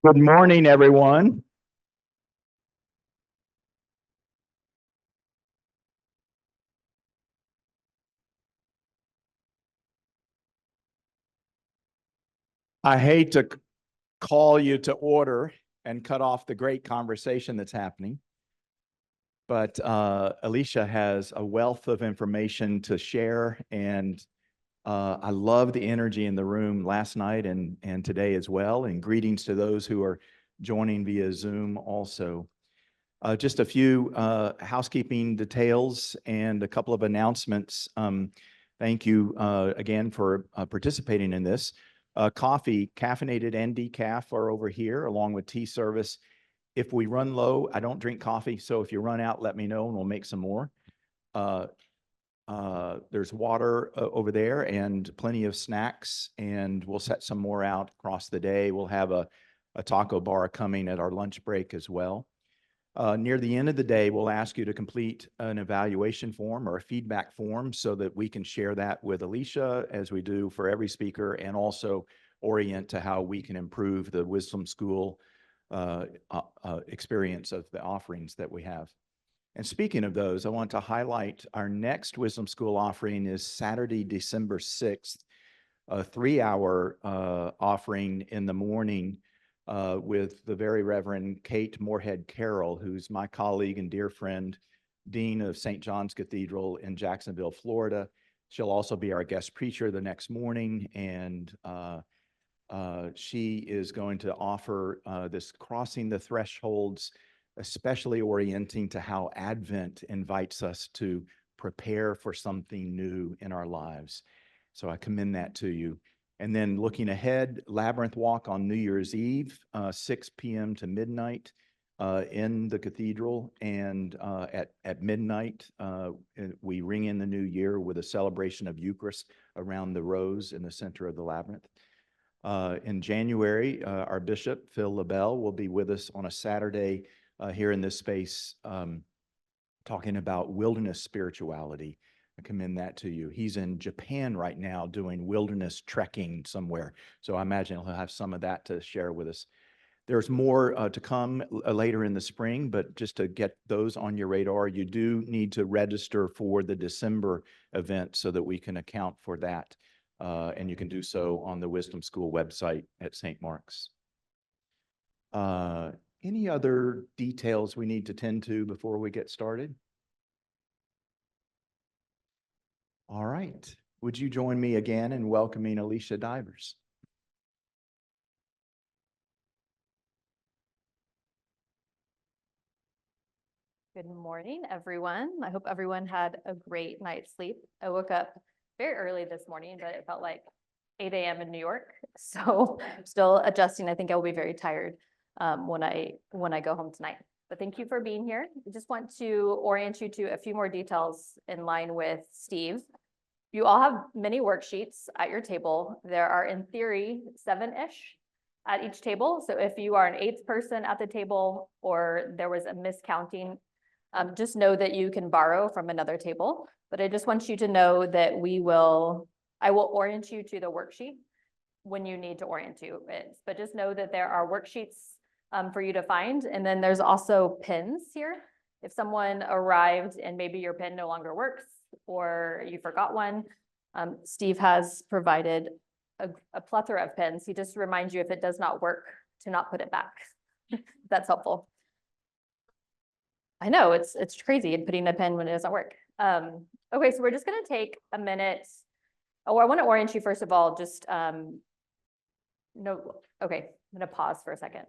Good morning, everyone. I hate to call you to order and cut off the great conversation that's happening, but Alicia has a wealth of information to share, and I love the energy in the room last night and today as well. And greetings to those who are joining via Zoom also. Just a few housekeeping details and a couple of announcements. Thank you again for participating in this. Coffee, caffeinated and decaf, are over here along with tea service. If we run low, I don't drink coffee, so if you run out, let me know and we'll make some more. There's water over there and plenty of snacks, and we'll set some more out across the day. We'll have a taco bar coming at our lunch break as well. Near the end of the day, we'll ask you to complete an evaluation form or a feedback form so that we can share that with Alicia, as we do for every speaker, and also orient to how we can improve the Wisdom School experience of the offerings that we have. And speaking of those, I want to highlight our next Wisdom School offering is Saturday, December 6th, a 3-hour offering in the morning with the very Reverend Kate Moorhead Carroll, who's my colleague and dear friend, Dean of St. John's Cathedral in Jacksonville, Florida. She'll also be our guest preacher the next morning, and she is going to offer this Crossing the Thresholds, especially orienting to how Advent invites us to prepare for something new in our lives. So I commend that to you. And then looking ahead, Labyrinth Walk on New Year's Eve, 6 p.m. to midnight in the cathedral. And at midnight, we ring in the new year with a celebration of Eucharist around the rose in the center of the labyrinth. In January, our bishop, Phil LaBelle, will be with us on a Saturday here in this space talking about wilderness spirituality. I commend that to you. He's in Japan right now doing wilderness trekking somewhere. So I imagine he'll have some of that to share with us. There's more to come later in the spring, but just to get those on your radar, you do need to register for the December event so that we can account for that. And you can do so on the Wisdom School website at St. Mark's. Any other details we need to tend to before we get started? All right. Would you join me again in welcoming Alicia Divers? Good morning, everyone. I hope everyone had a great night's sleep. I woke up very early this morning, but it felt like 8 a.m. in New York. So I'm still adjusting. I think I'll be very tired when I go home tonight. But thank you for being here. I just want to orient you to a few more details in line with Steve. You all have many worksheets at your table. There are, in theory, 7-ish at each table. So if you are an 8th person at the table or there was a miscounting, just know that you can borrow from another table. But I just want you to know that I will orient you to the worksheet when you need to orient you. But just know that there are worksheets for you to find. And then there's also pins here. If someone arrived and maybe your pin no longer works or you forgot one, Steve has provided a plethora of pins. He just reminds you if it does not work to not put it back. That's helpful. I know it's crazy putting a pin when it doesn't work. Okay, so we're just going to take a minute. Oh, I want to orient you first of all. Just okay, I'm going to pause for a second.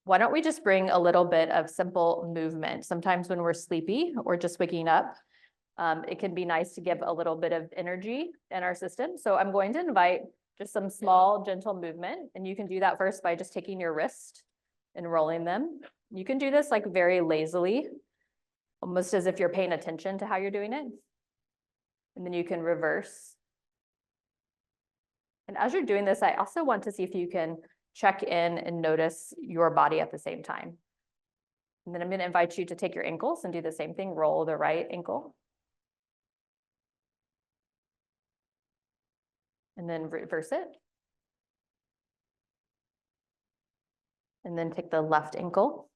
Why don't we just bring a little bit of simple movement? Sometimes when we're sleepy or just waking up, it can be nice to give a little bit of energy in our system. So I'm going to invite just some small, gentle movement. And you can do that first by just taking your wrist and rolling them. You can do this like very lazily, almost as if you're paying attention to how you're doing it. And then you can reverse. And as you're doing this, I also want to see if you can check in and notice your body at the same time. And then I'm going to invite you to take your ankles and do the same thing. Roll the right ankle. And then reverse it. And then take the left ankle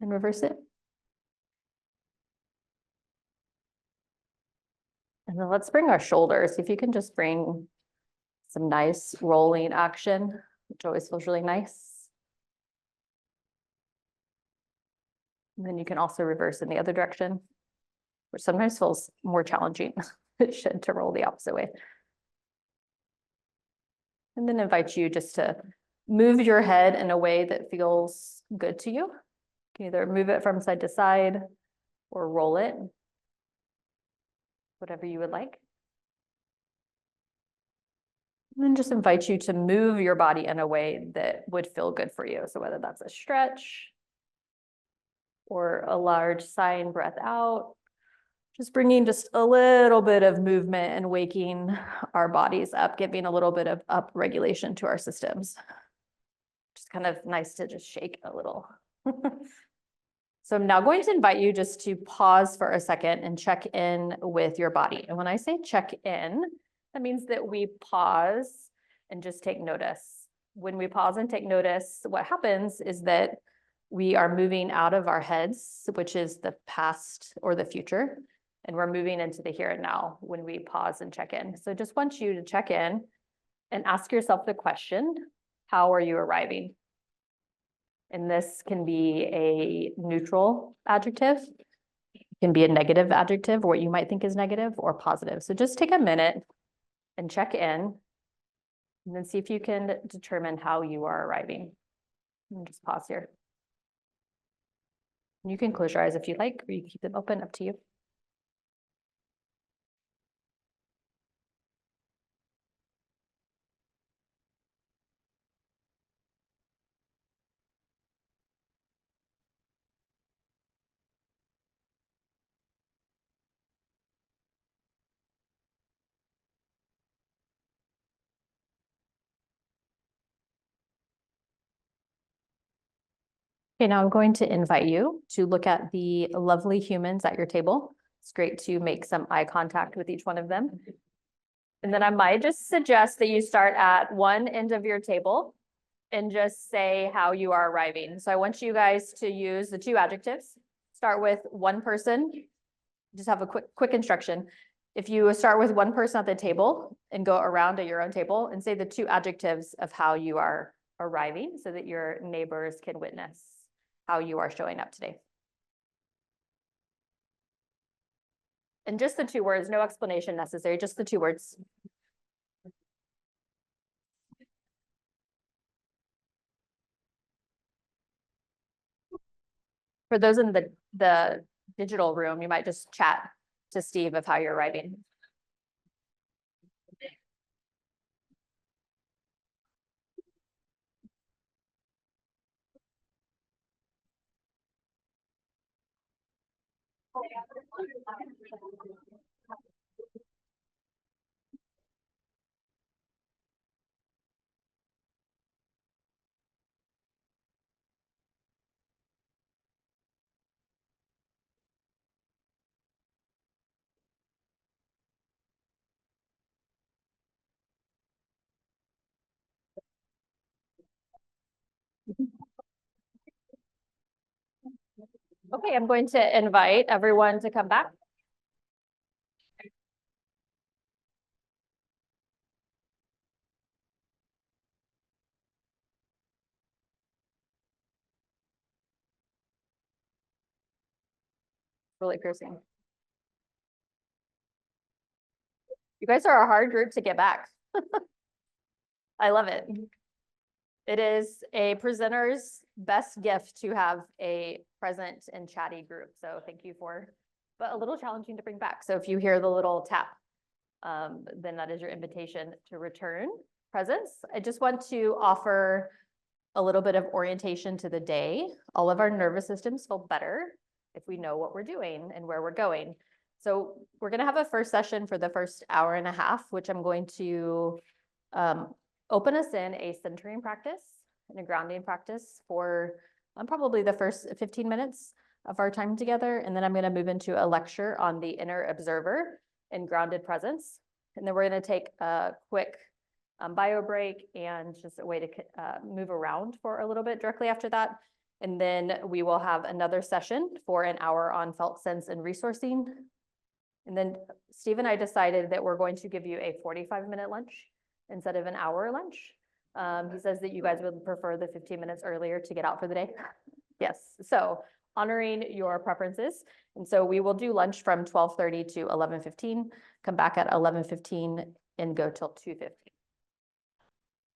and reverse it. And then let's bring our shoulders. If you can just bring some nice rolling action, which always feels really nice. And then you can also reverse in the other direction, which sometimes feels more challenging. It should to roll the opposite way. And then invite you just to move your head in a way that feels good to you. You can either move it from side to side or roll it, whatever you would like. And then just invite you to move your body in a way that would feel good for you. So whether that's a stretch or a large sigh and breath out, just bringing just a little bit of movement and waking our bodies up, giving a little bit of up regulation to our systems. Just kind of nice to just shake a little. So I'm now going to invite you just to pause for a second and check in with your body. And when I say check in, that means that we pause and just take notice. When we pause and take notice, what happens is that we are moving out of our heads, which is the past or the future, and we're moving into the here and now when we pause and check in. So just want you to check in and ask yourself the question, how are you arriving? And this can be a neutral adjective, it can be a negative adjective, or what you might think is negative, or positive. So just take a minute and check in, and then see if you can determine how you are arriving. And just pause here. You can close your eyes if you like, or you can keep them open, up to you. Okay, now I'm going to invite you to look at the lovely humans at your table. It's great to make some eye contact with each one of them. And then I might just suggest that you start at one end of your table and just say how you are arriving. So I want you guys to use the two adjectives. Start with one person. Just have a quick instruction. If you start with one person at the table and go around at your own table and say the two adjectives of how you are arriving so that your neighbors can witness how you are showing up today. And just the two words, no explanation necessary, just the two words. For those in the digital room, you might just chat to Steve of how you're arriving. Okay, I'm going to invite everyone to come back. Really piercing. You guys are a hard group to get back. I love it. It is a presenter's best gift to have a present and chatty group. So thank you but a little challenging to bring back. So if you hear the little tap, then that is your invitation to return presence. I just want to offer a little bit of orientation to the day. All of our nervous systems feel better if we know what we're doing and where we're going. So we're going to have a first session for the first hour and a half, which I'm going to open us in a centering practice and a grounding practice for probably the first 15 minutes of our time together. And then I'm going to move into a lecture on the inner observer and grounded presence. And then we're going to take a quick bio break and just a way to move around for a little bit directly after that. And then we will have another session for an hour on felt sense and resourcing. And then Steve and I decided that we're going to give you a 45-minute lunch instead of an hour lunch. He says that you guys would prefer the 15 minutes earlier to get out for the day. Yes, so honoring your preferences. And so we will do lunch from 12:30 to 11:15, come back at 11:15 and go till 2:15.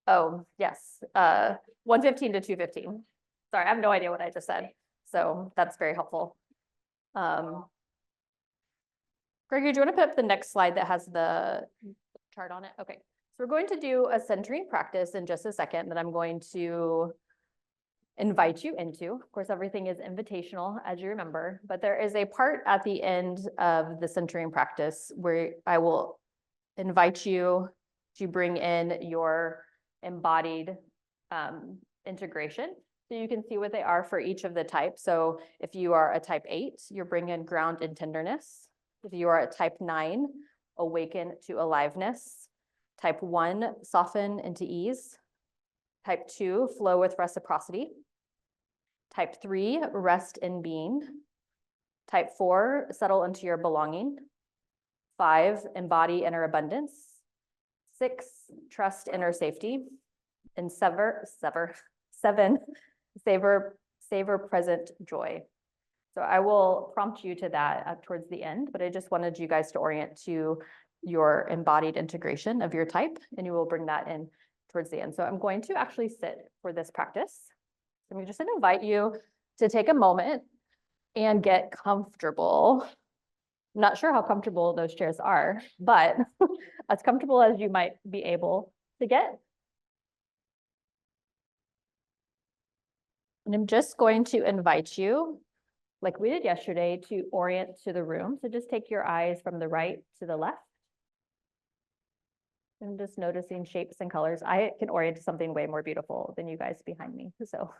Oh, yes, 1:15 to 2:15. Sorry, I have no idea what I just said. So that's very helpful. Gregory, do you want to put up the next slide that has the chart on it? Okay, so we're going to do a centering practice in just a second that I'm going to invite you into. Of course, everything is invitational, as you remember, but there is a part at the end of the centering practice where I will invite you to bring in your embodied integration. So you can see what they are for each of the types. So if you are a type 8, you're bringing ground and tenderness. If you are a type 9, awaken to aliveness. Type 1, soften into ease. Type 2, flow with reciprocity. Type 3, rest in being. Type 4, settle into your belonging. 5, embody inner abundance. 6, trust inner safety. And 7, savor present joy. So I will prompt you to that towards the end, but I just wanted you guys to orient to your embodied integration of your type, and you will bring that in towards the end. So I'm going to actually sit for this practice. I'm just going to invite you to take a moment and get comfortable. I'm not sure how comfortable those chairs are, but as comfortable as you might be able to get. And I'm just going to invite you, like we did yesterday, to orient to the room. So just take your eyes from the right to the left. And just noticing shapes and colors. I can orient to something way more beautiful than you guys behind me, so.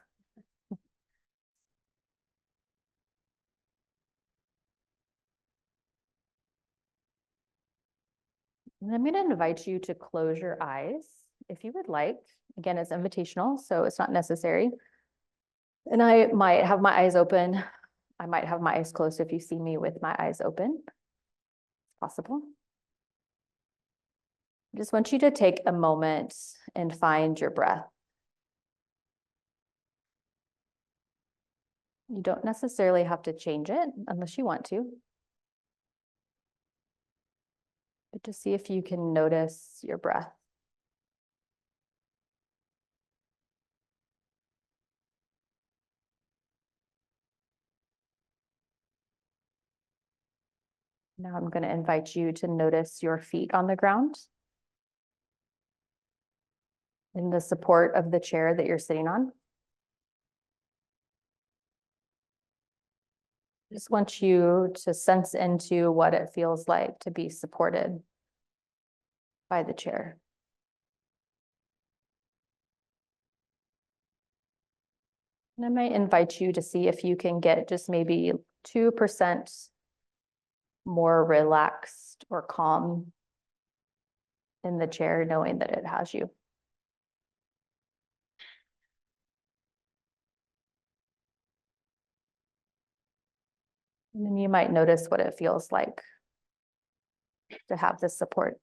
And I'm going to invite you to close your eyes if you would like. Again, it's invitational, so it's not necessary. And I might have my eyes open. I might have my eyes closed if you see me with my eyes open. It's possible. I just want you to take a moment and find your breath. You don't necessarily have to change it unless you want to. But just see if you can notice your breath. Now I'm going to invite you to notice your feet on the ground and the support of the chair that you're sitting on. Just want you to sense into what it feels like to be supported by the chair. And I might invite you to see if you can get just maybe 2% more relaxed or calm in the chair, knowing that it has you. And then you might notice what it feels like to have this support.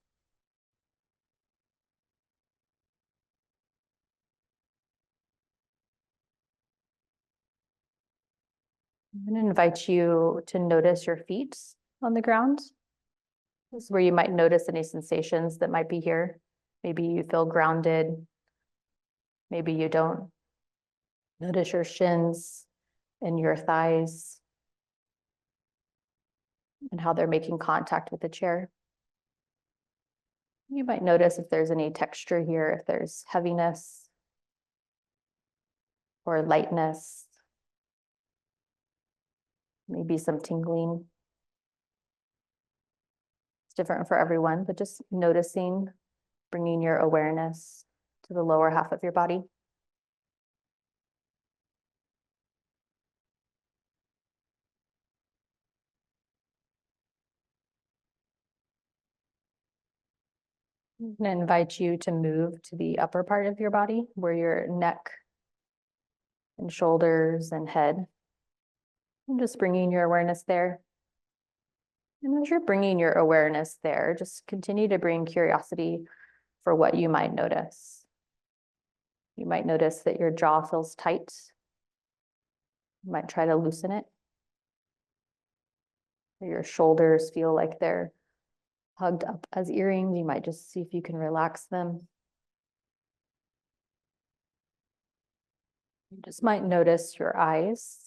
I'm going to invite you to notice your feet on the ground. This is where you might notice any sensations that might be here. Maybe you feel grounded. Maybe you don't. Notice your shins and your thighs and how they're making contact with the chair. You might notice if there's any texture here, if there's heaviness or lightness, maybe some tingling. It's different for everyone, but just noticing, bringing your awareness to the lower half of your body. I'm going to invite you to move to the upper part of your body where your neck and shoulders and head. And just bringing your awareness there. And as you're bringing your awareness there, just continue to bring curiosity for what you might notice. You might notice that your jaw feels tight. You might try to loosen it. Or your shoulders feel like they're hugged up as earrings. You might just see if you can relax them. You just might notice your eyes.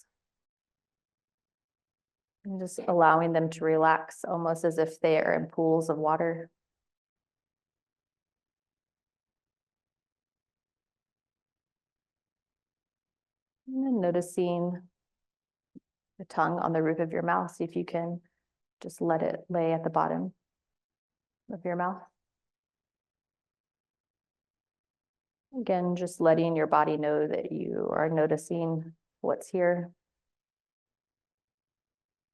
And just allowing them to relax almost as if they are in pools of water. And then noticing the tongue on the roof of your mouth. See if you can just let it lay at the bottom of your mouth. Again, just letting your body know that you are noticing what's here.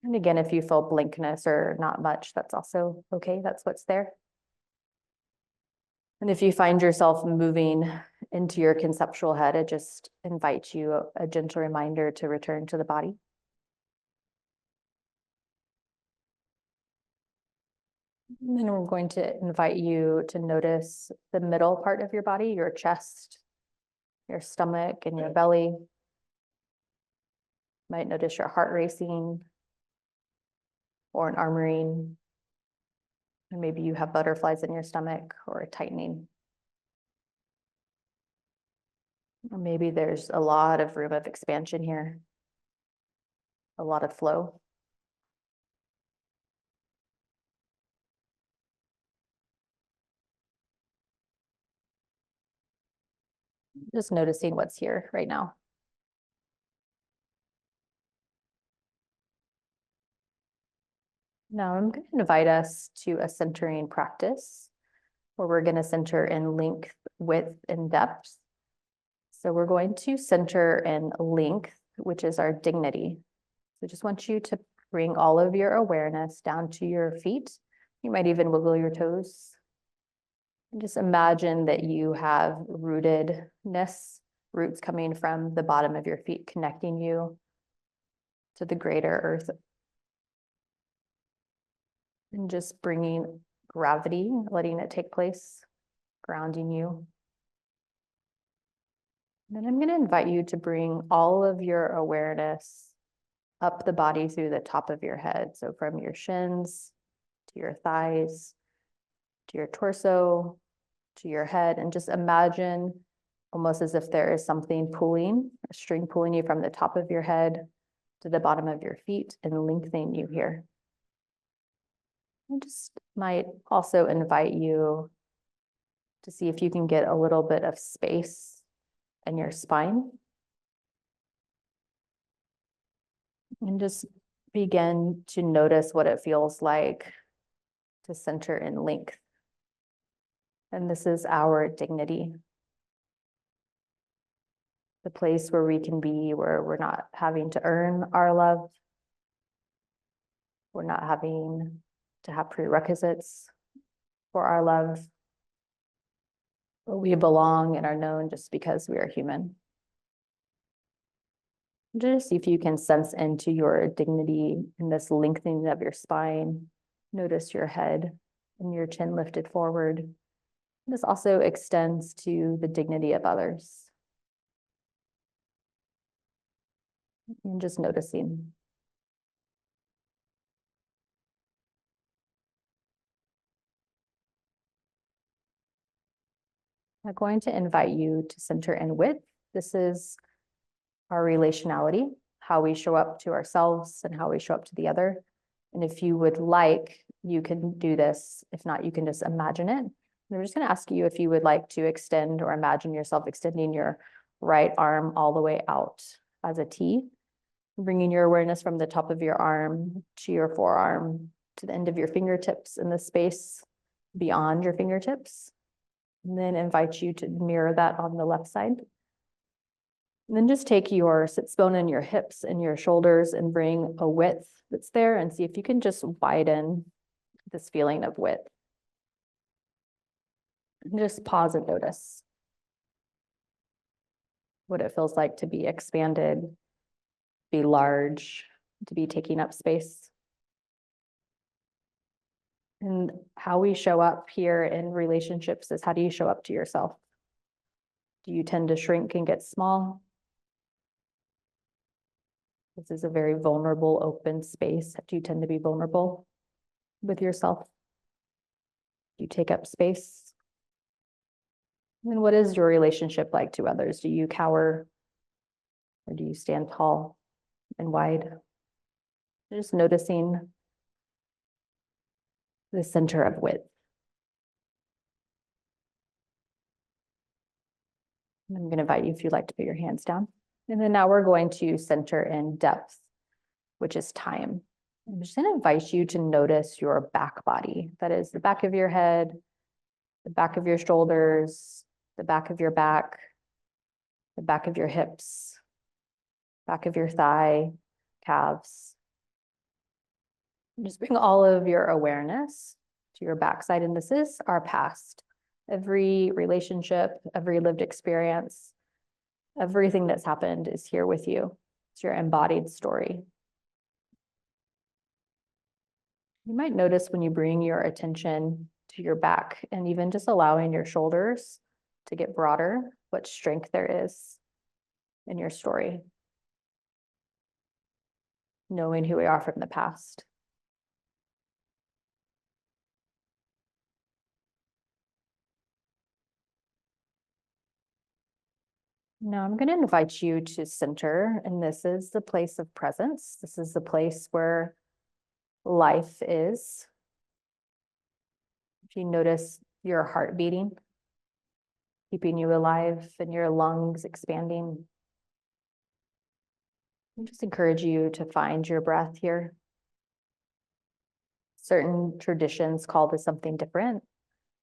And again, if you feel blankness or not much, that's also okay. That's what's there. And if you find yourself moving into your conceptual head, it just invites you a gentle reminder to return to the body. And then we're going to invite you to notice the middle part of your body, your chest, your stomach, and your belly. You might notice your heart racing or an armoring. And maybe you have butterflies in your stomach or a tightening. Or maybe there's a lot of room of expansion here, a lot of flow. Just noticing what's here right now. Now I'm going to invite us to a centering practice where we're going to center in length, width, and depth. So we're going to center in length, which is our dignity. So just want you to bring all of your awareness down to your feet. You might even wiggle your toes. And just imagine that you have rootedness, roots coming from the bottom of your feet, connecting you to the greater earth. And just bringing gravity, letting it take place, grounding you. And then I'm going to invite you to bring all of your awareness up the body through the top of your head. So from your shins to your thighs, to your torso, to your head, and just imagine almost as if there is something pulling, a string pulling you from the top of your head to the bottom of your feet and lengthening you here. I just might also invite you to see if you can get a little bit of space in your spine. And just begin to notice what it feels like to center in length. And this is our dignity. The place where we can be, where we're not having to earn our love. We're not having to have prerequisites for our love. But we belong and are known just because we are human. Just see if you can sense into your dignity in this lengthening of your spine. Notice your head and your chin lifted forward. This also extends to the dignity of others. And just noticing. I'm going to invite you to center in width. This is our relationality, how we show up to ourselves and how we show up to the other. And if you would like, you can do this. If not, you can just imagine it. And I'm just going to ask you if you would like to extend or imagine yourself extending your right arm all the way out as a T, bringing your awareness from the top of your arm to your forearm, to the end of your fingertips in the space beyond your fingertips. And then invite you to mirror that on the left side. And then just take your sits bone and your hips and your shoulders and bring a width that's there and see if you can just widen this feeling of width. And just pause and notice what it feels like to be expanded, be large, to be taking up space. And how we show up here in relationships is, how do you show up to yourself? Do you tend to shrink and get small? This is a very vulnerable, open space. Do you tend to be vulnerable with yourself? Do you take up space? And what is your relationship like to others? Do you cower, or do you stand tall and wide? Just noticing the center of width. I'm going to invite you, if you'd like to put your hands down. And then now we're going to center in depth, which is time. I'm just going to invite you to notice your back body. That is the back of your head, the back of your shoulders, the back of your back, the back of your hips, back of your thigh, calves. And just bring all of your awareness to your backside. And this is our past. Every relationship, every lived experience, everything that's happened is here with you. It's your embodied story. You might notice when you bring your attention to your back and even just allowing your shoulders to get broader, what strength there is in your story. Knowing who we are from the past. Now I'm going to invite you to center, and this is the place of presence. This is the place where life is. If you notice your heart beating, keeping you alive, and your lungs expanding, I just encourage you to find your breath here. Certain traditions call this something different.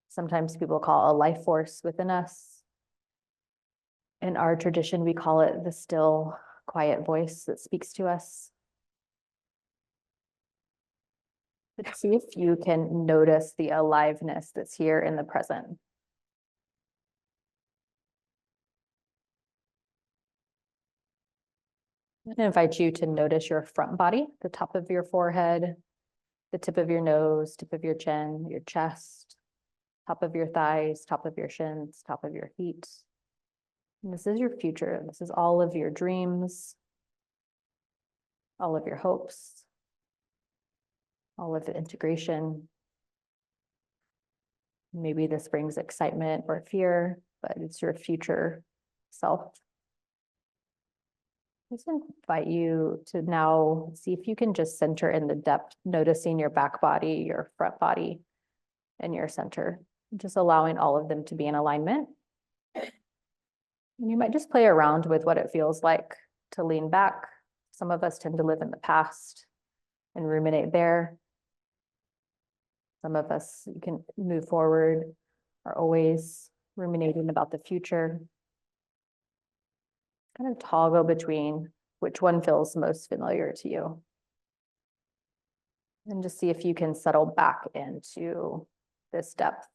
Sometimes people call it a life force within us. In our tradition, we call it the still, quiet voice that speaks to us. But see if you can notice the aliveness that's here in the present. I invite you to notice your front body, the top of your forehead, the tip of your nose, tip of your chin, your chest, top of your thighs, top of your shins, top of your feet. And this is your future. This is all of your dreams, all of your hopes, all of the integration. Maybe this brings excitement or fear, but it's your future self. I just invite you to now see if you can just center in the depth, noticing your back body, your front body, and your center, just allowing all of them to be in alignment. And you might just play around with what it feels like to lean back. Some of us tend to live in the past and ruminate there. Some of us, you can move forward, are always ruminating about the future. Kind of toggle between which one feels most familiar to you. And just see if you can settle back into this depth.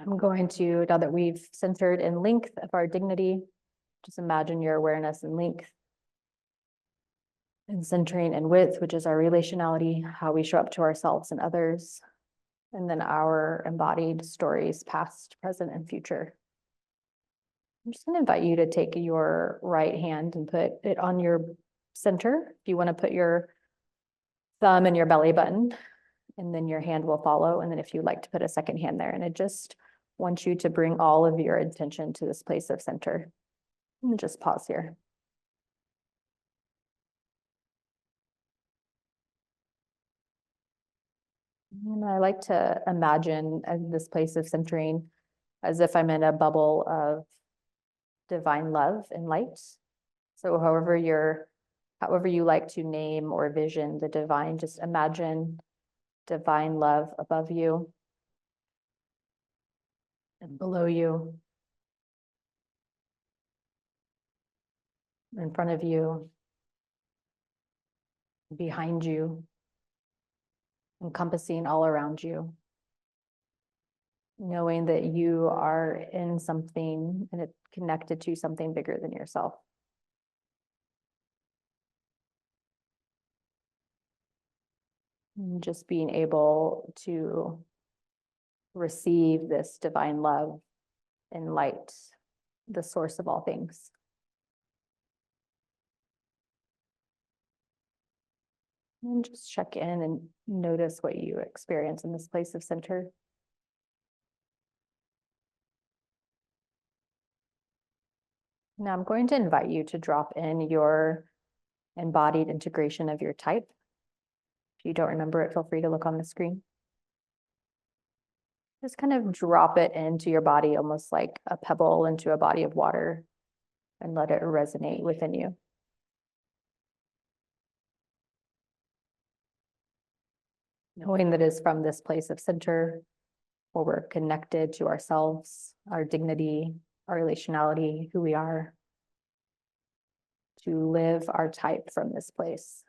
I'm going to, now that we've centered in length of our dignity, just imagine your awareness in length. And centering in width, which is our relationality, how we show up to ourselves and others. And then our embodied stories, past, present, and future. I'm just going to invite you to take your right hand and put it on your center. If you want to put your thumb in your belly button, and then your hand will follow. And then if you'd like to put a second hand there, and I just want you to bring all of your attention to this place of center. And just pause here. And I like to imagine this place of centering as if I'm in a bubble of divine love and light. So however you like to name or vision the divine, just imagine divine love above you and below you, in front of you behind you, encompassing all around you, knowing that you are in something and it's connected to something bigger than yourself. And just being able to receive this divine love and light, the source of all things. And just check in and notice what you experience in this place of center. Now I'm going to invite you to drop in your embodied integration of your type. If you don't remember it, feel free to look on the screen. Just kind of drop it into your body, almost like a pebble into a body of water, and let it resonate within you. Knowing that it's from this place of center, where we're connected to ourselves, our dignity, our relationality, who we are, to live our type from this place.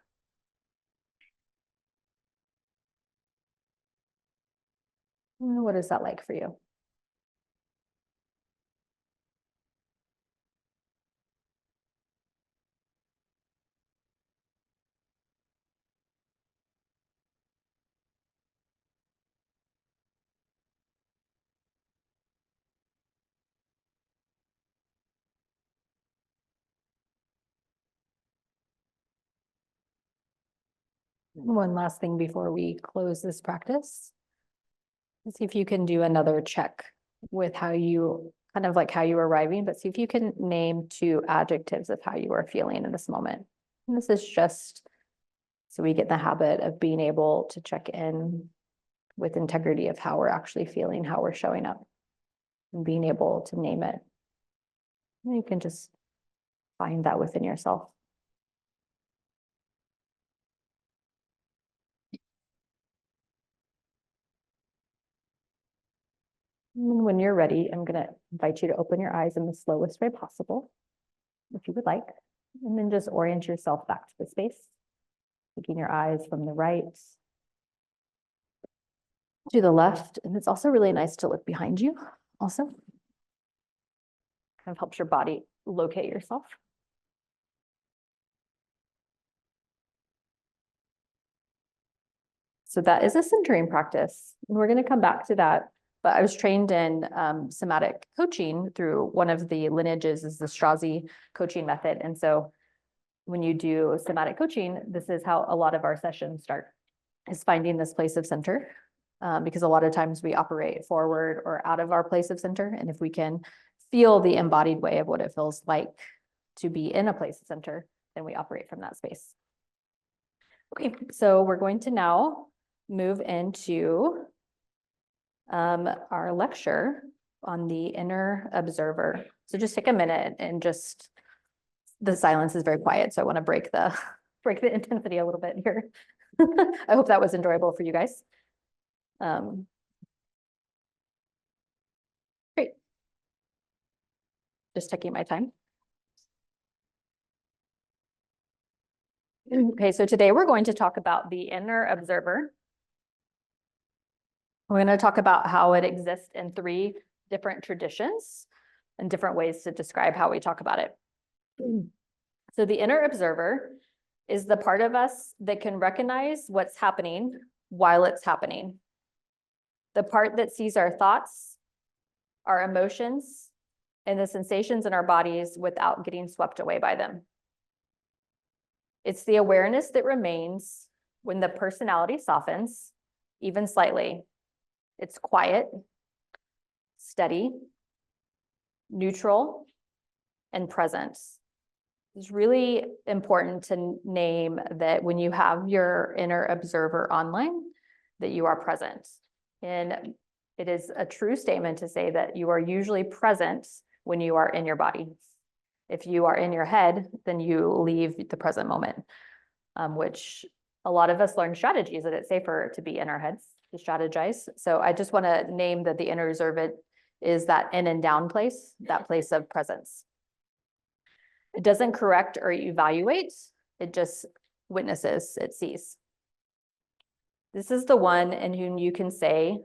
What is that like for you? One last thing before we close this practice. Let's see if you can do another check with how you, kind of like how you were arriving, but see if you can name 2 adjectives of how you are feeling in this moment. And this is just so we get in the habit of being able to check in with integrity of how we're actually feeling, how we're showing up, and being able to name it. And you can just find that within yourself. And when you're ready, I'm going to invite you to open your eyes in the slowest way possible, if you would like, and then just orient yourself back to the space, taking your eyes from the right to the left. And it's also really nice to look behind you also. Kind of helps your body locate yourself. So that is a centering practice. And we're going to come back to that. But I was trained in somatic coaching through one of the lineages is the Straussy coaching method. And so when you do somatic coaching, this is how a lot of our sessions start, is finding this place of center. Because a lot of times we operate forward or out of our place of center. And if we can feel the embodied way of what it feels like to be in a place of center, then we operate from that space. Okay, so we're going to now move into our lecture on the inner observer. So just take a minute and just, the silence is very quiet. So I want to break the intensity a little bit here. I hope that was enjoyable for you guys. Great. Just taking my time. Okay, so today we're going to talk about the inner observer. We're going to talk about how it exists in 3 different traditions and different ways to describe how we talk about it. So the inner observer is the part of us that can recognize what's happening while it's happening. The part that sees our thoughts, our emotions, and the sensations in our bodies without getting swept away by them. It's the awareness that remains when the personality softens, even slightly. It's quiet, steady, neutral, and present. It's really important to name that when you have your inner observer online, that you are present. And it is a true statement to say that you are usually present when you are in your body. If you are in your head, then you leave the present moment, which a lot of us learn strategies that it's safer to be in our heads, to strategize. So I just want to name that the inner observer is that in and down place, that place of presence. It doesn't correct or evaluate. It just witnesses it sees. This is the one in whom you can say,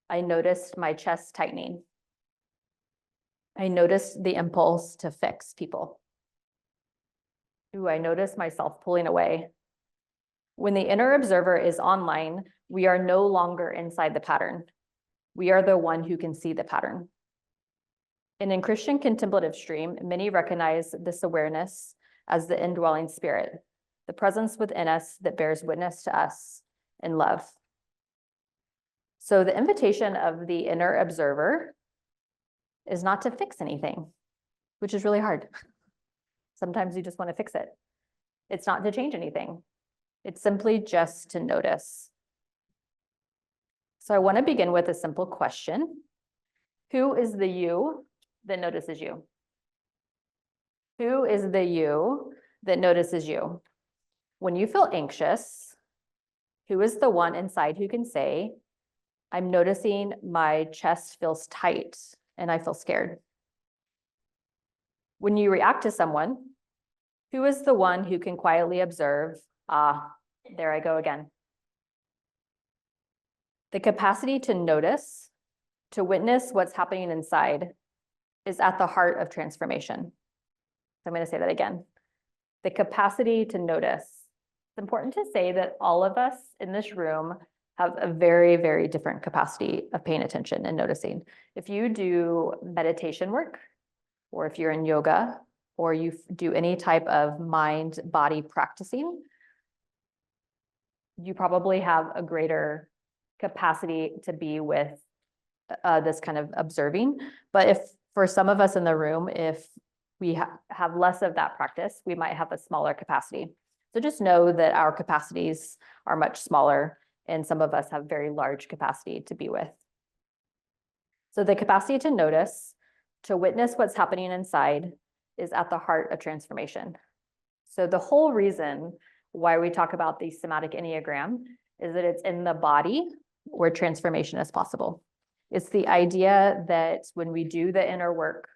I noticed my chest tightening. I noticed the impulse to fix people. Ooh, I noticed myself pulling away. When the inner observer is online, we are no longer inside the pattern. We are the one who can see the pattern. And in Christian contemplative stream, many recognize this awareness as the indwelling spirit, the presence within us that bears witness to us in love. So the invitation of the inner observer is not to fix anything, which is really hard. Sometimes you just want to fix it. It's not to change anything. It's simply just to notice. So I want to begin with a simple question. Who is the you that notices you? Who is the you that notices you? When you feel anxious, who is the one inside who can say, I'm noticing my chest feels tight and I feel scared? When you react to someone, who is the one who can quietly observe, there I go again? The capacity to notice, to witness what's happening inside, is at the heart of transformation. So I'm going to say that again. The capacity to notice. It's important to say that all of us in this room have a very, very different capacity of paying attention and noticing. If you do meditation work, or if you're in yoga, or you do any type of mind-body practicing, you probably have a greater capacity to be with this kind of observing. But if for some of us in the room, if we have less of that practice, we might have a smaller capacity. So just know that our capacities are much smaller, and some of us have very large capacity to be with. So the capacity to notice, to witness what's happening inside, is at the heart of transformation. So the whole reason why we talk about the somatic Enneagram is that it's in the body where transformation is possible. It's the idea that when we do the inner work,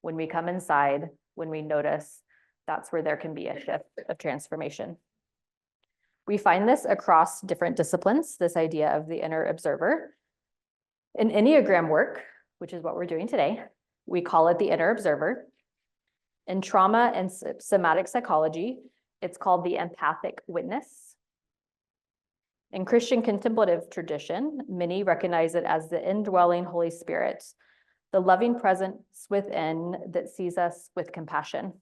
when we come inside, when we notice, that's where there can be a shift of transformation. We find this across different disciplines, this idea of the inner observer. In Enneagram work, which is what we're doing today, we call it the inner observer. In trauma and somatic psychology, it's called the empathic witness. In Christian contemplative tradition, many recognize it as the indwelling Holy Spirit, the loving presence within that sees us with compassion.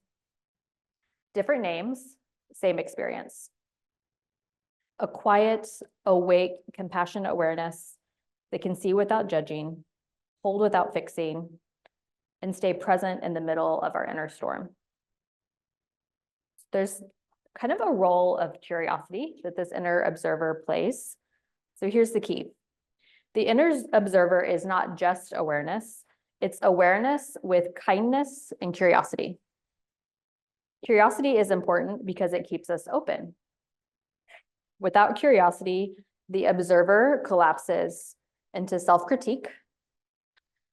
Different names, same experience. A quiet, awake, compassionate awareness that can see without judging, hold without fixing, and stay present in the middle of our inner storm. There's kind of a role of curiosity that this inner observer plays. So here's the key. The inner observer is not just awareness, it's awareness with kindness and curiosity. Curiosity is important because it keeps us open. Without curiosity, the observer collapses into self-critique,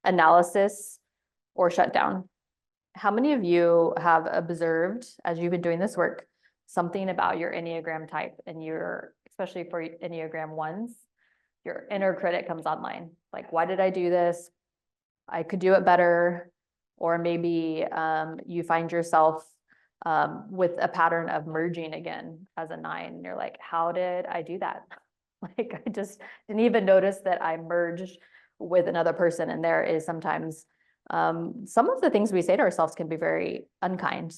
analysis, or shutdown. How many of you have observed, as you've been doing this work, something about your Enneagram type and especially for Enneagram 1s, your inner critic comes online. Like, why did I do this? I could do it better. Or maybe you find yourself with a pattern of merging again as a 9. And you're like, how did I do that? Like, I just didn't even notice that I merged with another person. And there is sometimes some of the things we say to ourselves can be very unkind.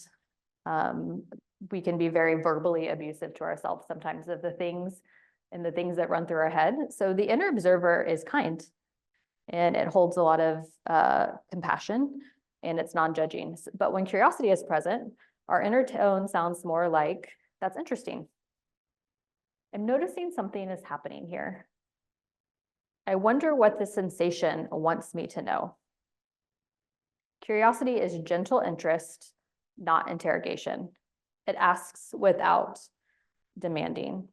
We can be very verbally abusive to ourselves sometimes of the things that run through our head. So the inner observer is kind, and it holds a lot of compassion, and it's non-judging. But when curiosity is present, our inner tone sounds more like, that's interesting. I'm noticing something is happening here. I wonder what the sensation wants me to know. Curiosity is gentle interest, not interrogation. It asks without demanding.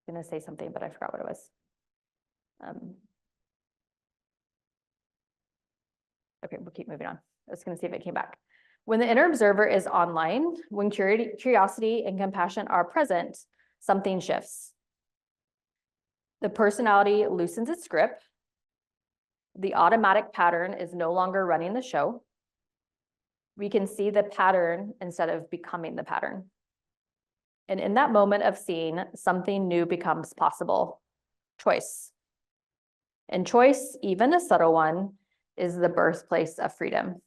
I'm going to say something, but I forgot what it was. Okay, we'll keep moving on. I was going to see if it came back. When the inner observer is online, when curiosity and compassion are present, something shifts. The personality loosens its grip. The automatic pattern is no longer running the show. We can see the pattern instead of becoming the pattern. And in that moment of seeing, something new becomes possible: choice. And choice, even a subtle one, is the birthplace of freedom.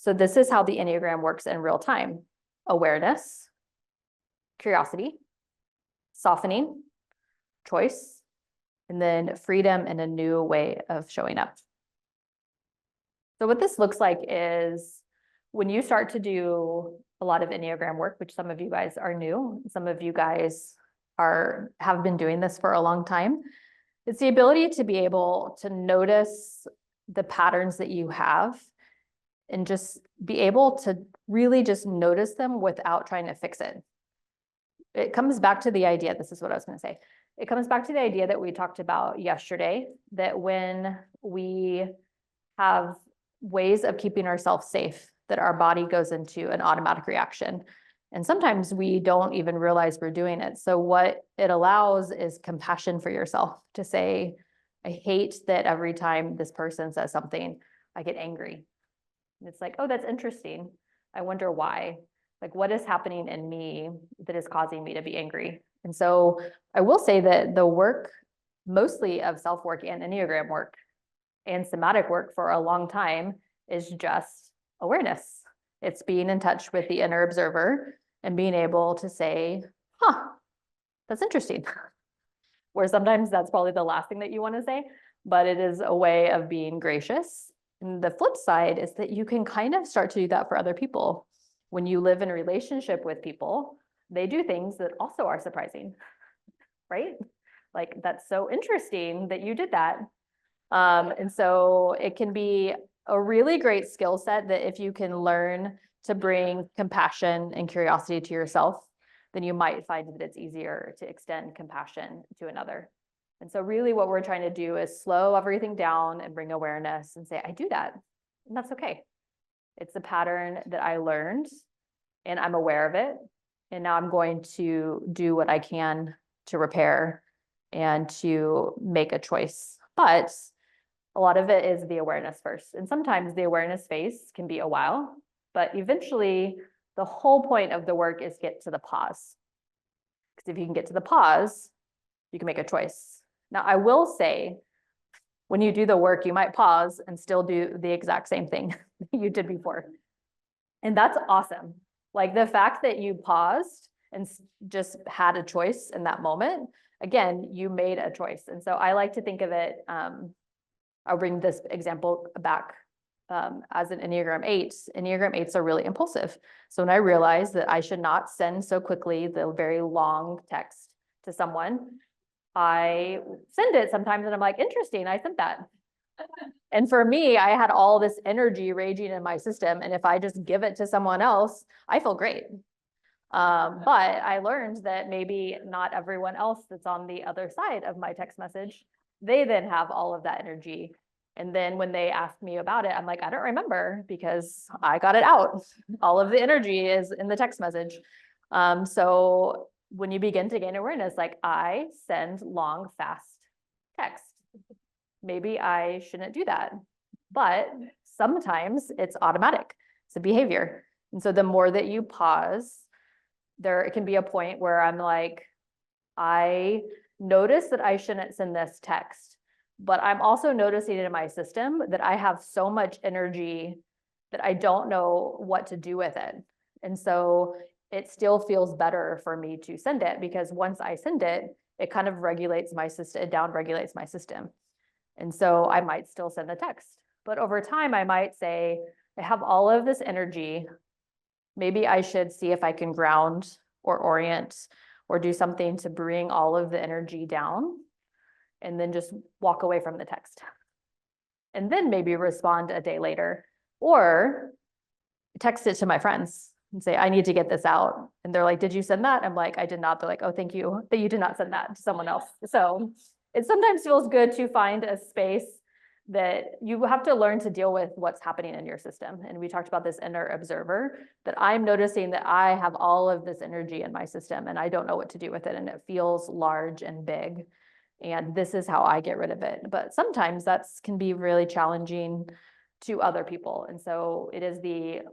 So this is how the Enneagram works in real time: awareness, curiosity, softening, choice, and then freedom and a new way of showing up. So what this looks like is when you start to do a lot of Enneagram work, which some of you guys are new, some of you guys have been doing this for a long time, it's the ability to be able to notice the patterns that you have and just be able to really just notice them without trying to fix it. It comes back to the idea, this is what I was going to say. It comes back to the idea that we talked about yesterday, that when we have ways of keeping ourselves safe, that our body goes into an automatic reaction. And sometimes we don't even realize we're doing it. So what it allows is compassion for yourself to say, I hate that every time this person says something, I get angry. And it's like, oh, that's interesting. I wonder why. Like, what is happening in me that is causing me to be angry? And so I will say that the work, mostly of self-work and Enneagram work and somatic work for a long time, is just awareness. It's being in touch with the inner observer and being able to say, huh, that's interesting. Where sometimes that's probably the last thing that you want to say, but it is a way of being gracious. And the flip side is that you can kind of start to do that for other people. When you live in a relationship with people, they do things that also are surprising, right? Like, that's so interesting that you did that. And so it can be a really great skill set that if you can learn to bring compassion and curiosity to yourself, then you might find that it's easier to extend compassion to another. And so really what we're trying to do is slow everything down and bring awareness and say, I do that, and that's okay. It's a pattern that I learned and I'm aware of it. And now I'm going to do what I can to repair and to make a choice. But a lot of it is the awareness first. And sometimes the awareness phase can be a while, but eventually the whole point of the work is get to the pause. Because if you can get to the pause, you can make a choice. Now, I will say, when you do the work, you might pause and still do the exact same thing you did before. And that's awesome. Like, the fact that you paused and just had a choice in that moment, again, you made a choice. And so I like to think of it, I'll bring this example back as an Enneagram 8. Enneagram 8s are really impulsive. So when I realized that I should not send so quickly the very long text to someone, I send it sometimes and I'm like, interesting, I sent that. And for me, I had all this energy raging in my system. And if I just give it to someone else, I feel great. But I learned that maybe not everyone else that's on the other side of my text message, they then have all of that energy. And then when they ask me about it, I'm like, I don't remember because I got it out. All of the energy is in the text message. So when you begin to gain awareness, like, I send long, fast text. Maybe I shouldn't do that. But sometimes it's automatic. It's a behavior. And so the more that you pause, it can be a point where I'm like, I notice that I shouldn't send this text, but I'm also noticing in my system that I have so much energy that I don't know what to do with it. And so it still feels better for me to send it, because once I send it, it kind of regulates my system, it down-regulates my system. And so I might still send the text, but over time I might say, I have all of this energy. Maybe I should see if I can ground or orient or do something to bring all of the energy down, and then just walk away from the text. And then maybe respond a day later, or text it to my friends and say, I need to get this out. And they're like, did you send that? I'm like, I did not. They're like, oh, thank you that you did not send that to someone else. So it sometimes feels good to find a space that you have to learn to deal with what's happening in your system. And we talked about this inner observer, that I'm noticing that I have all of this energy in my system and I don't know what to do with it. And it feels large and big. And this is how I get rid of it. But sometimes can be really challenging to other people. And so it is the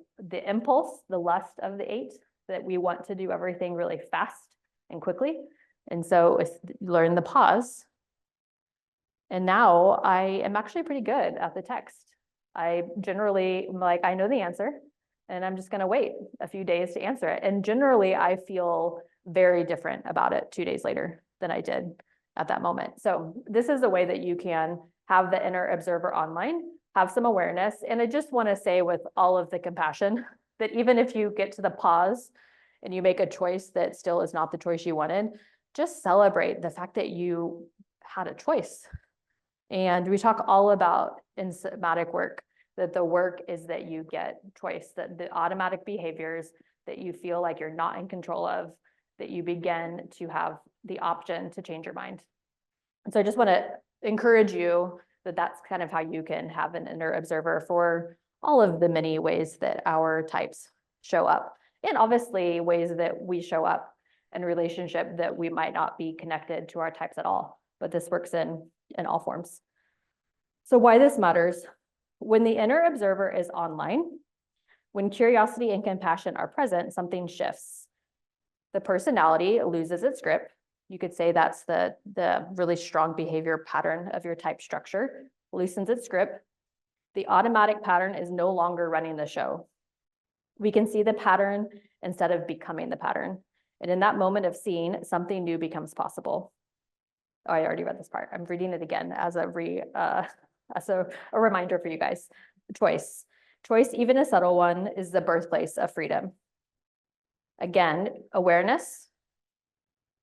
impulse, the lust of the 8, that we want to do everything really fast and quickly. And so it's learn the pause. And now I am actually pretty good at the text. I generally, like, I know the answer and I'm just going to wait a few days to answer it. And generally I feel very different about it 2 days later than I did at that moment. So this is a way that you can have the inner observer online, have some awareness. And I just want to say, with all of the compassion, that even if you get to the pause and you make a choice that still is not the choice you wanted, just celebrate the fact that you had a choice. And we talk all about in somatic work that the work is that you get choice, that the automatic behaviors that you feel like you're not in control of, that you begin to have the option to change your mind. And so I just want to encourage you that that's kind of how you can have an inner observer for all of the many ways that our types show up. And obviously ways that we show up in relationship that we might not be connected to our types at all, but this works in all forms. So why this matters: when the inner observer is online, when curiosity and compassion are present, something shifts. The personality loses its grip. You could say that's the really strong behavior pattern of your type structure, loosens its grip. The automatic pattern is no longer running the show. We can see the pattern instead of becoming the pattern. And in that moment of seeing, something new becomes possible. Oh, I already read this part. I'm reading it again as a reminder for you guys. Choice. Choice, even a subtle one, is the birthplace of freedom. Again, awareness,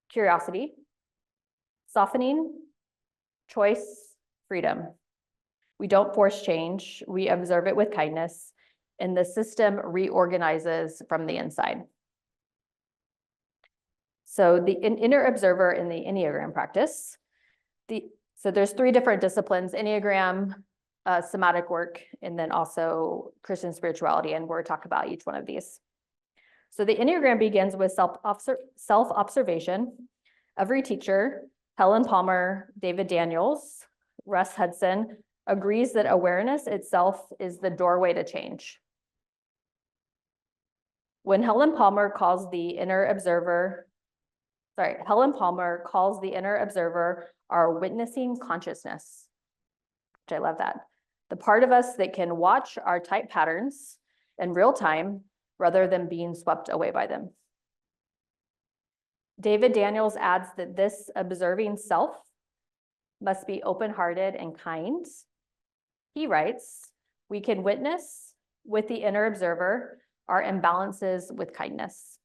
curiosity, softening, choice, freedom. We don't force change. We observe it with kindness, and the system reorganizes from the inside. So the inner observer in the Enneagram practice, so there's 3 different disciplines: Enneagram, somatic work, and then also Christian spirituality, and we'll talk about each one of these. So the Enneagram begins with self-observation. Every teacher, Helen Palmer, David Daniels, Russ Hudson, agrees that awareness itself is the doorway to change. When Helen Palmer calls the inner observer our witnessing consciousness, which I love that. The part of us that can watch our type patterns in real time rather than being swept away by them. David Daniels adds that this observing self must be open-hearted and kind. He writes, we can witness with the inner observer our imbalances with kindness.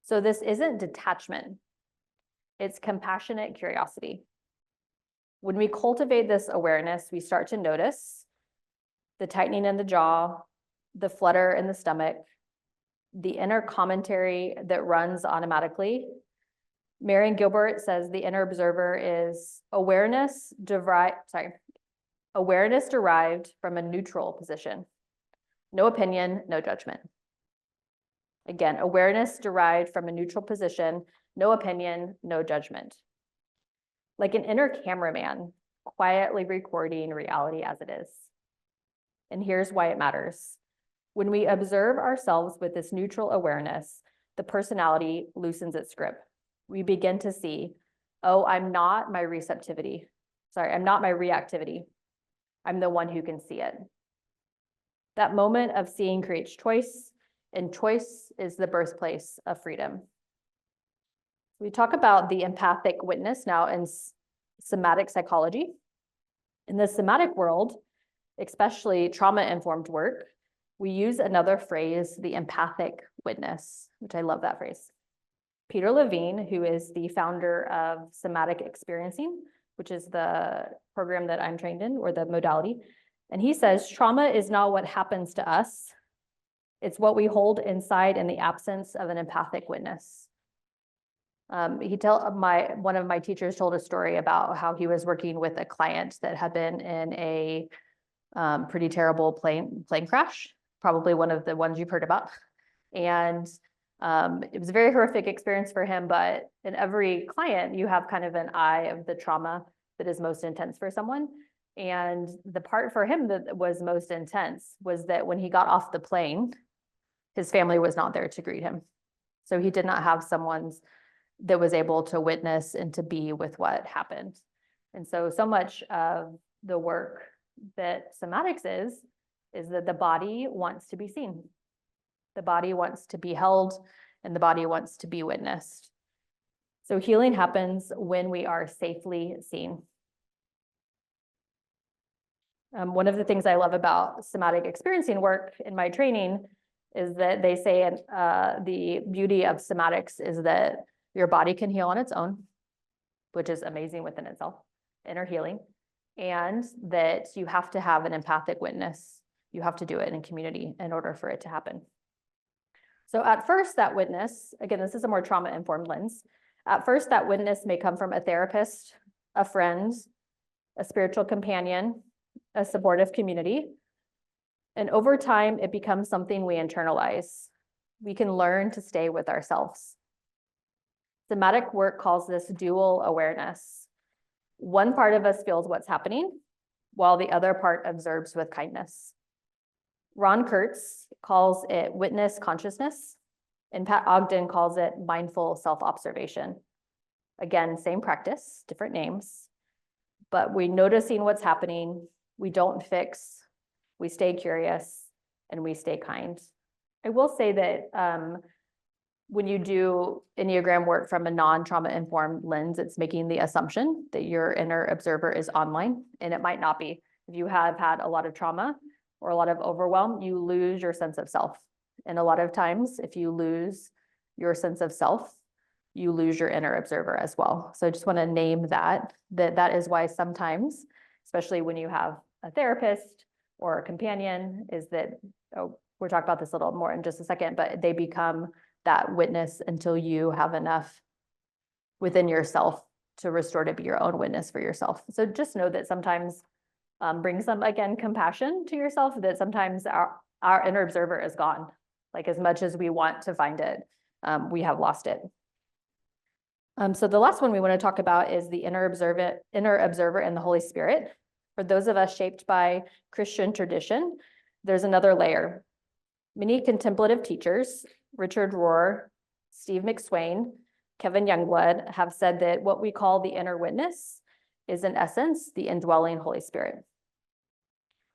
So this isn't detachment, it's compassionate curiosity. When we cultivate this awareness, we start to notice the tightening in the jaw, the flutter in the stomach, the inner commentary that runs automatically. Marion Gilbert says the inner observer is awareness derived from a neutral position. No opinion, no judgment. Again, awareness derived from a neutral position, no opinion, no judgment. Like an inner cameraman, quietly recording reality as it is. And here's why it matters. When we observe ourselves with this neutral awareness, the personality loosens its grip. We begin to see, oh, I'm not my reactivity. I'm the one who can see it. That moment of seeing creates choice, and choice is the birthplace of freedom. We talk about the empathic witness now in somatic psychology. In the somatic world, especially trauma-informed work, we use another phrase, the empathic witness, which I love that phrase. Peter Levine, who is the founder of Somatic Experiencing, which is the program that I'm trained in, or the modality, and he says, trauma is not what happens to us, it's what we hold inside in the absence of an empathic witness. One of my teachers told a story about how he was working with a client that had been in a pretty terrible plane crash, probably one of the ones you've heard about. And it was a very horrific experience for him, but in every client, you have kind of an eye of the trauma that is most intense for someone. And the part for him that was most intense was that when he got off the plane, his family was not there to greet him. So he did not have someone that was able to witness and to be with what happened. And so much of the work that somatics is that the body wants to be seen. The body wants to be held, and the body wants to be witnessed. So healing happens when we are safely seen. One of the things I love about somatic experiencing work in my training is that they say the beauty of somatics is that your body can heal on its own, which is amazing within itself, inner healing, and that you have to have an empathic witness. You have to do it in community in order for it to happen. So at first, that witness, again, this is a more trauma-informed lens. At first, that witness may come from a therapist, a friend, a spiritual companion, a supportive community. And over time, it becomes something we internalize. We can learn to stay with ourselves. Somatic work calls this dual awareness. One part of us feels what's happening, while the other part observes with kindness. Ron Kurtz calls it witness consciousness, and Pat Ogden calls it mindful self-observation. Again, same practice, different names, but we're noticing what's happening. We don't fix, we stay curious, and we stay kind. I will say that when you do Enneagram work from a non-trauma informed lens, it's making the assumption that your inner observer is online, and it might not be. If you have had a lot of trauma or a lot of overwhelm, you lose your sense of self. And a lot of times, if you lose your sense of self, you lose your inner observer as well. So I just want to name that is why sometimes, especially when you have a therapist or a companion, is that, we'll talk about this a little more in just a second, but they become that witness until you have enough within yourself to restore to be your own witness for yourself. So just know that sometimes bring some, again, compassion to yourself, that sometimes our inner observer is gone. Like as much as we want to find it, we have lost it. So the last one we want to talk about is the inner observer and the Holy Spirit. For those of us shaped by Christian tradition, there's another layer. Many contemplative teachers, Richard Rohr, Steve McSwain, Kevin Youngblood, have said that what we call the inner witness is in essence the indwelling Holy Spirit.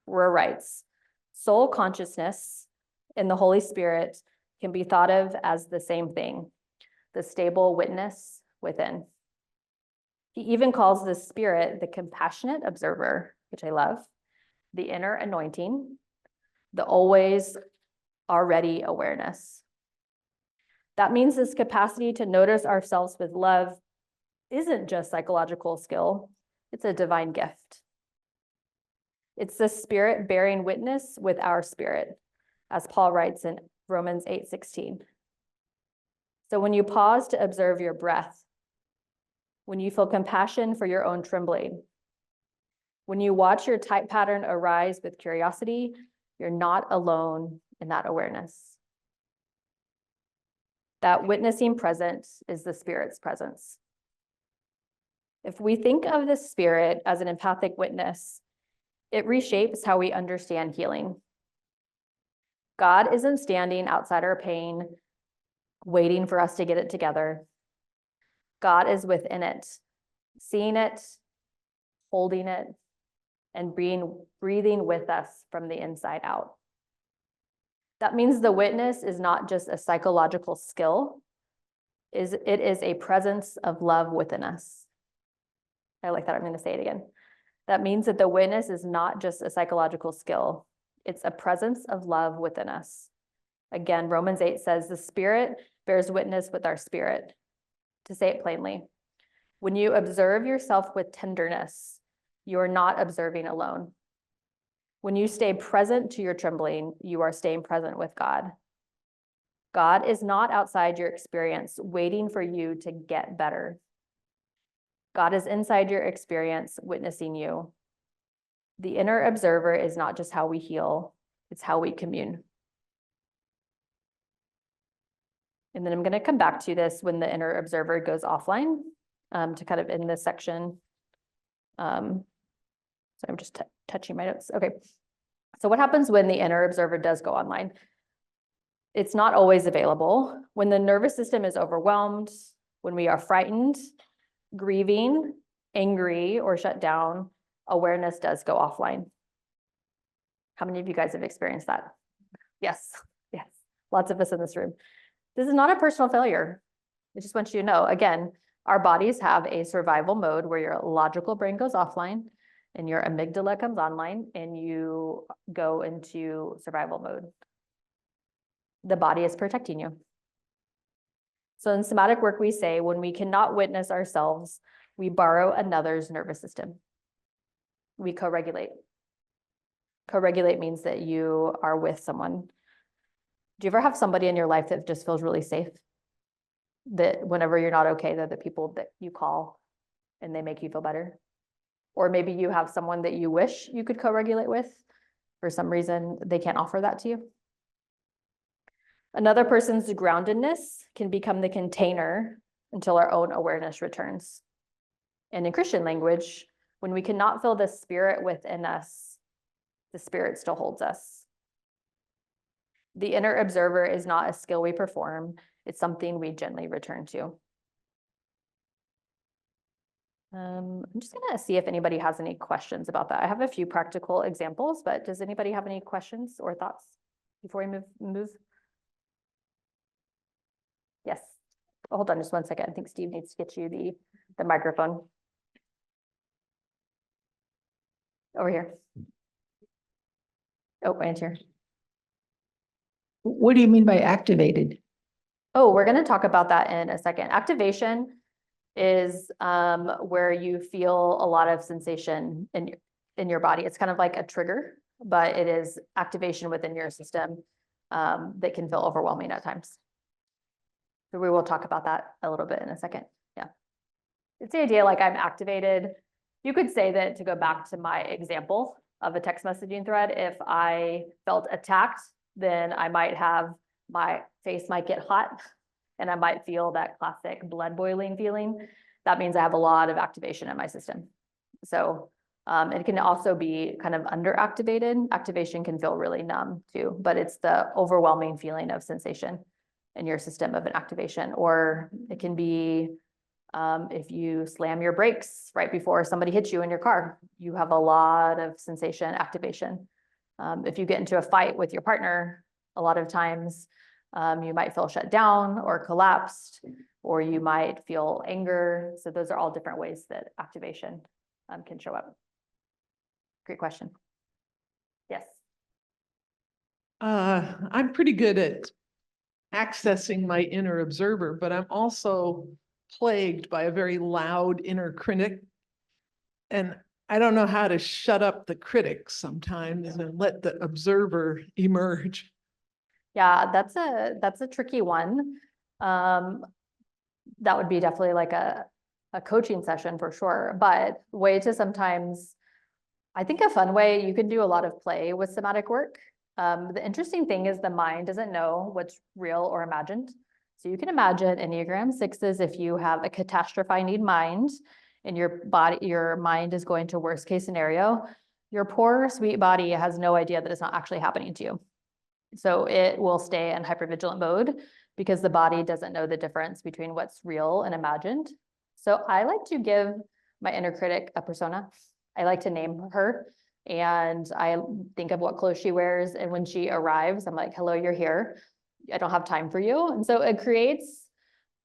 Rohr writes, soul consciousness and the Holy Spirit can be thought of as the same thing, the stable witness within. He even calls the Spirit the compassionate observer, which I love, the inner anointing, the always already awareness. That means this capacity to notice ourselves with love isn't just psychological skill, it's a divine gift. It's the Spirit bearing witness with our spirit, as Paul writes in Romans 8:16. So when you pause to observe your breath, when you feel compassion for your own trembling, when you watch your type pattern arise with curiosity, you're not alone in that awareness. That witnessing presence is the Spirit's presence. If we think of the Spirit as an empathic witness, it reshapes how we understand healing. God isn't standing outside our pain, waiting for us to get it together. God is within it, seeing it, holding it, and breathing with us from the inside out. That means the witness is not just a psychological skill, it is a presence of love within us. I like that, I'm going to say it again. That means that the witness is not just a psychological skill, it's a presence of love within us. Again, Romans 8 says the Spirit bears witness with our spirit. To say it plainly, when you observe yourself with tenderness, you are not observing alone. When you stay present to your trembling, you are staying present with God. God is not outside your experience waiting for you to get better. God is inside your experience witnessing you. The inner observer is not just how we heal, it's how we commune. And then I'm going to come back to this when the inner observer goes offline to kind of end this section. So I'm just touching my notes. Okay. So what happens when the inner observer does go online? It's not always available. When the nervous system is overwhelmed, when we are frightened, grieving, angry, or shut down, awareness does go offline. How many of you guys have experienced that? Yes, yes, lots of us in this room. This is not a personal failure. I just want you to know, again, our bodies have a survival mode where your logical brain goes offline and your amygdala comes online and you go into survival mode. The body is protecting you. So in somatic work, we say when we cannot witness ourselves, we borrow another's nervous system. We co-regulate. Co-regulate means that you are with someone. Do you ever have somebody in your life that just feels really safe? That whenever you're not okay, they're the people that you call and they make you feel better? Or maybe you have someone that you wish you could co-regulate with. For some reason, they can't offer that to you. Another person's groundedness can become the container until our own awareness returns. And in Christian language, when we cannot feel the spirit within us, the spirit still holds us. The inner observer is not a skill we perform, it's something we gently return to. I'm just gonna see if anybody has any questions about that. I have a few practical examples, but does anybody have any questions or thoughts before we move? Yes. Oh, hold on just one second. I think Steve needs to get you the microphone. Over here. Oh, right here. What do you mean by activated? Oh, we're going to talk about that in a second. Activation is where you feel a lot of sensation in your body. It's kind of like a trigger, but it is activation within your system that can feel overwhelming at times. So we will talk about that a little bit in a second. Yeah. It's the idea like I'm activated. You could say that, to go back to my example of a text messaging thread, if I felt attacked, then I might have, my face might get hot and I might feel that classic blood boiling feeling. That means I have a lot of activation in my system. So it can also be kind of underactivated. Activation can feel really numb too, but it's the overwhelming feeling of sensation in your system of an activation. Or it can be if you slam your brakes right before somebody hits you in your car, you have a lot of sensation, activation. If you get into a fight with your partner, a lot of times you might feel shut down or collapsed, or you might feel anger. So those are all different ways that activation can show up. Great question. Yes. I'm pretty good at accessing my inner observer, but I'm also plagued by a very loud inner critic. And I don't know how to shut up the critic sometimes and let the observer emerge. Yeah, that's a tricky one. That would be definitely like a coaching session for sure. But way to sometimes, I think a fun way, you can do a lot of play with somatic work. The interesting thing is the mind doesn't know what's real or imagined. So you can imagine Enneagram 6s if you have a catastrophizing mind and your mind is going to worst case scenario, your poor sweet body has no idea that it's not actually happening to you. So it will stay in hypervigilant mode because the body doesn't know the difference between what's real and imagined. So I like to give my inner critic a persona. I like to name her and I think of what clothes she wears. And when she arrives, I'm like, hello, you're here. I don't have time for you. And so it creates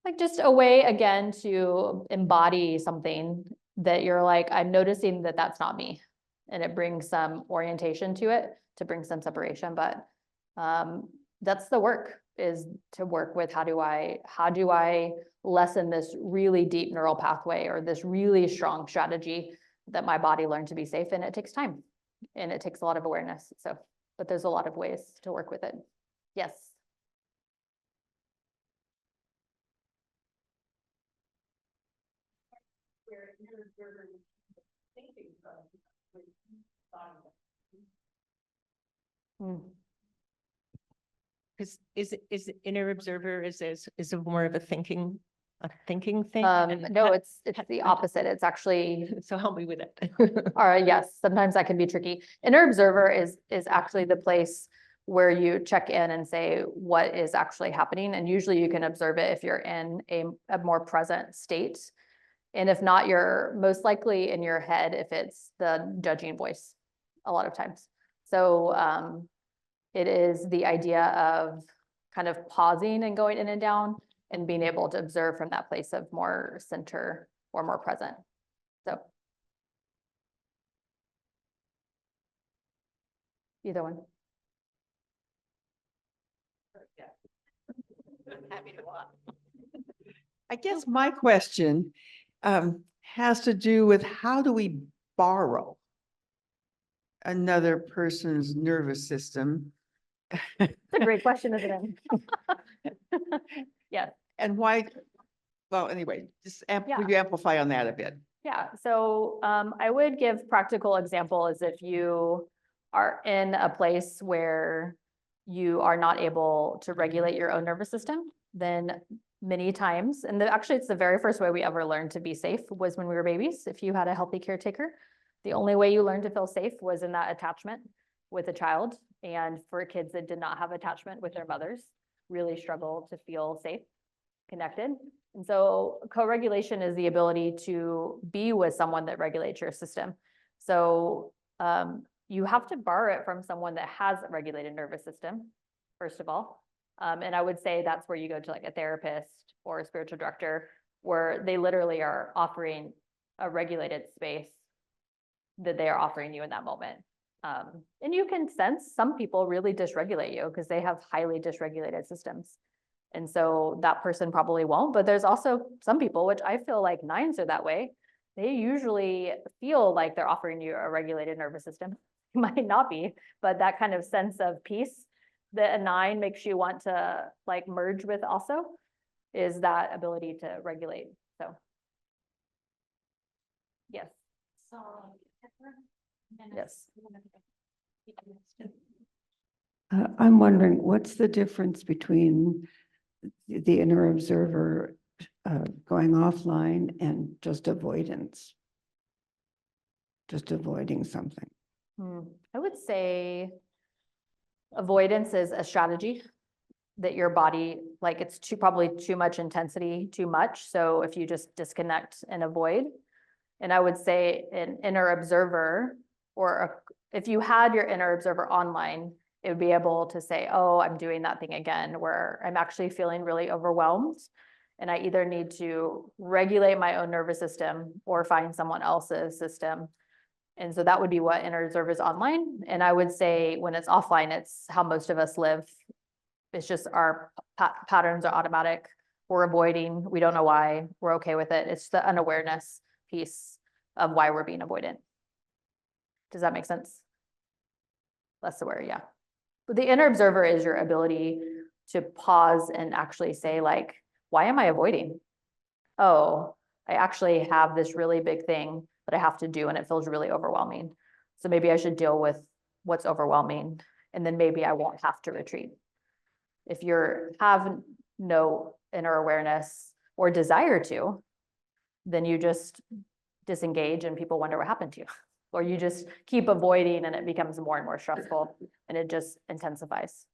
like just a way again to embody something that you're like, I'm noticing that that's not me. And it brings some orientation to it to bring some separation. But that's the work, is to work with how do I lessen this really deep neural pathway or this really strong strategy that my body learned to be safe. And it takes time and it takes a lot of awareness. So, but there's a lot of ways to work with it. Yes. Hmm. Is inner observer is it more of a thinking thing? No, it's the opposite. It's actually, So help me with it. yes, sometimes that can be tricky. Inner observer is actually the place where you check in and say what is actually happening. And usually you can observe it if you're in a more present state. And if not, you're most likely in your head if it's the judging voice a lot of times. So it is the idea of kind of pausing and going in and down and being able to observe from that place of more center or more present. So either one. Happy to watch. I guess my question has to do with how do we borrow another person's nervous system? It's a great question, isn't it? Yeah. And why? Well, anyway, just Yeah. would you amplify on that a bit? Yeah, so I would give practical example as if you are in a place where you are not able to regulate your own nervous system, then many times, and actually it's the very first way we ever learned to be safe was when we were babies. If you had a healthy caretaker, the only way you learned to feel safe was in that attachment with a child. And for kids that did not have attachment with their mothers, really struggle to feel safe, connected. And so co-regulation is the ability to be with someone that regulates your system. So you have to borrow it from someone that has a regulated nervous system, first of all. And I would say that's where you go to like a therapist or a spiritual director, where they literally are offering a regulated space that they are offering you in that moment. And you can sense some people really dysregulate you because they have highly dysregulated systems. And so that person probably won't, but there's also some people, which I feel like nines are that way. They usually feel like they're offering you a regulated nervous system. It might not be, but that kind of sense of peace that a nine makes you want to like merge with also is that ability to regulate. So yes. Yes. I'm wondering, what's the difference between the inner observer going offline and just avoidance? Just avoiding something. I would say avoidance is a strategy that your body, like it's probably too much intensity, too much. So if you just disconnect and avoid, and I would say an inner observer, or if you had your inner observer online, it would be able to say, oh, I'm doing that thing again, where I'm actually feeling really overwhelmed. And I either need to regulate my own nervous system or find someone else's system. And so that would be what inner observer is online. And I would say when it's offline, it's how most of us live. It's just our patterns are automatic. We're avoiding. We don't know why. We're okay with it. It's the unawareness piece of why we're being avoidant. Does that make sense? Less aware, yeah. But the inner observer is your ability to pause and actually say, like, why am I avoiding? Oh, I actually have this really big thing that I have to do and it feels really overwhelming. So maybe I should deal with what's overwhelming and then maybe I won't have to retreat. If you have no inner awareness or desire to, then you just disengage and people wonder what happened to you. Or you just keep avoiding and it becomes more and more stressful and it just intensifies.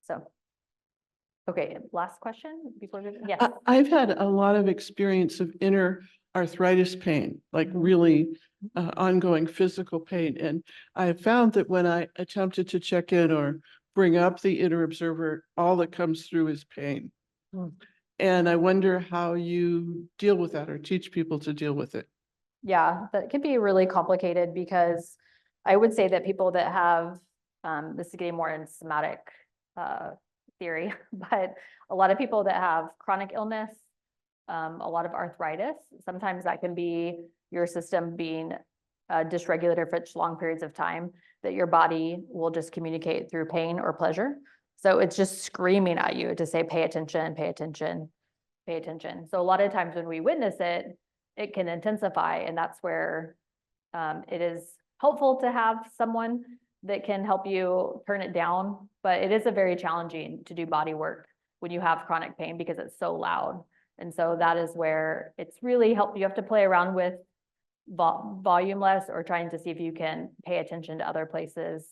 So, okay, last question before we, yes. I've had a lot of experience of inner arthritis pain, like really ongoing physical pain. And I found that when I attempted to check in or bring up the inner observer, all that comes through is pain. And I wonder how you deal with that or teach people to deal with it. Yeah, that can be really complicated because I would say that people that have, this is getting more in somatic theory, but a lot of people that have chronic illness, a lot of arthritis, sometimes that can be your system being dysregulated for long periods of time, that your body will just communicate through pain or pleasure. So it's just screaming at you to say, pay attention, pay attention, pay attention. So a lot of times when we witness it, it can intensify. And that's where it is helpful to have someone that can help you turn it down. But it is a very challenging to do body work when you have chronic pain because it's so loud. And so that is where it's really helped. You have to play around with volume less, or trying to see if you can pay attention to other places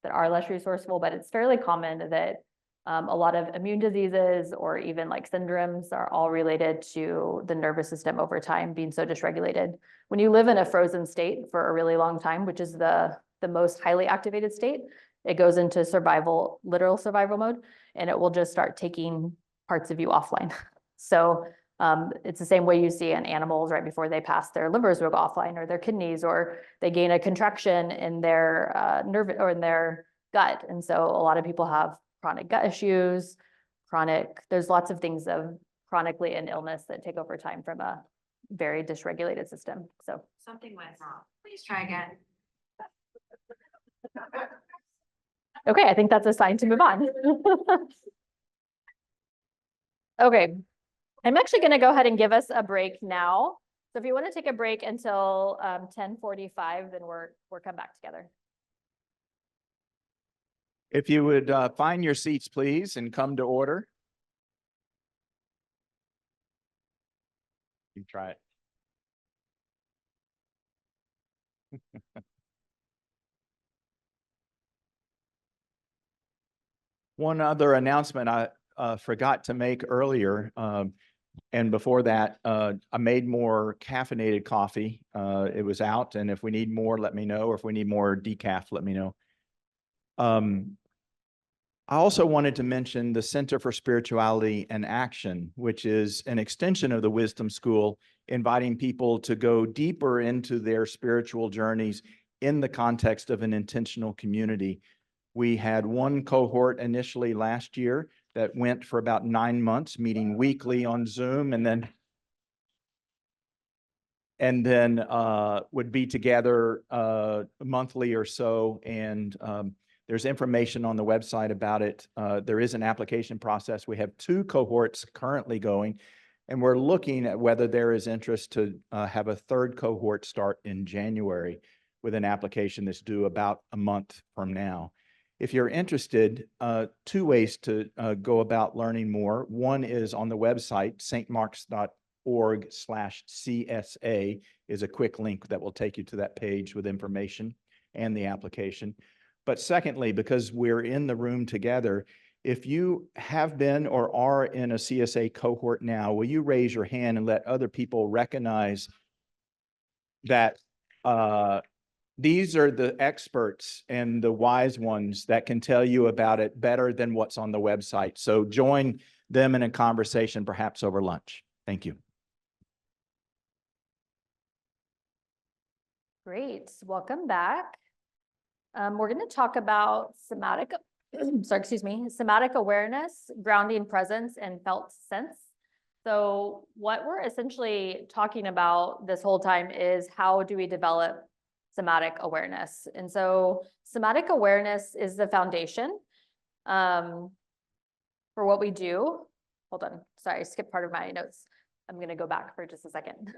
that are less resourceful. But it's fairly common that a lot of immune diseases or even like syndromes are all related to the nervous system over time being so dysregulated. When you live in a frozen state for a really long time, which is the most highly activated state, it goes into survival, literal survival mode, and it will just start taking parts of you offline. So it's the same way you see in animals right before they pass, their livers will go offline, or their kidneys, or they gain a contraction in their nerve or in their gut. And so a lot of people have chronic gut issues, there's lots of things of chronically in illness that take over time from a very dysregulated system. So Something went wrong. Please try again. okay, I think that's a sign to move on. Okay, I'm actually going to go ahead and give us a break now. So if you want to take a break until 10:45, then we're come back together. If you would find your seats, please, and come to order. You try it. One other announcement I forgot to make earlier, and before that, I made more caffeinated coffee. It was out, and if we need more, let me know, or if we need more decaf, let me know. I also wanted to mention the Center for Spirituality and Action, which is an extension of the Wisdom School, inviting people to go deeper into their spiritual journeys in the context of an intentional community. We had one cohort initially last year that went for about 9 months, meeting weekly on Zoom, and then would be together monthly or so. And there's information on the website about it. There is an application process. We have 2 cohorts currently going, and we're looking at whether there is interest to have a 3rd cohort start in January with an application that's due about a month from now. If you're interested, 2 ways to go about learning more. One is on the website, stmarks.org/CSA is a quick link that will take you to that page with information and the application. But secondly, because we're in the room together, if you have been or are in a CSA cohort now, will you raise your hand and let other people recognize that these are the experts and the wise ones that can tell you about it better than what's on the website. So join them in a conversation, perhaps over lunch. Thank you. Great, welcome back. We're going to talk about somatic awareness, grounding presence, and felt sense. So what we're essentially talking about this whole time is how do we develop somatic awareness? And so somatic awareness is the foundation for what we do. Hold on, sorry, I skipped part of my notes. I'm going to go back for just a second.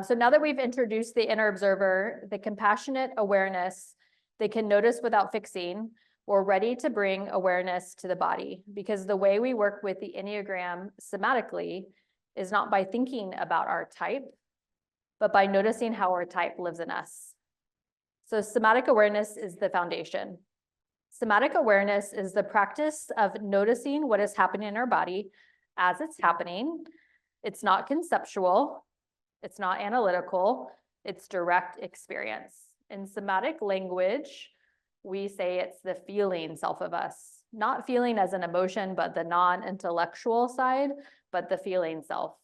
So now that we've introduced the inner observer, the compassionate awareness, they can notice without fixing, we're ready to bring awareness to the body, because the way we work with the Enneagram somatically is not by thinking about our type, but by noticing how our type lives in us. So somatic awareness is the foundation. Somatic awareness is the practice of noticing what is happening in our body as it's happening. It's not conceptual, it's not analytical, it's direct experience. In somatic language, we say it's the feeling self of us, not feeling as an emotion, but the non-intellectual side, but the feeling self.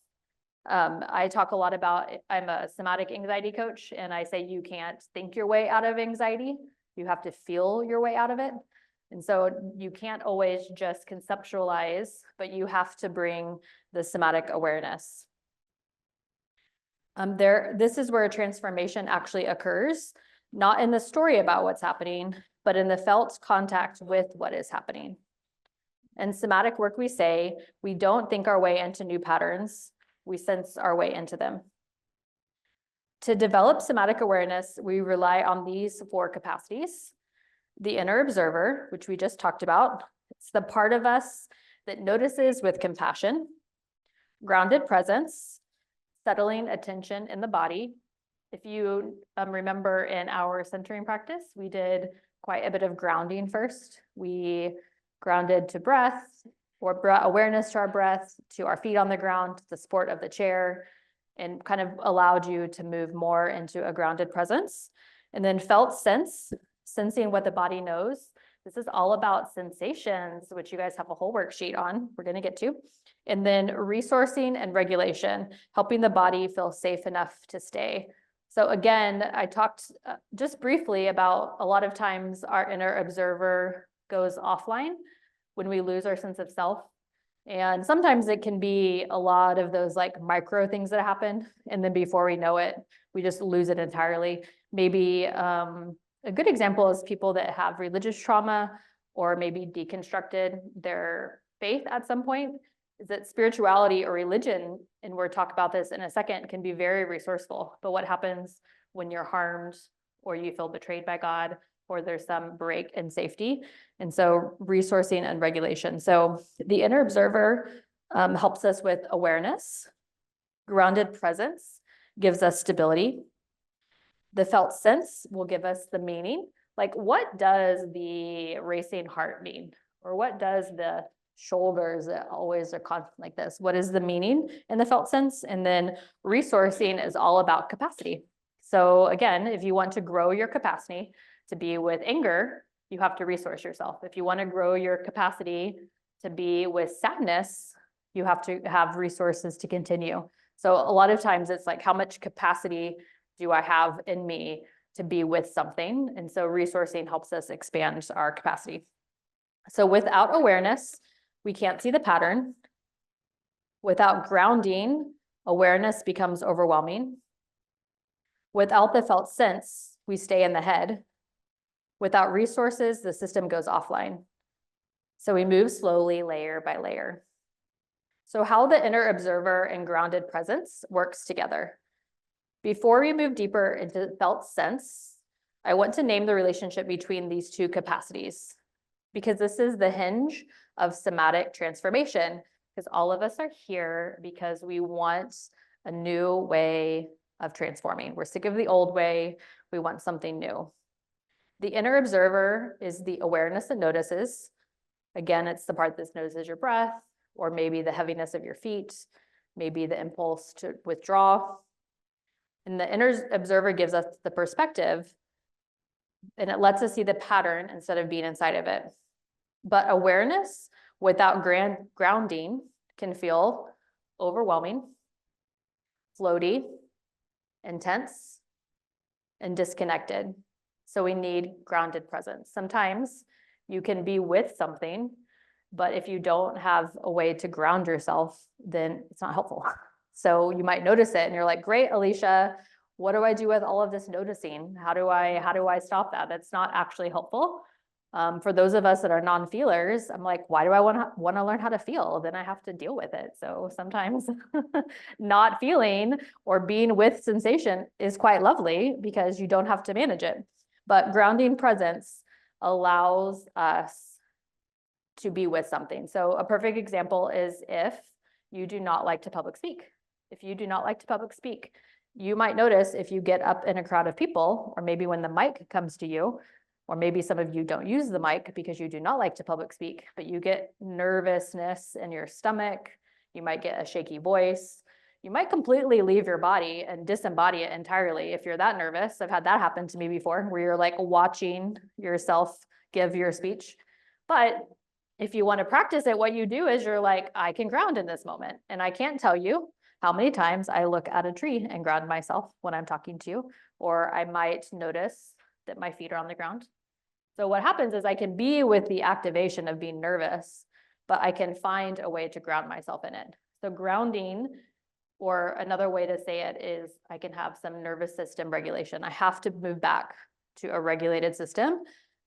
I talk a lot about, I'm a somatic anxiety coach, and I say you can't think your way out of anxiety. You have to feel your way out of it. And so you can't always just conceptualize, but you have to bring the somatic awareness. This is where a transformation actually occurs, not in the story about what's happening, but in the felt contact with what is happening. In somatic work, we say we don't think our way into new patterns, we sense our way into them. To develop somatic awareness, we rely on these 4 capacities. The inner observer, which we just talked about, it's the part of us that notices with compassion. Grounded presence, settling attention in the body. If you remember in our centering practice, we did quite a bit of grounding first. We grounded to breath, or brought awareness to our breath, to our feet on the ground, the support of the chair, and kind of allowed you to move more into a grounded presence. And then felt sense, sensing what the body knows. This is all about sensations, which you guys have a whole worksheet on, we're going to get to. And then resourcing and regulation, helping the body feel safe enough to stay. So again, I talked just briefly about a lot of times our inner observer goes offline when we lose our sense of self. And sometimes it can be a lot of those like micro things that happen. And then before we know it, we just lose it entirely. Maybe a good example is people that have religious trauma or maybe deconstructed their faith at some point, is that spirituality or religion, and we'll talk about this in a second, can be very resourceful. But what happens when you're harmed or you feel betrayed by God, or there's some break in safety? And so resourcing and regulation. So the inner observer helps us with awareness. Grounded presence gives us stability. The felt sense will give us the meaning. Like, what does the racing heart mean? Or what does the shoulders that always are constant like this? What is the meaning in the felt sense? And then resourcing is all about capacity. So again, if you want to grow your capacity to be with anger, you have to resource yourself. If you want to grow your capacity to be with sadness, you have to have resources to continue. So a lot of times it's like, how much capacity do I have in me to be with something? And so resourcing helps us expand our capacity. So without awareness, we can't see the pattern. Without grounding, awareness becomes overwhelming. Without the felt sense, we stay in the head. Without resources, the system goes offline. So we move slowly, layer by layer. So how the inner observer and grounded presence works together. Before we move deeper into felt sense, I want to name the relationship between these 2 capacities, because this is the hinge of somatic transformation, because all of us are here because we want a new way of transforming. We're sick of the old way. We want something new. The inner observer is the awareness that notices. Again, it's the part that notices your breath, or maybe the heaviness of your feet, maybe the impulse to withdraw. And the inner observer gives us the perspective, and it lets us see the pattern instead of being inside of it. But awareness without grounding can feel overwhelming, floaty, intense, and disconnected. So we need grounded presence. Sometimes you can be with something, but if you don't have a way to ground yourself, then it's not helpful. So you might notice it and you're like, great, Alicia, what do I do with all of this noticing? How do I stop that? That's not actually helpful. For those of us that are non-feelers, I'm like, why do I want to learn how to feel? Then I have to deal with it. So sometimes not feeling or being with sensation is quite lovely because you don't have to manage it. But grounding presence allows us to be with something. So a perfect example is if you do not like to public speak. If you do not like to public speak, you might notice if you get up in a crowd of people, or maybe when the mic comes to you, or maybe some of you don't use the mic because you do not like to public speak, but you get nervousness in your stomach, you might get a shaky voice, you might completely leave your body and disembody it entirely if you're that nervous. I've had that happen to me before, where you're like watching yourself give your speech. But if you want to practice it, what you do is you're like, I can ground in this moment. And I can't tell you how many times I look at a tree and ground myself when I'm talking to you, or I might notice that my feet are on the ground. So what happens is I can be with the activation of being nervous, but I can find a way to ground myself in it. So grounding, or another way to say it, is I can have some nervous system regulation. I have to move back to a regulated system,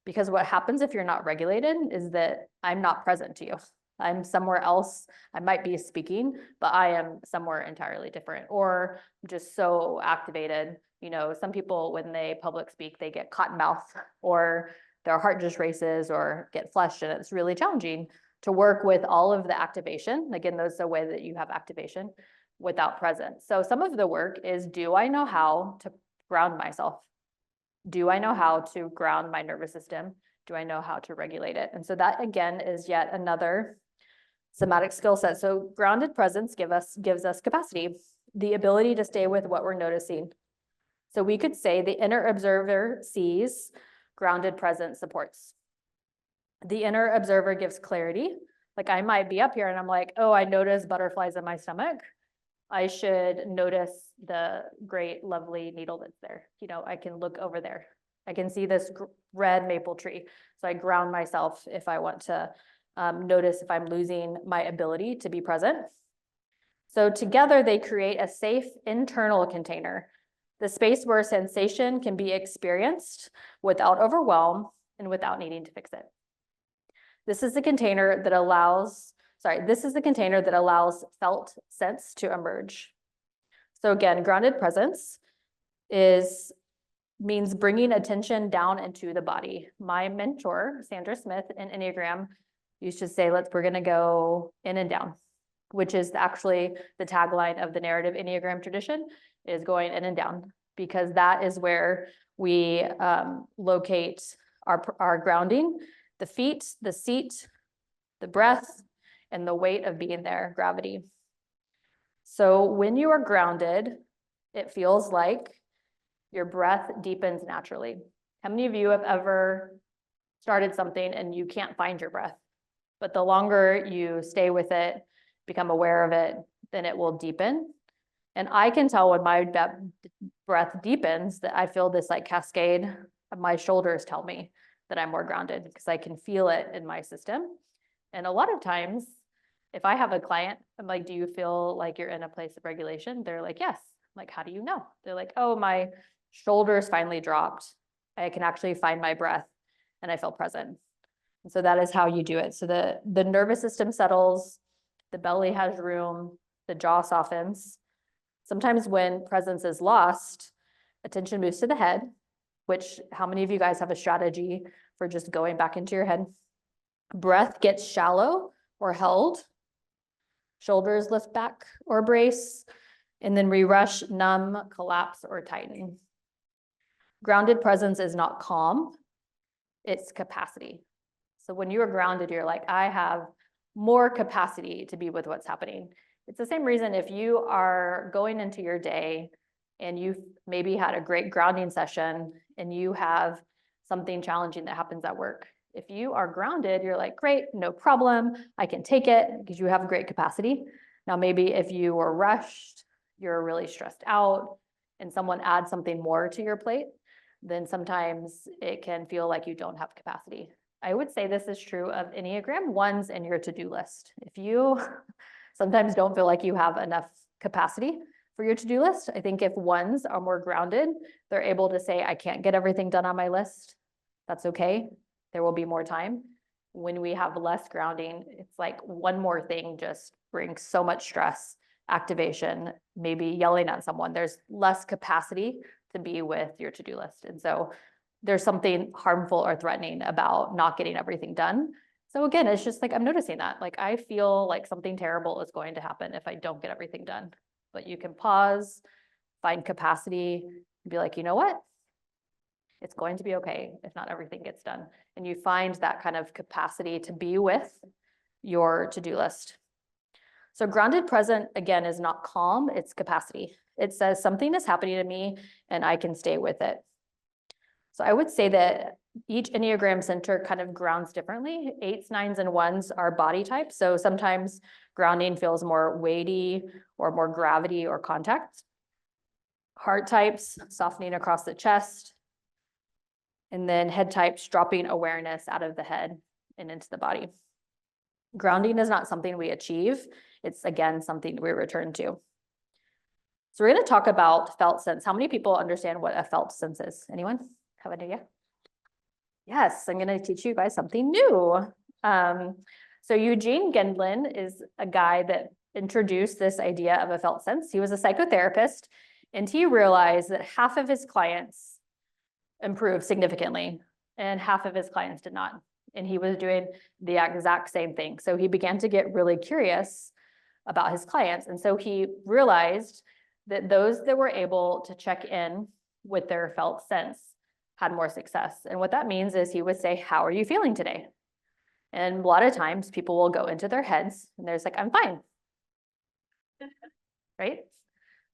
because what happens if you're not regulated is that I'm not present to you. I'm somewhere else. I might be speaking, but I am somewhere entirely different, or just so activated. You know, some people, when they public speak, they get cotton mouth or their heart just races or get flushed, and it's really challenging to work with all of the activation. Again, those are the way that you have activation without presence. So some of the work is, do I know how to ground myself? Do I know how to ground my nervous system? Do I know how to regulate it? And so that, again, is yet another somatic skill set. So grounded presence gives us capacity, the ability to stay with what we're noticing. So we could say the inner observer sees, grounded presence supports. The inner observer gives clarity. Like I might be up here and I'm like, oh, I notice butterflies in my stomach. I should notice the great, lovely needle that's there. You know, I can look over there. I can see this red maple tree. So I ground myself if I want to notice if I'm losing my ability to be present. So together they create a safe internal container, the space where sensation can be experienced without overwhelm and without needing to fix it. This is the container that allows felt sense to emerge. So again, grounded presence means bringing attention down into the body. My mentor, Sandra Smith in Enneagram, used to say, we're gonna go in and down, which is actually the tagline of the narrative Enneagram tradition, is going in and down, because that is where we locate our grounding, the feet, the seat, the breath, and the weight of being there, gravity. So when you are grounded, it feels like your breath deepens naturally. How many of you have ever started something and you can't find your breath? But the longer you stay with it, become aware of it, then it will deepen. And I can tell when my breath deepens that I feel this like cascade of my shoulders tell me that I'm more grounded, because I can feel it in my system. And a lot of times, if I have a client, I'm like, do you feel like you're in a place of regulation? They're like, yes. I'm like, how do you know? They're like, oh, my shoulders finally dropped. I can actually find my breath and I feel present. And so that is how you do it. So the nervous system settles, the belly has room, the jaw softens. Sometimes when presence is lost, attention moves to the head, which how many of you guys have a strategy for just going back into your head? Breath gets shallow or held. Shoulders lift back or brace. And then we rush, numb, collapse, or tighten. Grounded presence is not calm, it's capacity. So when you are grounded, you're like, I have more capacity to be with what's happening. It's the same reason if you are going into your day and you've maybe had a great grounding session and you have something challenging that happens at work. If you are grounded, you're like, great, no problem, I can take it, because you have great capacity. Now, maybe if you were rushed, you're really stressed out, and someone adds something more to your plate, then sometimes it can feel like you don't have capacity. I would say this is true of Enneagram 1s and your to-do list. If you sometimes don't feel like you have enough capacity for your to-do list, I think if 1s are more grounded, they're able to say, I can't get everything done on my list. That's okay. There will be more time. When we have less grounding, it's like one more thing just brings so much stress, activation, maybe yelling at someone. There's less capacity to be with your to-do list. And so there's something harmful or threatening about not getting everything done. So again, it's just like, I'm noticing that. Like, I feel like something terrible is going to happen if I don't get everything done. But you can pause, find capacity, and be like, you know what? It's going to be okay if not everything gets done. And you find that kind of capacity to be with your to-do list. So grounded present, again, is not calm, it's capacity. It says something is happening to me and I can stay with it. So I would say that each Enneagram center kind of grounds differently. 8s, 9s, and 1s are body types. So sometimes grounding feels more weighty or more gravity or contact. Heart types, softening across the chest. And then head types, dropping awareness out of the head and into the body. Grounding is not something we achieve. It's, again, something we return to. So we're going to talk about felt sense. How many people understand what a felt sense is? Anyone have an idea? Yes, I'm going to teach you guys something new. So Eugene Gendlin is a guy that introduced this idea of a felt sense. He was a psychotherapist, and he realized that half of his clients improved significantly and half of his clients did not. And he was doing the exact same thing. So he began to get really curious about his clients. And so he realized that those that were able to check in with their felt sense had more success. And what that means is he would say, how are you feeling today? And a lot of times people will go into their heads and there's like, I'm fine. Right?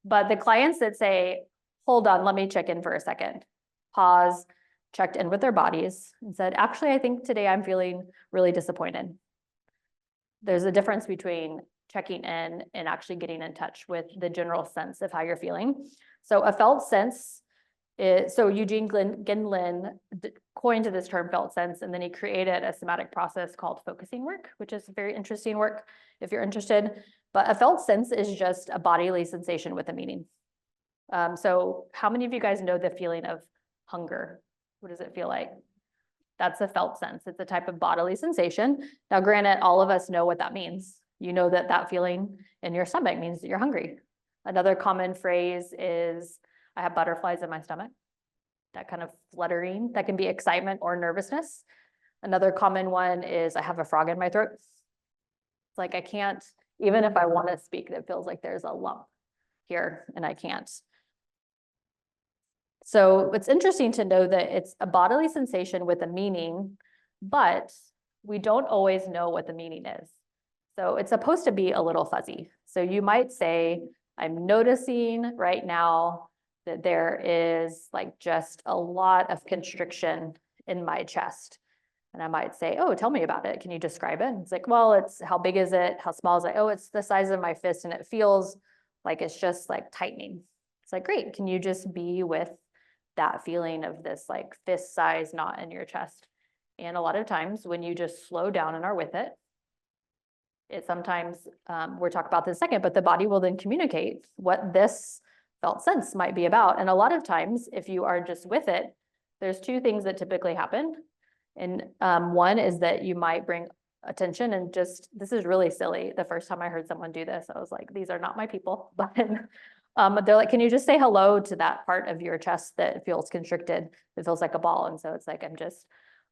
But the clients that say, hold on, let me check in for a second, pause, checked in with their bodies and said, actually, I think today I'm feeling really disappointed. There's a difference between checking in and actually getting in touch with the general sense of how you're feeling. So a felt sense is, so Eugene Gendlin coined this term felt sense, and then he created a somatic process called focusing work, which is very interesting work if you're interested. But a felt sense is just a bodily sensation with a meaning. So how many of you guys know the feeling of hunger? What does it feel like? That's a felt sense. It's a type of bodily sensation. Now, granted, all of us know what that means. You know that that feeling in your stomach means that you're hungry. Another common phrase is, I have butterflies in my stomach. That kind of fluttering, that can be excitement or nervousness. Another common one is, I have a frog in my throat. It's like, I can't, even if I want to speak, it feels like there's a lump here and I can't. So it's interesting to know that it's a bodily sensation with a meaning, but we don't always know what the meaning is. So it's supposed to be a little fuzzy. So you might say, I'm noticing right now that there is like just a lot of constriction in my chest. And I might say, oh, tell me about it. Can you describe it? And it's like, well, it's how big is it? How small is it? Oh, it's the size of my fist and it feels like it's just like tightening. It's like, great. Can you just be with that feeling of this like fist size knot in your chest? And a lot of times when you just slow down and are with it, it sometimes, we'll talk about this in a second, but the body will then communicate what this felt sense might be about. And a lot of times, if you are just with it, there's two things that typically happen. And one is that you might bring attention and just, this is really silly. The first time I heard someone do this, I was like, these are not my people. But they're like, can you just say hello to that part of your chest that feels constricted, that feels like a ball? And so it's like, I'm just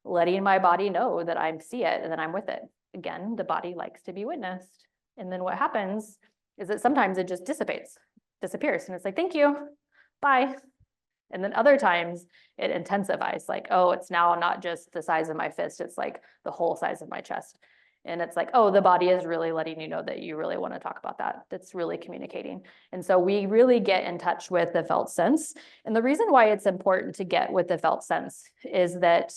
letting my body know that I see it and then I'm with it. Again, the body likes to be witnessed. And then what happens is that sometimes it just disappears. And it's like, thank you, bye. And then other times it intensifies, like, oh, it's now not just the size of my fist, it's like the whole size of my chest. And it's like, oh, the body is really letting you know that you really want to talk about that. That's really communicating. And so we really get in touch with the felt sense. And the reason why it's important to get with the felt sense is that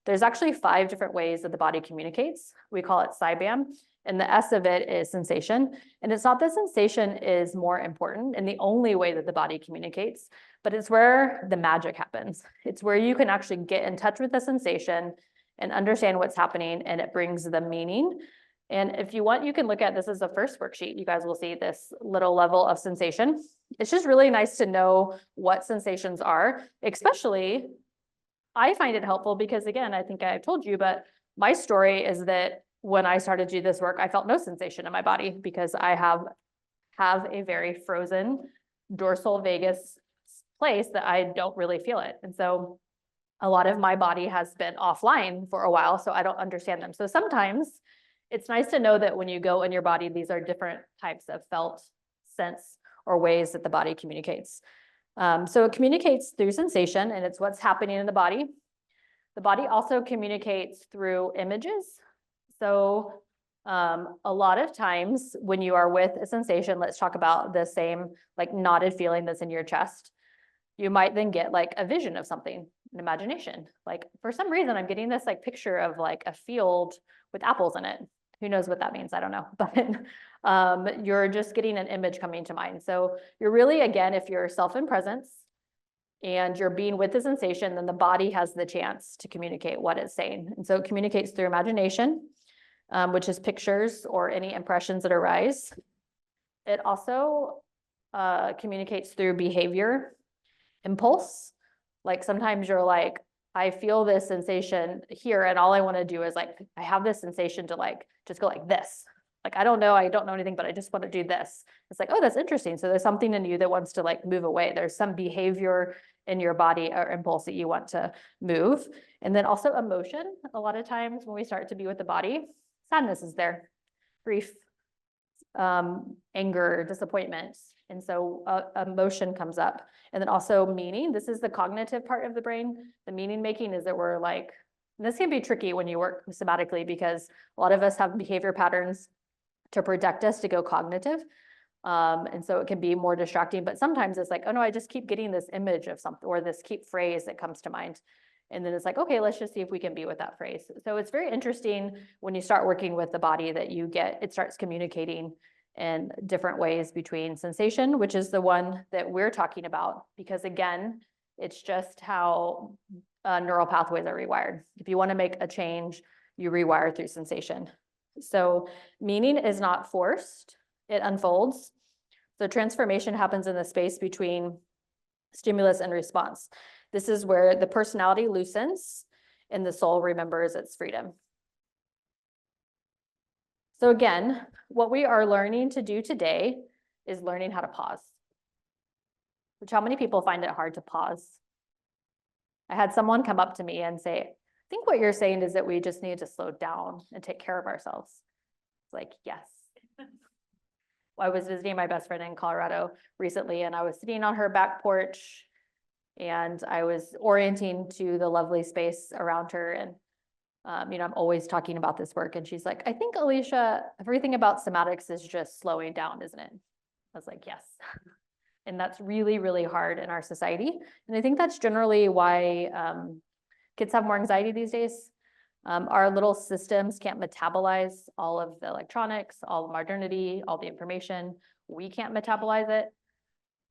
there's actually 5 different ways that the body communicates. We call it SIBAM, and the S of it is sensation. And it's not that sensation is more important and the only way that the body communicates, but it's where the magic happens. It's where you can actually get in touch with the sensation and understand what's happening, and it brings the meaning. And if you want, you can look at this as the first worksheet. You guys will see this little level of sensation. It's just really nice to know what sensations are, especially I find it helpful because, again, I think I told you, but my story is that when I started to do this work, I felt no sensation in my body because I have a very frozen dorsal vagus place that I don't really feel it. And so a lot of my body has been offline for a while, so I don't understand them. So sometimes it's nice to know that when you go in your body, these are different types of felt sense or ways that the body communicates. So it communicates through sensation, and it's what's happening in the body. The body also communicates through images. So a lot of times when you are with a sensation, let's talk about the same like knotted feeling that's in your chest. You might then get like a vision of something, an imagination. Like for some reason, I'm getting this like picture of like a field with apples in it. Who knows what that means? I don't know, but you're just getting an image coming to mind. So you're really, again, if you're self in presence and you're being with the sensation, then the body has the chance to communicate what it's saying. And so it communicates through imagination, which is pictures or any impressions that arise. It also communicates through behavior, impulse. Like sometimes you're like, I feel this sensation here, and all I want to do is like, I have this sensation to like, just go like this. Like, I don't know anything, but I just want to do this. It's like, oh, that's interesting. So there's something in you that wants to like move away. There's some behavior in your body or impulse that you want to move. And then also emotion. A lot of times when we start to be with the body, sadness is there, grief, anger, disappointment. And so emotion comes up. And then also meaning. This is the cognitive part of the brain. The meaning making is that we're like, and this can be tricky when you work somatically because a lot of us have behavior patterns to protect us to go cognitive. And so it can be more distracting, but sometimes it's like, oh no, I just keep getting this image of something or this keep phrase that comes to mind. And then it's like, okay, let's just see if we can be with that phrase. So it's very interesting when you start working with the body that it starts communicating in different ways between sensation, which is the one that we're talking about, because again, it's just how neural pathways are rewired. If you want to make a change, you rewire through sensation. So meaning is not forced, it unfolds. So transformation happens in the space between stimulus and response. This is where the personality loosens and the soul remembers its freedom. So again, what we are learning to do today is learning how to pause. Which, how many people find it hard to pause? I had someone come up to me and say, I think what you're saying is that we just need to slow down and take care of ourselves. It's like, yes. I was visiting my best friend in Colorado recently, and I was sitting on her back porch, and I was orienting to the lovely space around her. And I'm always talking about this work. And she's like, I think, Alicia, everything about somatics is just slowing down, isn't it? I was like, yes. And that's really, really hard in our society. And I think that's generally why kids have more anxiety these days. Our little systems can't metabolize all of the electronics, all the modernity, all the information. We can't metabolize it.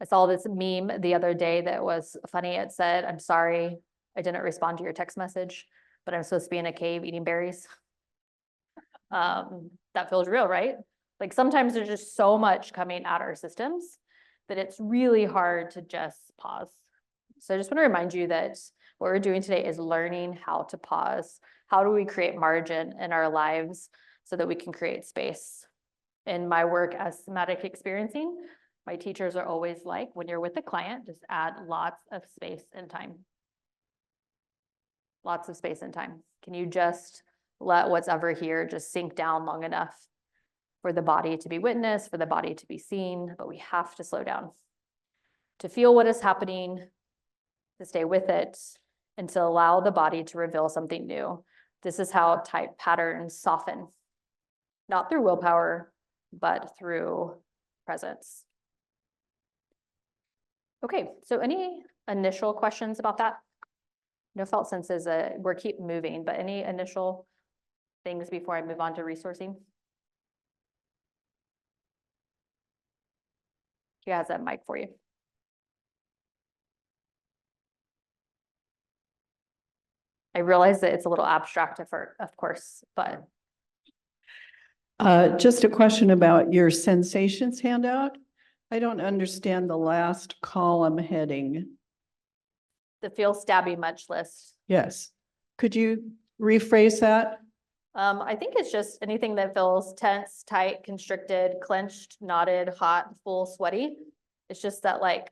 I saw this meme the other day that was funny. It said, I'm sorry, I didn't respond to your text message, but I'm supposed to be in a cave eating berries. That feels real, right? Like sometimes there's just so much coming at our systems that it's really hard to just pause. So I just want to remind you that what we're doing today is learning how to pause. How do we create margin in our lives so that we can create space? In my work as somatic experiencing, my teachers are always like, when you're with a client, just add lots of space and time. Lots of space and time. Can you just let what's ever here just sink down long enough for the body to be witnessed, for the body to be seen, but we have to slow down to feel what is happening, to stay with it, and to allow the body to reveal something new. This is how type patterns soften, not through willpower, but through presence. Okay, so any initial questions about that? No felt senses, we're keep moving, but any initial things before I move on to resourcing? She has a mic for you. I realize that it's a little abstract of course, but. Just a question about your sensations handout. I don't understand the last column heading. The feel stabby much list. Yes. Could you rephrase that? I think it's just anything that feels tense, tight, constricted, clenched, knotted, hot, full, sweaty. It's just that like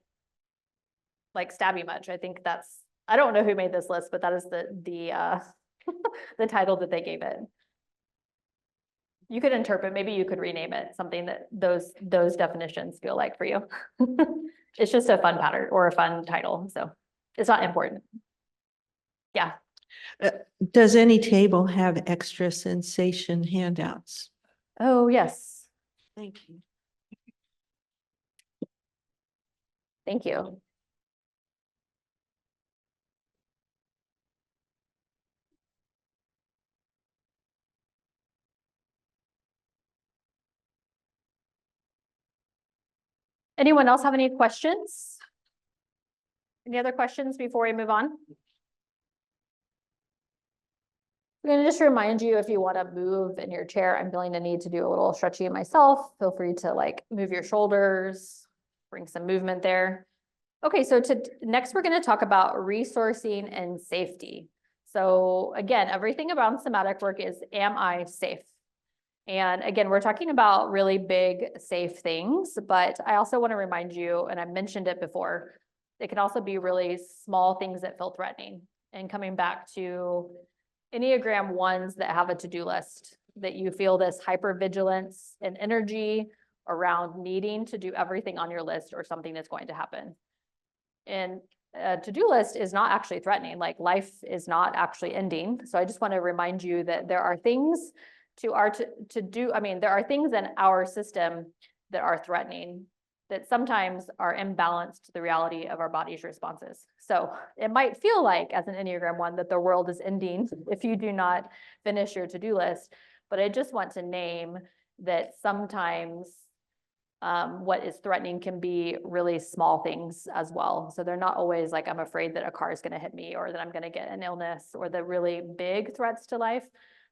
stabby much. I think I don't know who made this list, but that is the the title that they gave it. You could interpret, maybe you could rename it something that those definitions feel like for you. It's just a fun pattern or a fun title, so it's not important. Yeah. Does any table have extra sensation handouts? Oh, yes. Thank you. Thank you. Anyone else have any questions? Any other questions before we move on? I'm going to just remind you, if you want to move in your chair, I'm feeling the need to do a little stretching myself. Feel free to like move your shoulders, bring some movement there. Okay, so next we're going to talk about resourcing and safety. So again, everything about somatic work is, am I safe? And again, we're talking about really big, safe things, but I also want to remind you, and I mentioned it before, it can also be really small things that feel threatening. And coming back to Enneagram ones that have a to-do list, that you feel this hypervigilance and energy around needing to do everything on your list or something is going to happen. And a to-do list is not actually threatening, like life is not actually ending. So I just want to remind you that there are things there are things in our system that are threatening, that sometimes are imbalanced to the reality of our body's responses. So it might feel like, as an Enneagram 1, that the world is ending if you do not finish your to-do list. But I just want to name that sometimes what is threatening can be really small things as well. So they're not always like, I'm afraid that a car is going to hit me, or that I'm going to get an illness, or the really big threats to life.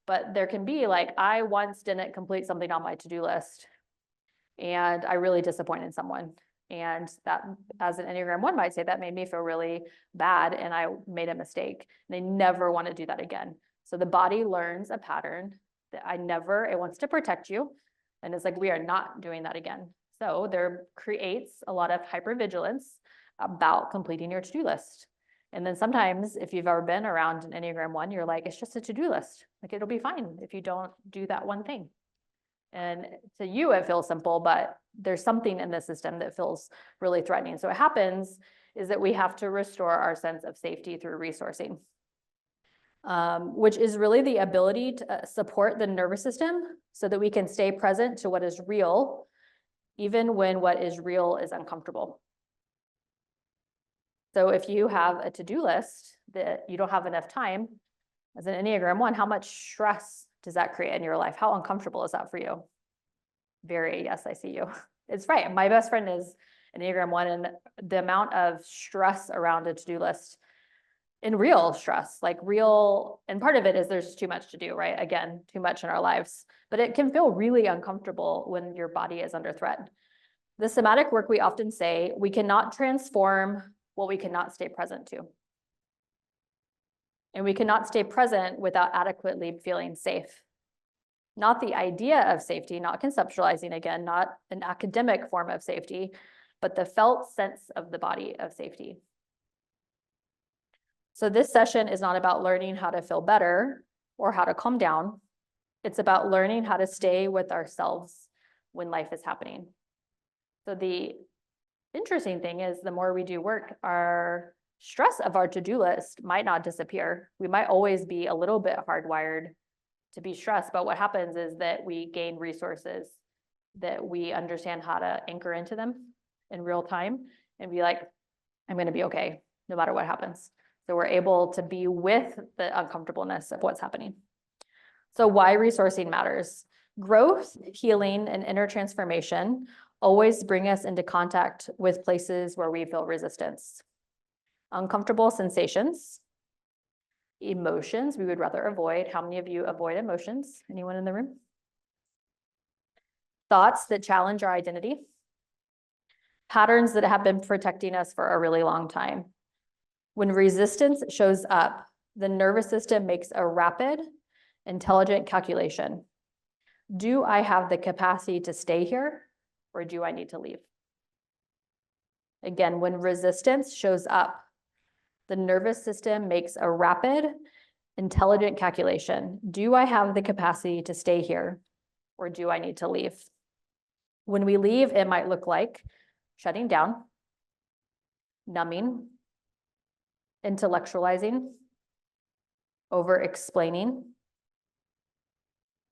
But there can be like, I once didn't complete something on my to-do list, and I really disappointed someone. And that, as an Enneagram 1 might say, that made me feel really bad, and I made a mistake, and I never want to do that again. So the body learns a pattern that it wants to protect you. And it's like, we are not doing that again. So there creates a lot of hypervigilance about completing your to-do list. And then sometimes, if you've ever been around an Enneagram 1, you're like, it's just a to-do list. Like, it'll be fine if you don't do that one thing. And to you, it feels simple, but there's something in the system that feels really threatening. So what happens is that we have to restore our sense of safety through resourcing, which is really the ability to support the nervous system so that we can stay present to what is real, even when what is real is uncomfortable. So if you have a to-do list that you don't have enough time, as an Enneagram 1, how much stress does that create in your life? How uncomfortable is that for you? Very, yes, I see you. It's right. My best friend is Enneagram 1, and the amount of stress around a to-do list, and real stress, and part of it is there's too much to do, right? Again, too much in our lives, but it can feel really uncomfortable when your body is under threat. The somatic work, we often say, we cannot transform what we cannot stay present to. And we cannot stay present without adequately feeling safe. Not the idea of safety, not conceptualizing, again, not an academic form of safety, but the felt sense of the body of safety. So this session is not about learning how to feel better or how to calm down. It's about learning how to stay with ourselves when life is happening. So the interesting thing is, the more we do work, our stress of our to-do list might not disappear. We might always be a little bit hardwired to be stressed, but what happens is that we gain resources, that we understand how to anchor into them in real time and be like, I'm going to be okay no matter what happens. So we're able to be with the uncomfortableness of what's happening. So why resourcing matters. Growth, healing, and inner transformation always bring us into contact with places where we feel resistance. Uncomfortable sensations, emotions we would rather avoid. How many of you avoid emotions? Anyone in the room? Thoughts that challenge our identity. Patterns that have been protecting us for a really long time. When resistance shows up, the nervous system makes a rapid, intelligent calculation. Do I have the capacity to stay here, or do I need to leave? Again, when resistance shows up, the nervous system makes a rapid, intelligent calculation. Do I have the capacity to stay here, or do I need to leave? When we leave, it might look like shutting down, numbing, intellectualizing, over-explaining,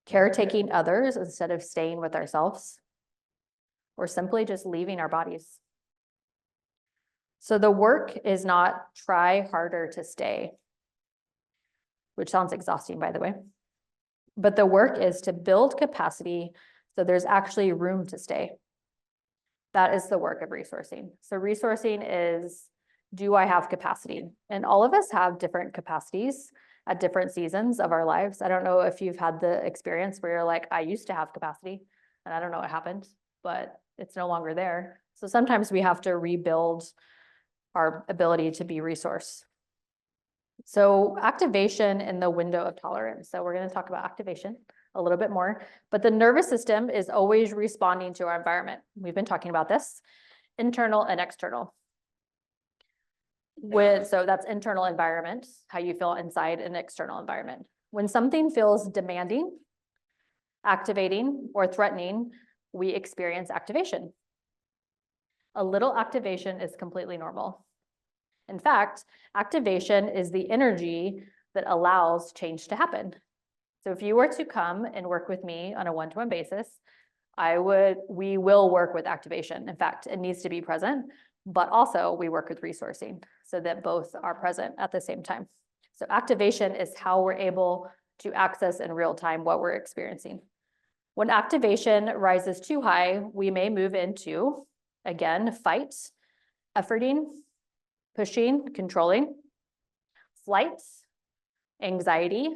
caretaking others instead of staying with ourselves, or simply just leaving our bodies. So the work is not try harder to stay, which sounds exhausting, by the way. But the work is to build capacity so there's actually room to stay. That is the work of resourcing. So resourcing is, do I have capacity? And all of us have different capacities at different seasons of our lives. I don't know if you've had the experience where you're like, I used to have capacity and I don't know what happened, but it's no longer there. So sometimes we have to rebuild our ability to be resource. So activation in the window of tolerance. So we're going to talk about activation a little bit more, but the nervous system is always responding to our environment. We've been talking about this, internal and external. So that's internal environment, how you feel inside an external environment. When something feels demanding, activating, or threatening, we experience activation. A little activation is completely normal. In fact, activation is the energy that allows change to happen. So if you were to come and work with me on a one-to-one basis, we will work with activation. In fact, it needs to be present, but also we work with resourcing so that both are present at the same time. So activation is how we're able to access in real time what we're experiencing. When activation rises too high, we may move into, again, fight, efforting, pushing, controlling, flight, anxiety,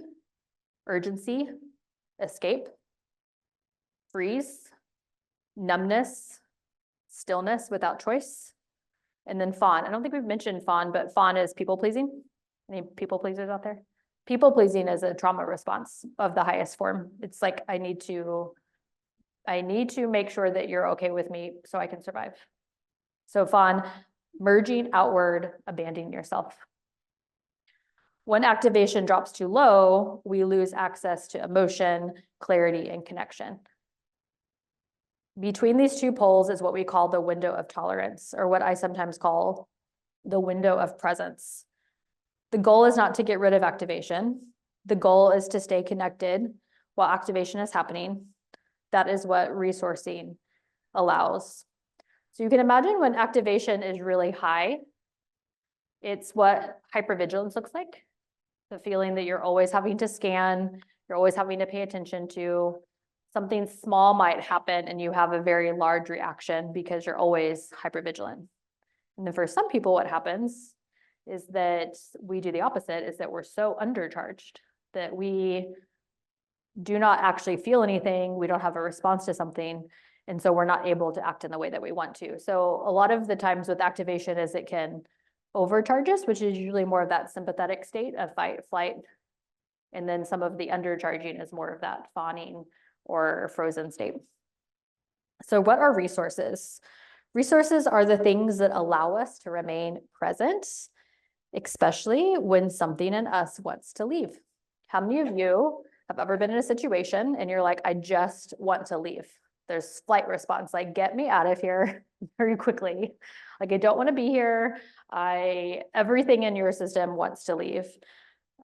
urgency, escape, freeze, numbness, stillness without choice, and then fawn. I don't think we've mentioned fawn, but fawn is people pleasing. Any people pleasers out there? People pleasing is a trauma response of the highest form. It's like, I need to make sure that you're okay with me so I can survive. So fawn, merging outward, abandoning yourself. When activation drops too low, we lose access to emotion, clarity, and connection. Between these two poles is what we call the window of tolerance, or what I sometimes call the window of presence. The goal is not to get rid of activation. The goal is to stay connected while activation is happening. That is what resourcing allows. So you can imagine when activation is really high, it's what hypervigilance looks like. The feeling that you're always having to scan, you're always having to pay attention to. Something small might happen and you have a very large reaction because you're always hypervigilant. And then for some people, what happens is that we do the opposite, is that we're so undercharged that we do not actually feel anything, we don't have a response to something, and so we're not able to act in the way that we want to. So a lot of the times with activation is it can overcharge us, which is usually more of that sympathetic state of fight, flight, and then some of the undercharging is more of that fawning or frozen state. So what are resources? Resources are the things that allow us to remain present, especially when something in us wants to leave. How many of you have ever been in a situation and you're like, I just want to leave? There's flight response, like, get me out of here very quickly. Like, I don't want to be here. Everything in your system wants to leave.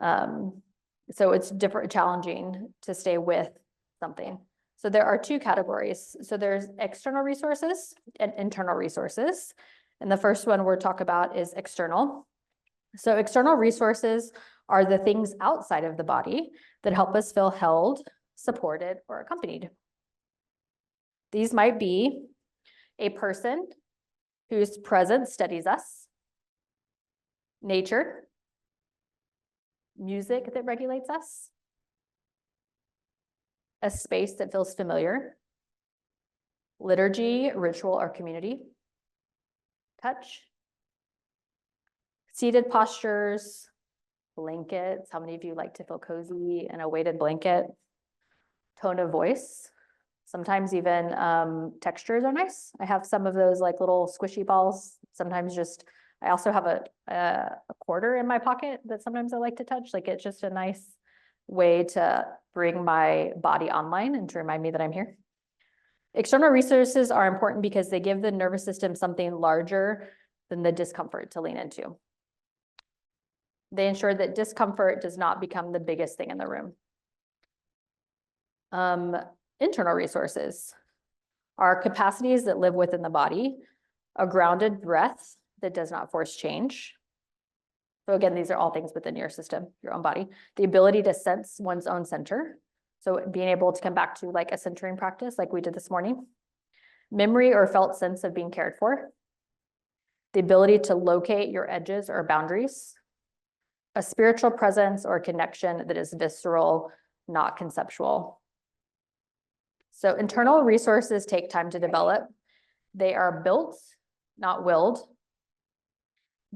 So it's challenging to stay with something. So there are two categories. So there's external resources and internal resources. And the first one we'll talk about is external. So external resources are the things outside of the body that help us feel held, supported, or accompanied. These might be a person whose presence steadies us, nature, music that regulates us, a space that feels familiar, liturgy, ritual, or community, touch, seated postures, blankets. How many of you like to feel cozy in a weighted blanket? Tone of voice. Sometimes even textures are nice. I have some of those like little squishy balls. Sometimes I also have a quarter in my pocket that sometimes I like to touch. Like, it's just a nice way to bring my body online and to remind me that I'm here. External resources are important because they give the nervous system something larger than the discomfort to lean into. They ensure that discomfort does not become the biggest thing in the room. Internal resources are capacities that live within the body, a grounded breath that does not force change. So again, these are all things within your system, your own body. The ability to sense one's own center. So being able to come back to like a centering practice like we did this morning. Memory or felt sense of being cared for. The ability to locate your edges or boundaries. A spiritual presence or connection that is visceral, not conceptual. So internal resources take time to develop. They are built, not willed.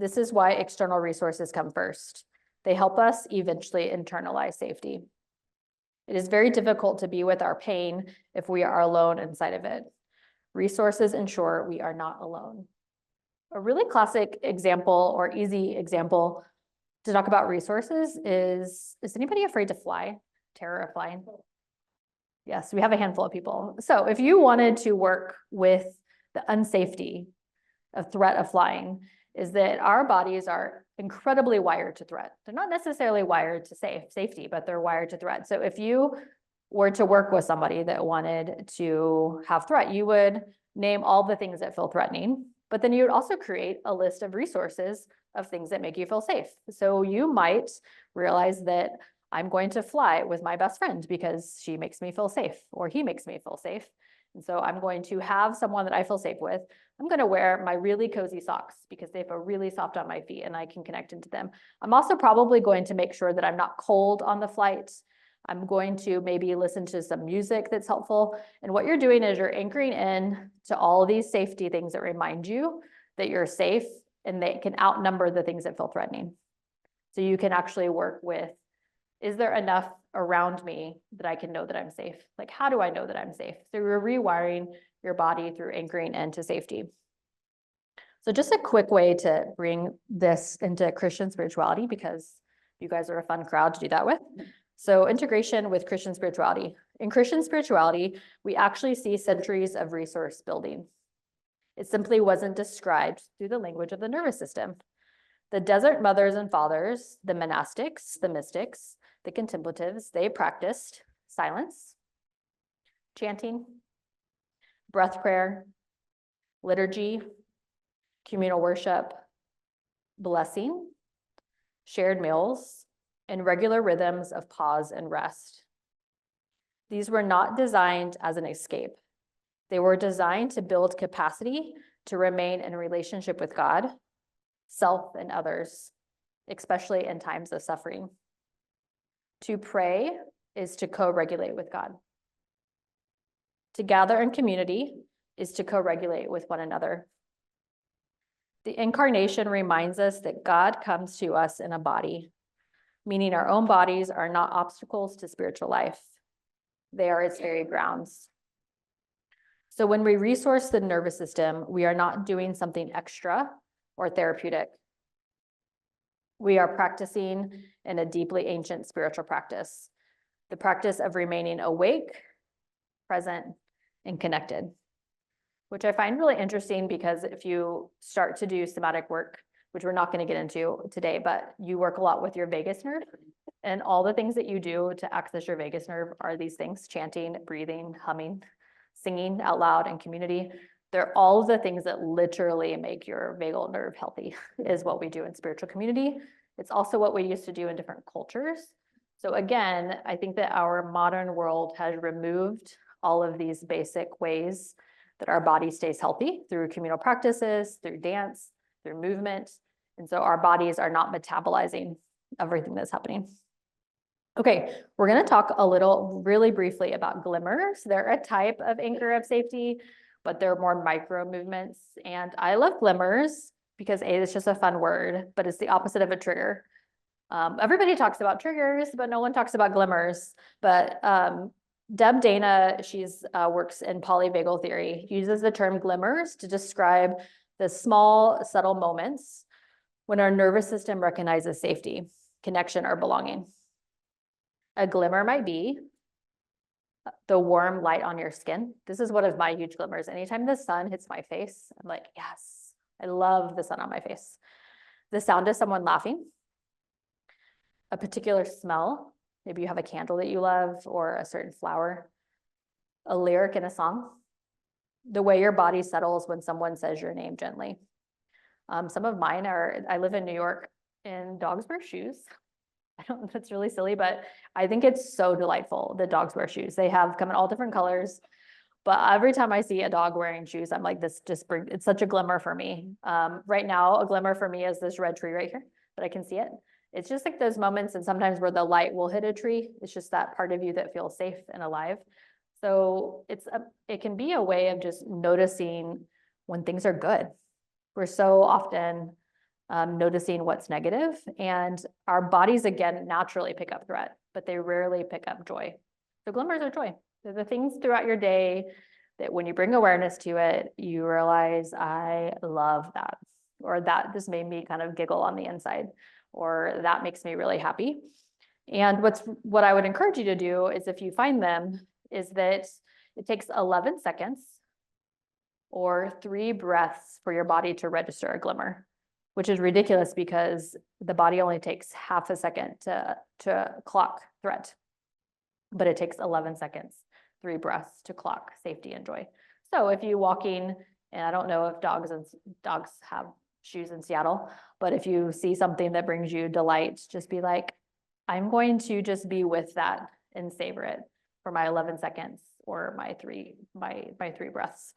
This is why external resources come first. They help us eventually internalize safety. It is very difficult to be with our pain if we are alone inside of it. Resources ensure we are not alone. A really classic example or easy example to talk about resources is anybody afraid to fly? Terror of flying? Yes, we have a handful of people. So if you wanted to work with the unsafety of threat of flying, is that our bodies are incredibly wired to threat. They're not necessarily wired to safety, but they're wired to threat. So if you were to work with somebody that wanted to have threat, you would name all the things that feel threatening, but then you would also create a list of resources of things that make you feel safe. So you might realize that I'm going to fly with my best friend because she makes me feel safe, or he makes me feel safe. And so I'm going to have someone that I feel safe with. I'm going to wear my really cozy socks because they feel really soft on my feet and I can connect into them. I'm also probably going to make sure that I'm not cold on the flight. I'm going to maybe listen to some music that's helpful. And what you're doing is you're anchoring in to all these safety things that remind you that you're safe and they can outnumber the things that feel threatening. So you can actually work with, is there enough around me that I can know that I'm safe? Like, how do I know that I'm safe? So you're rewiring your body through anchoring into safety. So just a quick way to bring this into Christian spirituality, because you guys are a fun crowd to do that with. So integration with Christian spirituality. In Christian spirituality, we actually see centuries of resource building. It simply wasn't described through the language of the nervous system. The desert mothers and fathers, the monastics, the mystics, the contemplatives, they practiced silence, chanting, breath prayer, liturgy, communal worship, blessing, shared meals, and regular rhythms of pause and rest. These were not designed as an escape. They were designed to build capacity to remain in a relationship with God, self, and others, especially in times of suffering. To pray is to co-regulate with God. To gather in community is to co-regulate with one another. The incarnation reminds us that God comes to us in a body, meaning our own bodies are not obstacles to spiritual life. They are its very grounds. So when we resource the nervous system, we are not doing something extra or therapeutic. We are practicing in a deeply ancient spiritual practice, the practice of remaining awake, present, and connected, which I find really interesting because if you start to do somatic work, which we're not going to get into today, but you work a lot with your vagus nerve, and all the things that you do to access your vagus nerve are these things: chanting, breathing, humming, singing out loud, and community. They're all the things that literally make your vagal nerve healthy, is what we do in spiritual community. It's also what we used to do in different cultures. So again, I think that our modern world has removed all of these basic ways that our body stays healthy through communal practices, through dance, through movement. And so our bodies are not metabolizing everything that's happening. Okay, we're going to talk a little really briefly about glimmers. They're a type of anchor of safety, but they're more micro movements. And I love glimmers because it's just a fun word, but it's the opposite of a trigger. Everybody talks about triggers, but no one talks about glimmers. But Deb Dana, she's works in polyvagal theory, uses the term glimmers to describe the small, subtle moments when our nervous system recognizes safety, connection, or belonging. A glimmer might be the warm light on your skin. This is one of my huge glimmers. Anytime the sun hits my face, I'm like, yes, I love the sun on my face. The sound of someone laughing, a particular smell. Maybe you have a candle that you love or a certain flower, a lyric in a song, the way your body settles when someone says your name gently. Some of mine are, I live in New York and dogs wear shoes. I don't know, that's really silly, but I think it's so delightful that dogs wear shoes. They have come in all different colors, but every time I see a dog wearing shoes, I'm like, this just brings, it's such a glimmer for me. Right now, a glimmer for me is this red tree right here, but I can see it. It's just like those moments and sometimes where the light will hit a tree. It's just that part of you that feels safe and alive. So it can be a way of just noticing when things are good. We're so often noticing what's negative. And our bodies, again, naturally pick up threat, but they rarely pick up joy. So glimmers are joy. They're the things throughout your day that when you bring awareness to it, you realize, I love that, or that just made me kind of giggle on the inside, or that makes me really happy. And what I would encourage you to do is, if you find them, is that it takes 11 seconds or 3 breaths for your body to register a glimmer, which is ridiculous because the body only takes half a second to clock threat, but it takes 11 seconds, 3 breaths to clock safety and joy. So if you're walking, and I don't know if dogs have shoes in Seattle, but if you see something that brings you delight, just be like, I'm going to just be with that and savor it for my 11 seconds or my three breaths.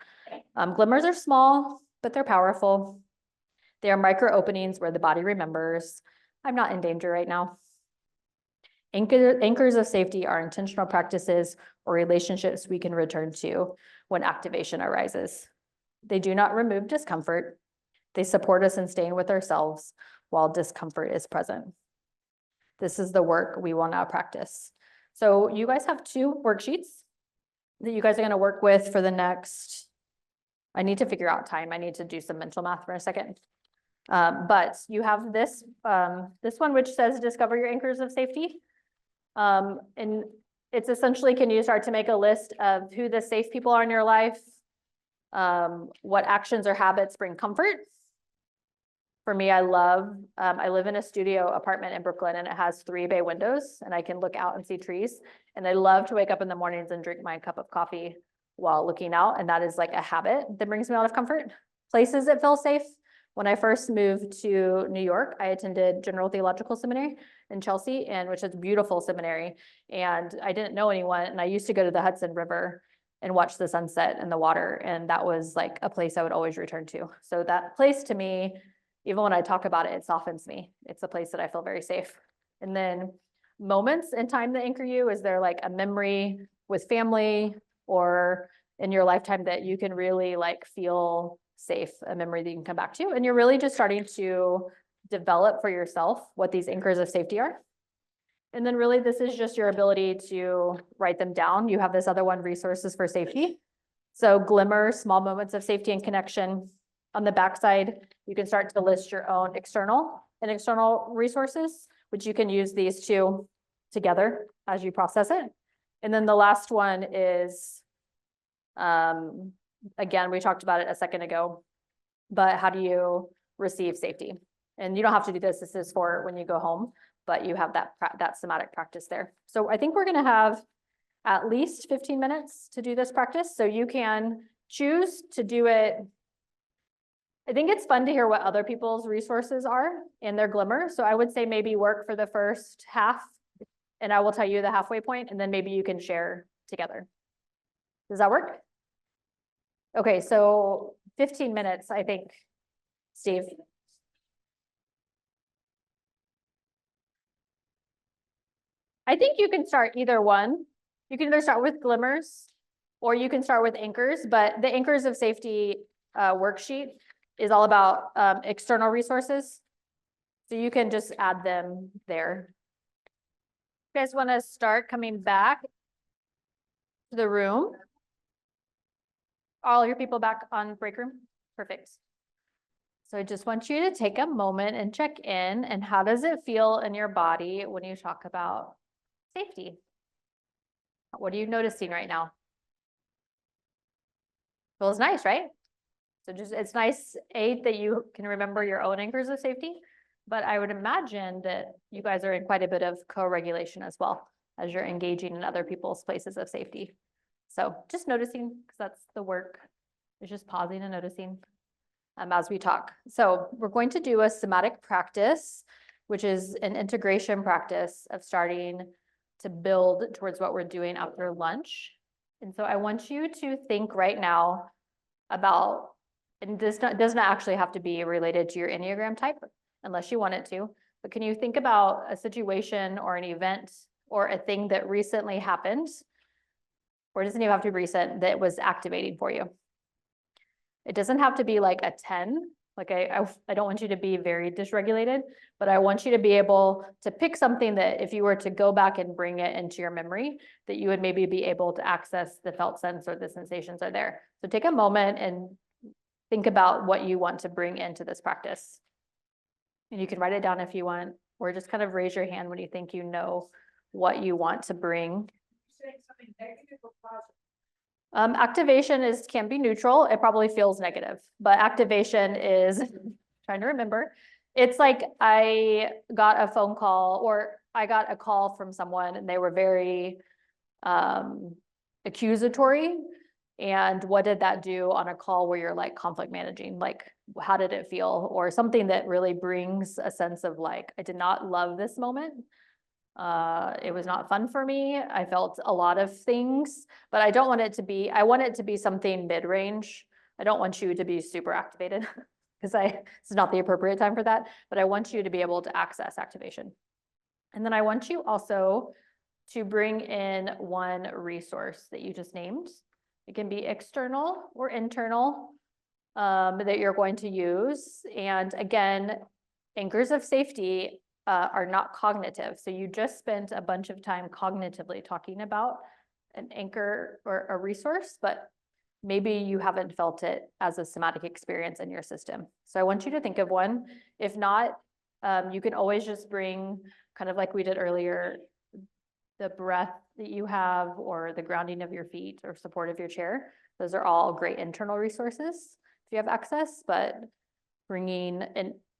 Glimmers are small, but they're powerful. They are micro openings where the body remembers, I'm not in danger right now. Anchors of safety are intentional practices or relationships we can return to when activation arises. They do not remove discomfort. They support us in staying with ourselves while discomfort is present. This is the work we will now practice. So you guys have 2 worksheets that you guys are going to work with for the next, I need to figure out time. I need to do some mental math for a second. But you have this one, which says discover your anchors of safety. And it's essentially, can you start to make a list of who the safe people are in your life? What actions or habits bring comfort? For me, I live in a studio apartment in Brooklyn, and it has 3 bay windows, and I can look out and see trees. And I love to wake up in the mornings and drink my cup of coffee while looking out. And that is like a habit that brings me a lot of comfort. Places that feel safe. When I first moved to New York, I attended General Theological Seminary in Chelsea, which is a beautiful seminary. And I didn't know anyone. And I used to go to the Hudson River and watch the sunset and the water. And that was like a place I would always return to. So that place to me, even when I talk about it, it softens me. It's a place that I feel very safe. And then moments in time that anchor you, is there like a memory with family or in your lifetime that you can really like feel safe, a memory that you can come back to? And you're really just starting to develop for yourself what these anchors of safety are. And then really this is just your ability to write them down. You have this other one, resources for safety. So glimmer, small moments of safety and connection. On the backside, you can start to list your own external and external resources, which you can use these 2 together as you process it. And then the last one is, again, we talked about it a second ago, but how do you receive safety? And you don't have to do this. This is for when you go home, but you have that somatic practice there. So I think we're going to have at least 15 minutes to do this practice. So you can choose to do it. I think it's fun to hear what other people's resources are in their glimmer. So I would say maybe work for the first half, and I will tell you the halfway point, and then maybe you can share together. Does that work? Okay, so 15 minutes, I think, Steve. I think you can start either one. You can either start with glimmers or you can start with anchors, but the anchors of safety worksheet is all about external resources. So you can just add them there. You guys want to start coming back to the room? All your people back on break room? Perfect. So I just want you to take a moment and check in, and how does it feel in your body when you talk about safety? What are you noticing right now? Feels nice, right? So it's nice, that you can remember your own anchors of safety, but I would imagine that you guys are in quite a bit of co-regulation as well as you're engaging in other people's places of safety. So just noticing, because that's the work, is just pausing and noticing as we talk. So we're going to do a somatic practice, which is an integration practice of starting to build towards what we're doing after lunch. And so I want you to think right now about, and this doesn't actually have to be related to your Enneagram type unless you want it to, but can you think about a situation or an event or a thing that recently happened, or it doesn't even have to be recent, that was activating for you? It doesn't have to be like a 10, Like I don't want you to be very dysregulated, but I want you to be able to pick something that if you were to go back and bring it into your memory, that you would maybe be able to access the felt sense or the sensations are there. So take a moment and think about what you want to bring into this practice. And you can write it down if you want, or just kind of raise your hand when you think you know what you want to bring. Activation can be neutral. It probably feels negative, but activation is trying to remember. It's like I got a phone call or I got a call from someone and they were very accusatory. And what did that do on a call where you're like conflict managing? Like, how did it feel? Or something that really brings a sense of like, I did not love this moment. It was not fun for me. I felt a lot of things, but I don't want it to be, I want it to be something mid-range. I don't want you to be super activated because it's not the appropriate time for that, but I want you to be able to access activation. And then I want you also to bring in one resource that you just named. It can be external or internal that you're going to use. And again, anchors of safety are not cognitive. So you just spent a bunch of time cognitively talking about an anchor or a resource, but maybe you haven't felt it as a somatic experience in your system. So I want you to think of one. If not, you can always just bring, kind of like we did earlier, the breath that you have or the grounding of your feet or support of your chair. Those are all great internal resources if you have access, but bringing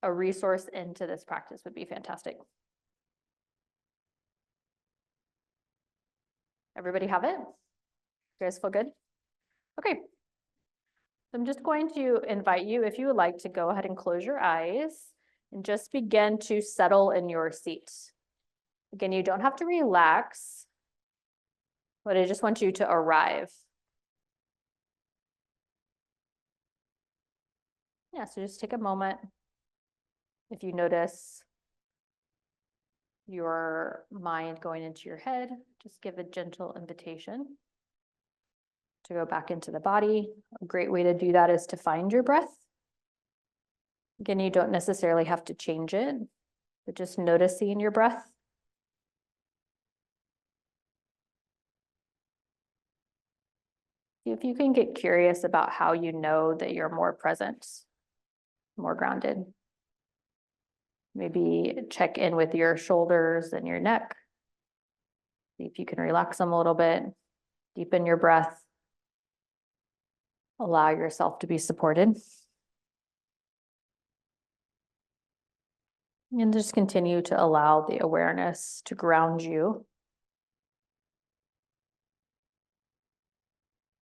a resource into this practice would be fantastic. Everybody have it? You guys feel good? Okay. So I'm just going to invite you, if you would like, to go ahead and close your eyes and just begin to settle in your seat. Again, you don't have to relax, but I just want you to arrive. Yeah, so just take a moment. If you notice your mind going into your head, just give a gentle invitation to go back into the body. A great way to do that is to find your breath. Again, you don't necessarily have to change it, but just noticing your breath. See if you can get curious about how you know that you're more present, more grounded. Maybe check in with your shoulders and your neck. See if you can relax them a little bit, deepen your breath. Allow yourself to be supported. And just continue to allow the awareness to ground you.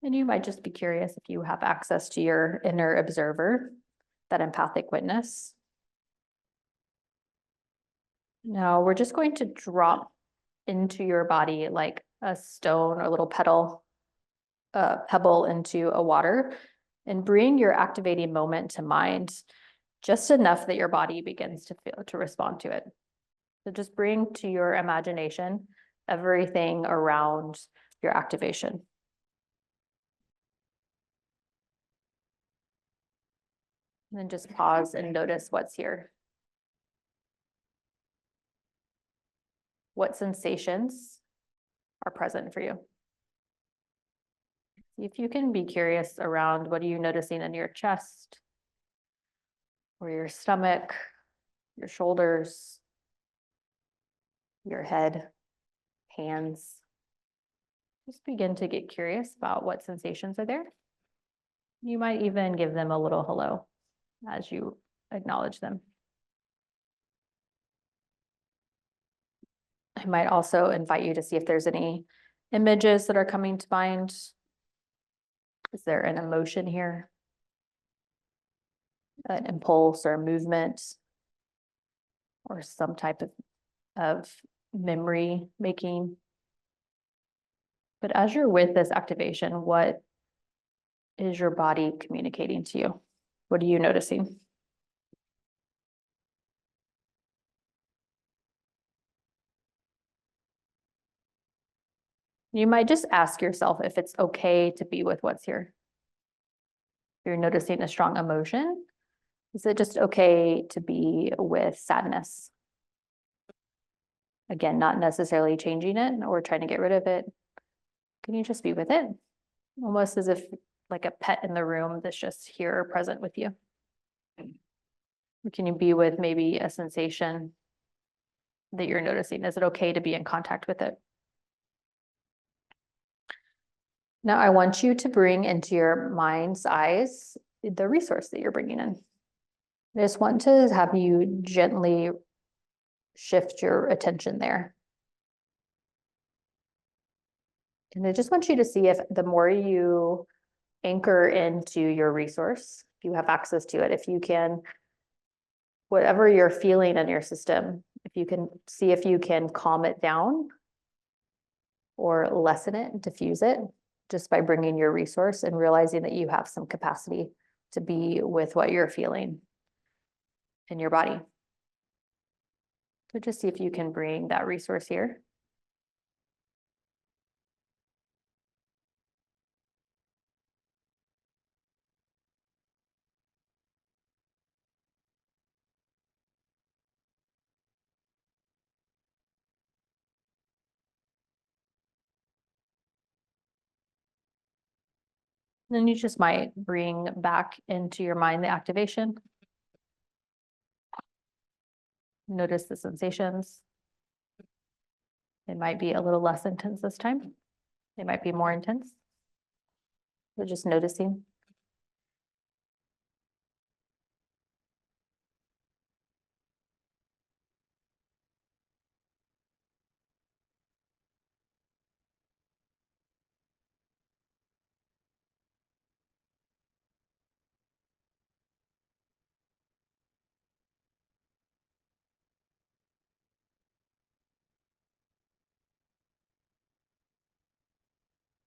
And you might just be curious if you have access to your inner observer, that empathic witness. Now we're just going to drop into your body like a stone or a little pebble into a water and bring your activating moment to mind, just enough that your body begins to respond to it. So just bring to your imagination everything around your activation. And then just pause and notice what's here. What sensations are present for you? See if you can be curious around what are you noticing in your chest or your stomach, your shoulders, your head, hands. Just begin to get curious about what sensations are there. You might even give them a little hello as you acknowledge them. I might also invite you to see if there's any images that are coming to mind. Is there an emotion here? An impulse or movement? Or some type of memory making? But as you're with this activation, what is your body communicating to you? What are you noticing? You might just ask yourself if it's okay to be with what's here. If you're noticing a strong emotion, Is it just okay to be with sadness? Again, not necessarily changing it or trying to get rid of it. Can you just be with it? Almost as if like a pet in the room that's just here or present with you. Or can you be with maybe a sensation that you're noticing? Is it okay to be in contact with it? Now I want you to bring into your mind's eyes the resource that you're bringing in. I just want to have you gently shift your attention there. And I just want you to see if the more you anchor into your resource, if you have access to it, if you can, whatever you're feeling in your system, if you can see if you can calm it down or lessen it, diffuse it, just by bringing your resource and realizing that you have some capacity to be with what you're feeling in your body. So just see if you can bring that resource here. Then you just might bring back into your mind the activation. Notice the sensations. It might be a little less intense this time. It might be more intense. So just noticing.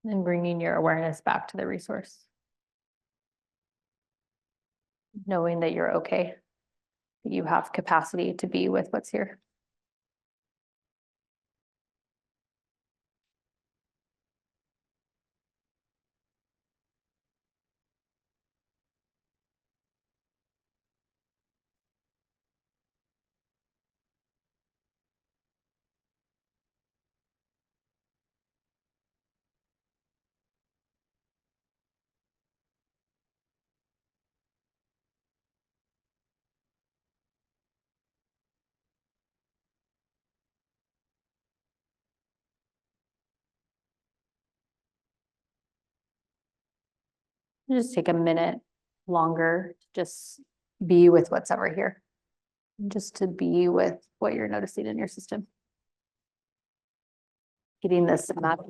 And bringing your awareness back to the resource. Knowing that you're okay, that you have capacity to be with what's here. Just take a minute longer to just be with what's ever here. Just to be with what you're noticing in your system. Getting this somatic,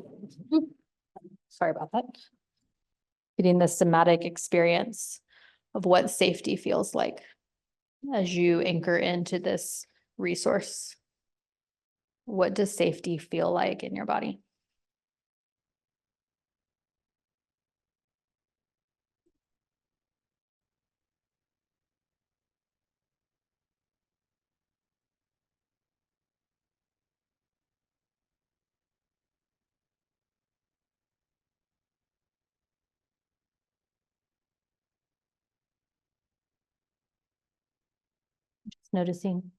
sorry about that. Getting the somatic experience of what safety feels like as you anchor into this resource. What does safety feel like in your body? Just noticing.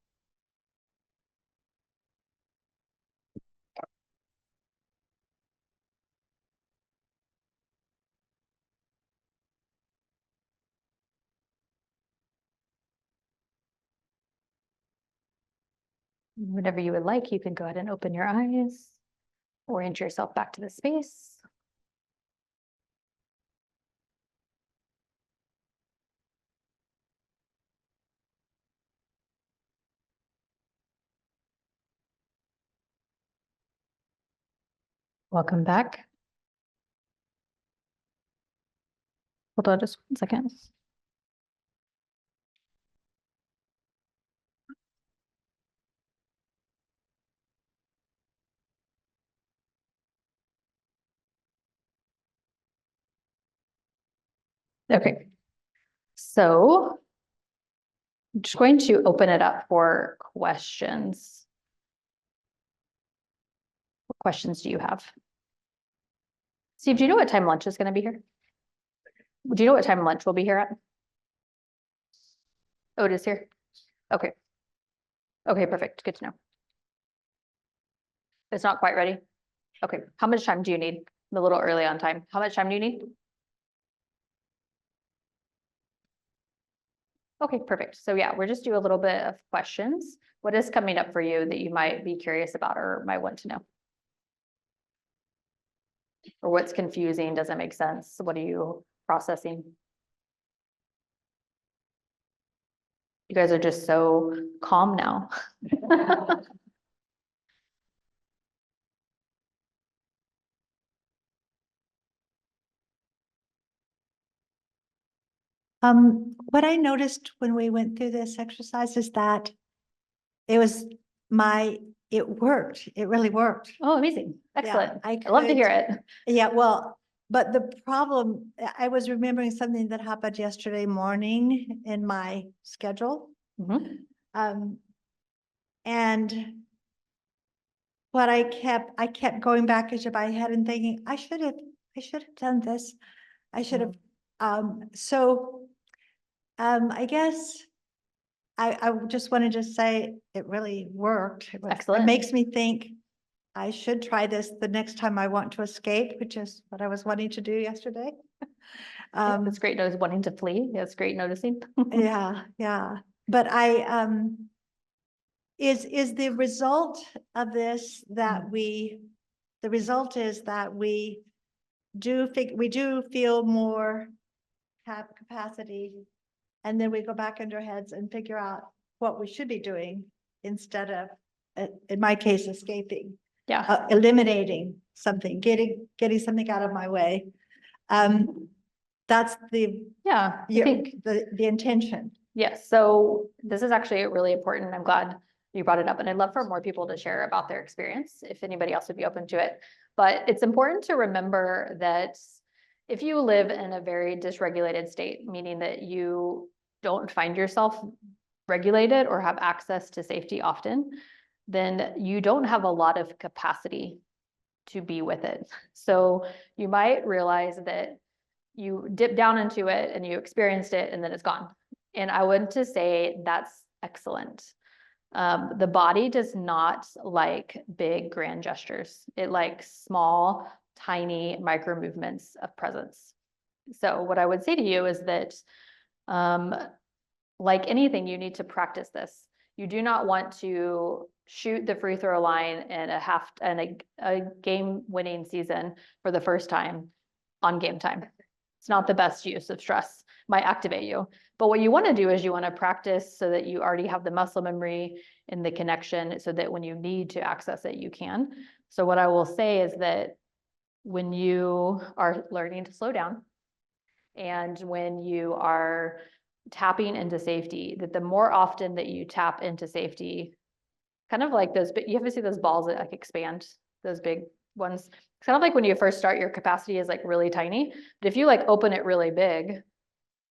Whenever you would like, you can go ahead and open your eyes, orient yourself back to the space. Welcome back. Hold on just 1 second. Okay, so I'm just going to open it up for questions. What questions do you have? Steve, do you know what time lunch is going to be here? Do you know what time lunch will be here at? Oh, it is here? Okay. Okay, perfect. Good to know. It's not quite ready? Okay, how much time do you need? I'm a little early on time. How much time do you need? Okay, perfect. So yeah, we're just do a little bit of questions. What is coming up for you that you might be curious about or might want to know? Or what's confusing? Doesn't make sense? What are you processing? You guys are just so calm now. What I noticed when we went through this exercise is that it was it worked. It really worked. Oh, amazing. Excellent. I I love to hear could- it. Yeah, well, but the problem, I was remembering something that happened yesterday morning in my schedule. Mhm. And what I kept going back into my head and thinking, I should have done this. I should have, I guess I just wanted to say it really worked. It Excellent. makes me think I should try this the next time I want to escape, which is what I was wanting to do yesterday. It's great wanting to flee. Yeah, it's great noticing. Yeah. But is the result of this that the result is that we do feel more capacity, and then we go back into our heads and figure out what we should be doing instead of, in my case, escaping, Yeah. eliminating something, getting something out of my way. That's Yeah, I think. the intention. Yes, so this is actually really important. I'm glad you brought it up, and I'd love for more people to share about their experience, if anybody else would be open to it. But it's important to remember that if you live in a very dysregulated state, meaning that you don't find yourself regulated or have access to safety often, then you don't have a lot of capacity to be with it. So you might realize that you dip down into it and you experienced it and then it's gone. And I would to say that's excellent. The body does not like big grand gestures. It likes small, tiny micro movements of presence. So what I would say to you is that, like anything, you need to practice this. You do not want to shoot the free throw line in a game winning season for the first time on game time. It's not the best use of stress, might activate you. But what you want to do is you want to practice so that you already have the muscle memory and the connection so that when you need to access it, you can. So what I will say is that when you are learning to slow down and when you are tapping into safety, that the more often that you tap into safety, kind of like those, but you have to see those balls that like expand, those big ones. It's kind of like when you first start, your capacity is like really tiny, but if you like open it really big,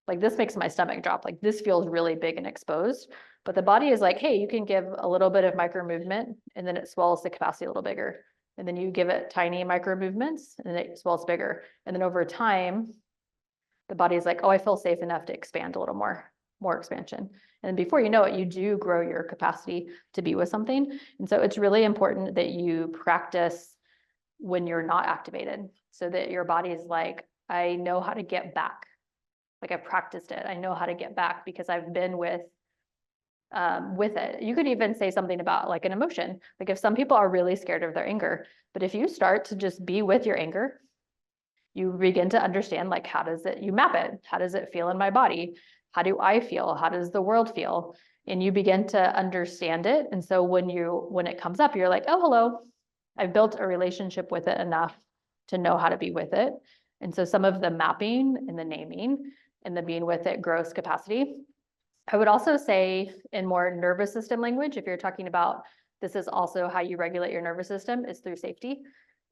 like this makes my stomach drop, like this feels really big and exposed, but the body is like, hey, you can give a little bit of micro movement and then it swells the capacity a little bigger. And then you give it tiny micro movements and then it swells bigger. And then over time, the body's like, oh, I feel safe enough to expand a little more expansion. And then before you know it, you do grow your capacity to be with something. And so it's really important that you practice when you're not activated so that your body is like, I know how to get back. Like I've practiced it. I know how to get back because I've been with it. You could even say something about like an emotion. Like if some people are really scared of their anger, but if you start to just be with your anger, you begin to understand like, you map it? How does it feel in my body? How do I feel? How does the world feel? And you begin to understand it. And so when it comes up, you're like, oh, hello, I've built a relationship with it enough to know how to be with it. And so some of the mapping and the naming and the being with it grows capacity. I would also say in more nervous system language, if you're talking about this is also how you regulate your nervous system is through safety,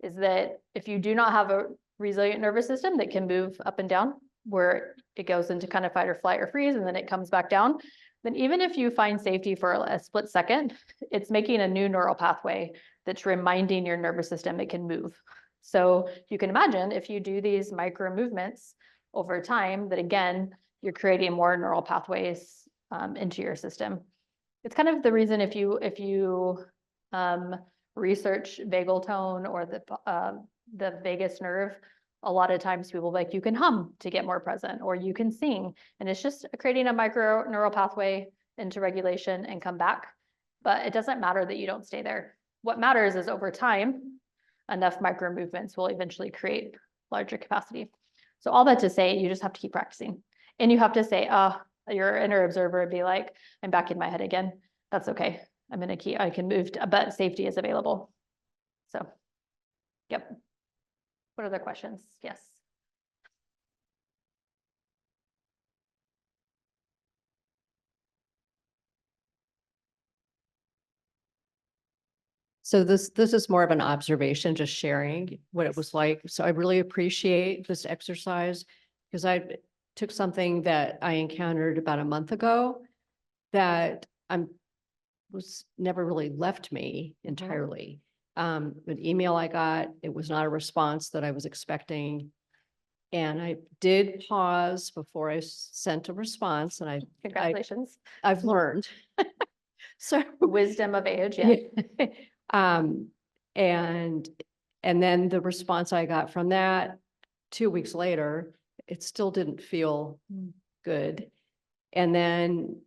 is that if you do not have a resilient nervous system that can move up and down, where it goes into kind of fight or flight or freeze, and then it comes back down, then even if you find safety for a split second, it's making a new neural pathway that's reminding your nervous system it can move. So you can imagine if you do these micro movements over time, that again, you're creating more neural pathways into your system. It's kind of the reason if you research vagal tone or the vagus nerve, a lot of times people like, you can hum to get more present, or you can sing. And it's just creating a micro neural pathway into regulation and come back. But it doesn't matter that you don't stay there. What matters is over time, enough micro movements will eventually create larger capacity. So all that to say, you just have to keep practicing. And you have to say, your inner observer would be like, I'm back in my head again. That's okay. I can move, but safety is available. So, yep. What other questions? Yes. So this is more of an observation, just sharing what it was like. So I really appreciate this exercise because I took something that I encountered about a month ago that was never really left me entirely. An email I got, it was not a response that I was expecting. And I did pause before I sent a response, and Congratulations. I've learned. So Wisdom of age, yeah. And then the response I got from that 2 weeks later, it still didn't feel good. And then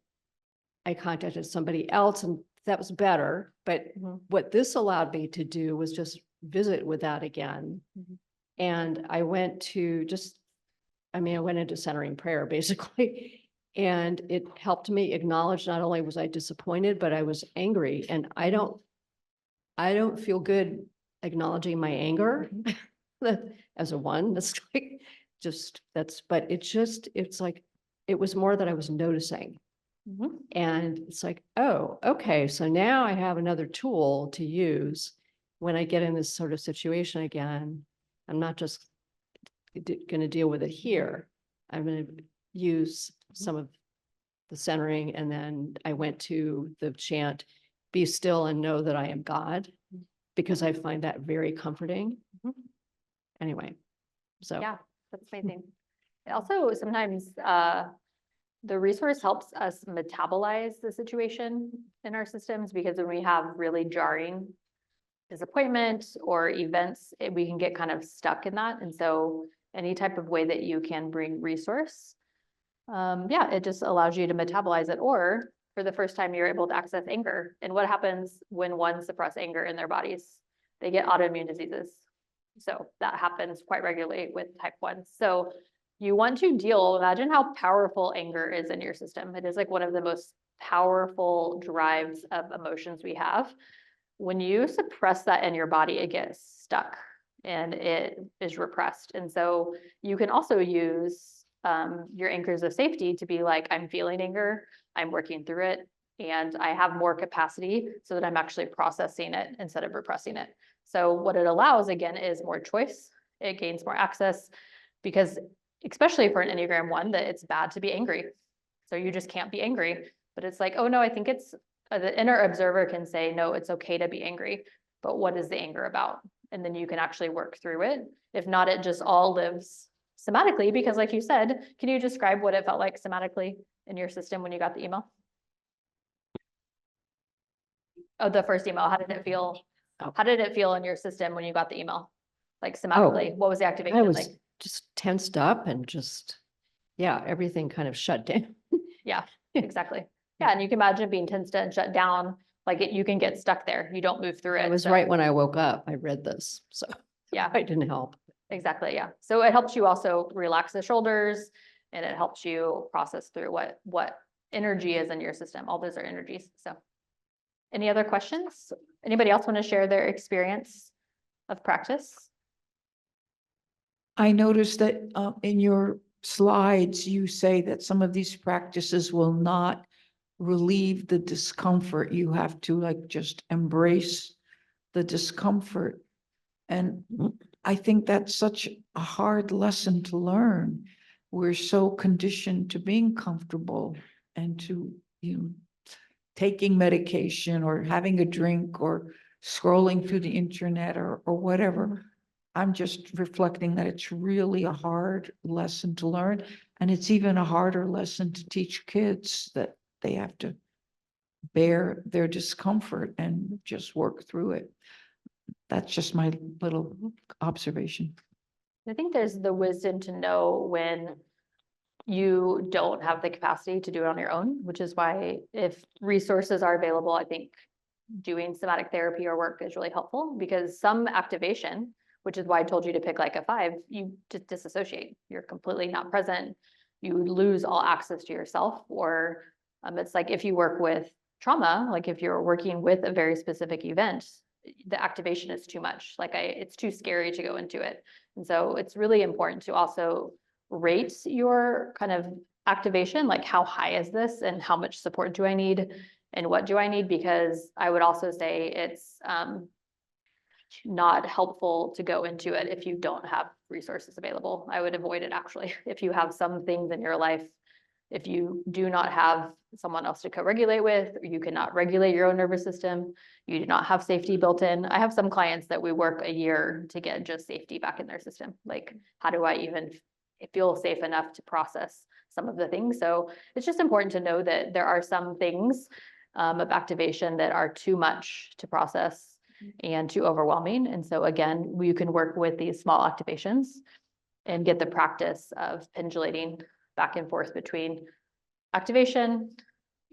I contacted somebody else and that was better. But what this allowed me to do was just visit with that again. And I went to I went into centering prayer basically. And it helped me acknowledge not only was I disappointed, but I was angry. And I don't feel good acknowledging my anger as a one. That's like but it's like, it was more that I was noticing. And it's like, oh, okay. So now I have another tool to use when I get in this sort of situation again. I'm not just going to deal with it here. I'm going to use some of the centering. And then I went to the chant, be still and know that I am God, because I find that very comforting. Anyway, so. Yeah, that's amazing. Also, sometimes the resource helps us metabolize the situation in our systems, because when we have really jarring disappointment or events, we can get kind of stuck in that. And so any type of way that you can bring resource, it just allows you to metabolize it. Or for the first time, you're able to access anger. And what happens when one suppresses anger in their bodies? They get autoimmune diseases. So that happens quite regularly with type 1. So you want to imagine how powerful anger is in your system. It is like one of the most powerful drives of emotions we have. When you suppress that in your body, it gets stuck and it is repressed. And so you can also use your anchors of safety to be like, I'm feeling anger, I'm working through it, and I have more capacity so that I'm actually processing it instead of repressing it. So what it allows, again, is more choice. It gains more access, because especially for an Enneagram 1, that it's bad to be angry. So you just can't be angry. But it's like, oh no, I think it's the inner observer can say, no, it's okay to be angry. But what is the anger about? And then you can actually work through it. If not, it just all lives somatically, because like you said, can you describe what it felt like somatically in your system when you got the email? Oh, the first email, how did it feel? How did it feel in your system when you got the email? Like somatically, what was the activation I was like? just tensed up and everything kind of shut down. Yeah, exactly. Yeah, and you can imagine being tensed and shut down, like you can get stuck there. You don't move through it. It was so- right when I woke up. I read this, so Yeah, it didn't help. exactly. Yeah. So it helps you also relax the shoulders, and it helps you process through what energy is in your system. All those are energies. So any other questions? Anybody else want to share their experience of practice? I noticed that in your slides, you say that some of these practices will not relieve the discomfort. You have to like just embrace the discomfort. And I think that's such a hard lesson to learn. We're so conditioned to being comfortable and to, taking medication or having a drink or scrolling through the internet or whatever. I'm just reflecting that it's really a hard lesson to learn. And it's even a harder lesson to teach kids that they have to bear their discomfort and just work through it. That's just my little observation. I think there's the wisdom to know when you don't have the capacity to do it on your own, which is why if resources are available, I think doing somatic therapy or work is really helpful, because some activation, which is why I told you to pick like a 5, you just disassociate. You're completely not present. You lose all access to yourself. Or it's like if you work with trauma, like if you're working with a very specific event, the activation is too much. Like it's too scary to go into it. And so it's really important to also rate your kind of activation, like how high is this and how much support do I need and what do I need? Because I would also say it's not helpful to go into it if you don't have resources available. I would avoid it actually. If you have some things in your life, if you do not have someone else to co-regulate with, or you cannot regulate your own nervous system, you do not have safety built in. I have some clients that we work a year to get just safety back in their system. Like, how do I even feel safe enough to process some of the things? So it's just important to know that there are some things of activation that are too much to process and too overwhelming. And so again, you can work with these small activations and get the practice of pendulating back and forth between activation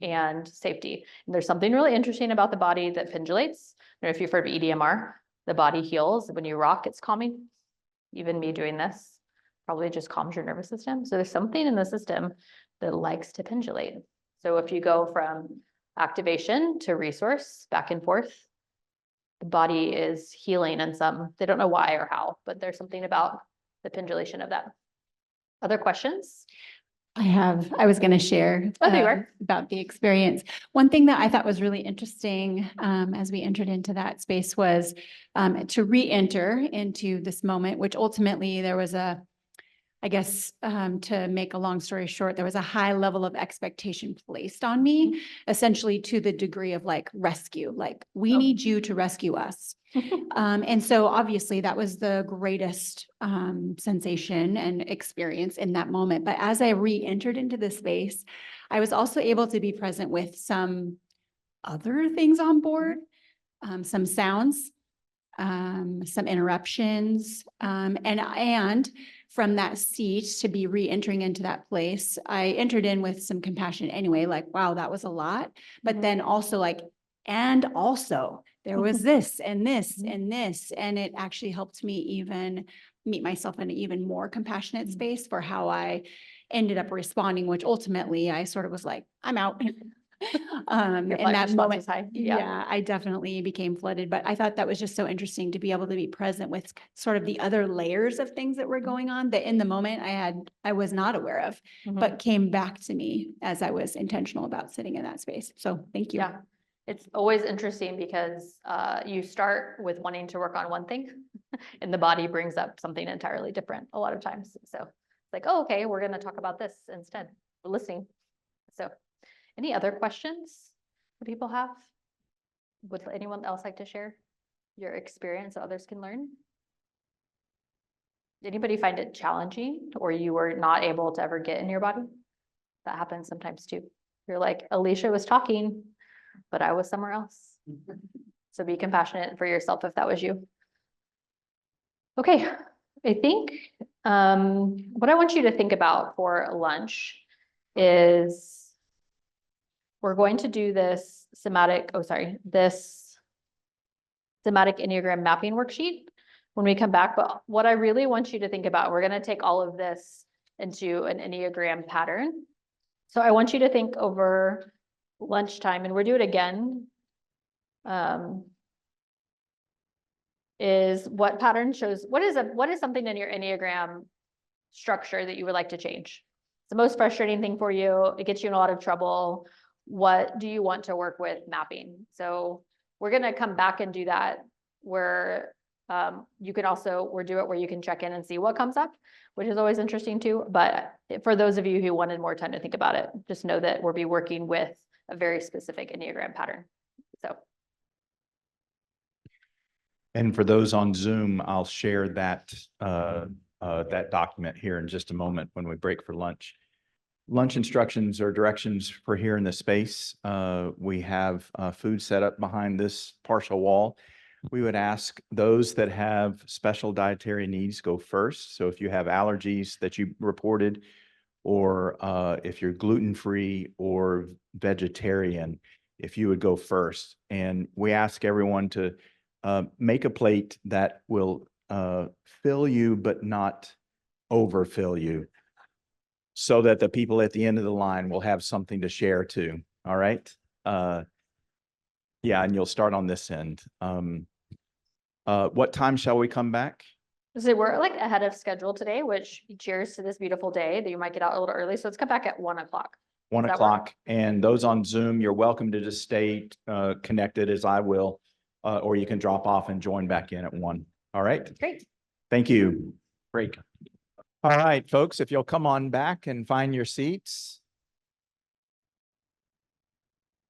and safety. And there's something really interesting about the body that pendulates. I don't know if you've heard of EDMR, the body heals. When you rock, it's calming. Even me doing this probably just calms your nervous system. So there's something in the system that likes to pendulate. So if you go from activation to resource back and forth, the body is healing in some, they don't know why or how, but there's something about the pendulation of that. Other questions? I was going to share Oh, there you are. about the experience. One thing that I thought was really interesting as we entered into that space was to re-enter into this moment, which ultimately there was to make a long story short, there was a high level of expectation placed on me, essentially to the degree of like rescue, like we need you to rescue us. And so obviously that was the greatest sensation and experience in that moment. But as I re-entered into the space, I was also able to be present with some other things on board, some sounds, some interruptions, and from that seat to be re-entering into that place, I entered in with some compassion anyway, like, wow, that was a lot. But then also like, and also there was this and this and this, and it actually helped me even meet myself in an even more compassionate space for how I ended up responding, which ultimately I sort of was like, I'm out. In that moment, yeah, I definitely became flooded, but I thought that was just so interesting to be able to be present with sort of the other layers of things that were going on that in the moment I was not aware of, but came back to me as I was intentional about sitting in that space. So thank you. Yeah, it's always interesting because you start with wanting to work on one thing and the body brings up something entirely different a lot of times. So it's like, oh, okay, we're going to talk about this instead. We're listening. So any other questions that people have? Would anyone else like to share your experience so others can learn? Did anybody find it challenging or you were not able to ever get in your body? That happens sometimes too. You're like, Alicia was talking, but I was somewhere else. So be compassionate for yourself if that was you. Okay, I think what I want you to think about for lunch is we're going to do this somatic Enneagram mapping worksheet when we come back. But what I really want you to think about, we're going to take all of this into an Enneagram pattern. So I want you to think over lunchtime, and we'll do it again. Is what pattern shows, what is something in your Enneagram structure that you would like to change? It's the most frustrating thing for you. It gets you in a lot of trouble. What do you want to work with mapping? So we're going to come back and do that where you can also, we'll do it where you can check in and see what comes up, which is always interesting too. But for those of you who wanted more time to think about it, just know that we'll be working with a very specific Enneagram pattern. So. And for those on Zoom, I'll share that that document here in just a moment when we break for lunch. lunch instructions or directions for here in the space. We have food set up behind this partial wall. We would ask those that have special dietary needs go first. So if you have allergies that you reported, or if you're gluten-free or vegetarian, if you would go first. And we ask everyone to make a plate that will fill you but not overfill you, so that the people at the end of the line will have something to share too. All right. Yeah, and you'll start on this end. What time shall we come back? So we're like ahead of schedule today, which cheers to this beautiful day that you might get out a little early. So let's come back at 1 o'clock. 1 Does that work? o'clock. And those on Zoom, you're welcome to just stay connected as I will, or you can drop off and join back in at 1. All right. Great. Thank you. Break. All right, folks, if you'll come on back and find your seats.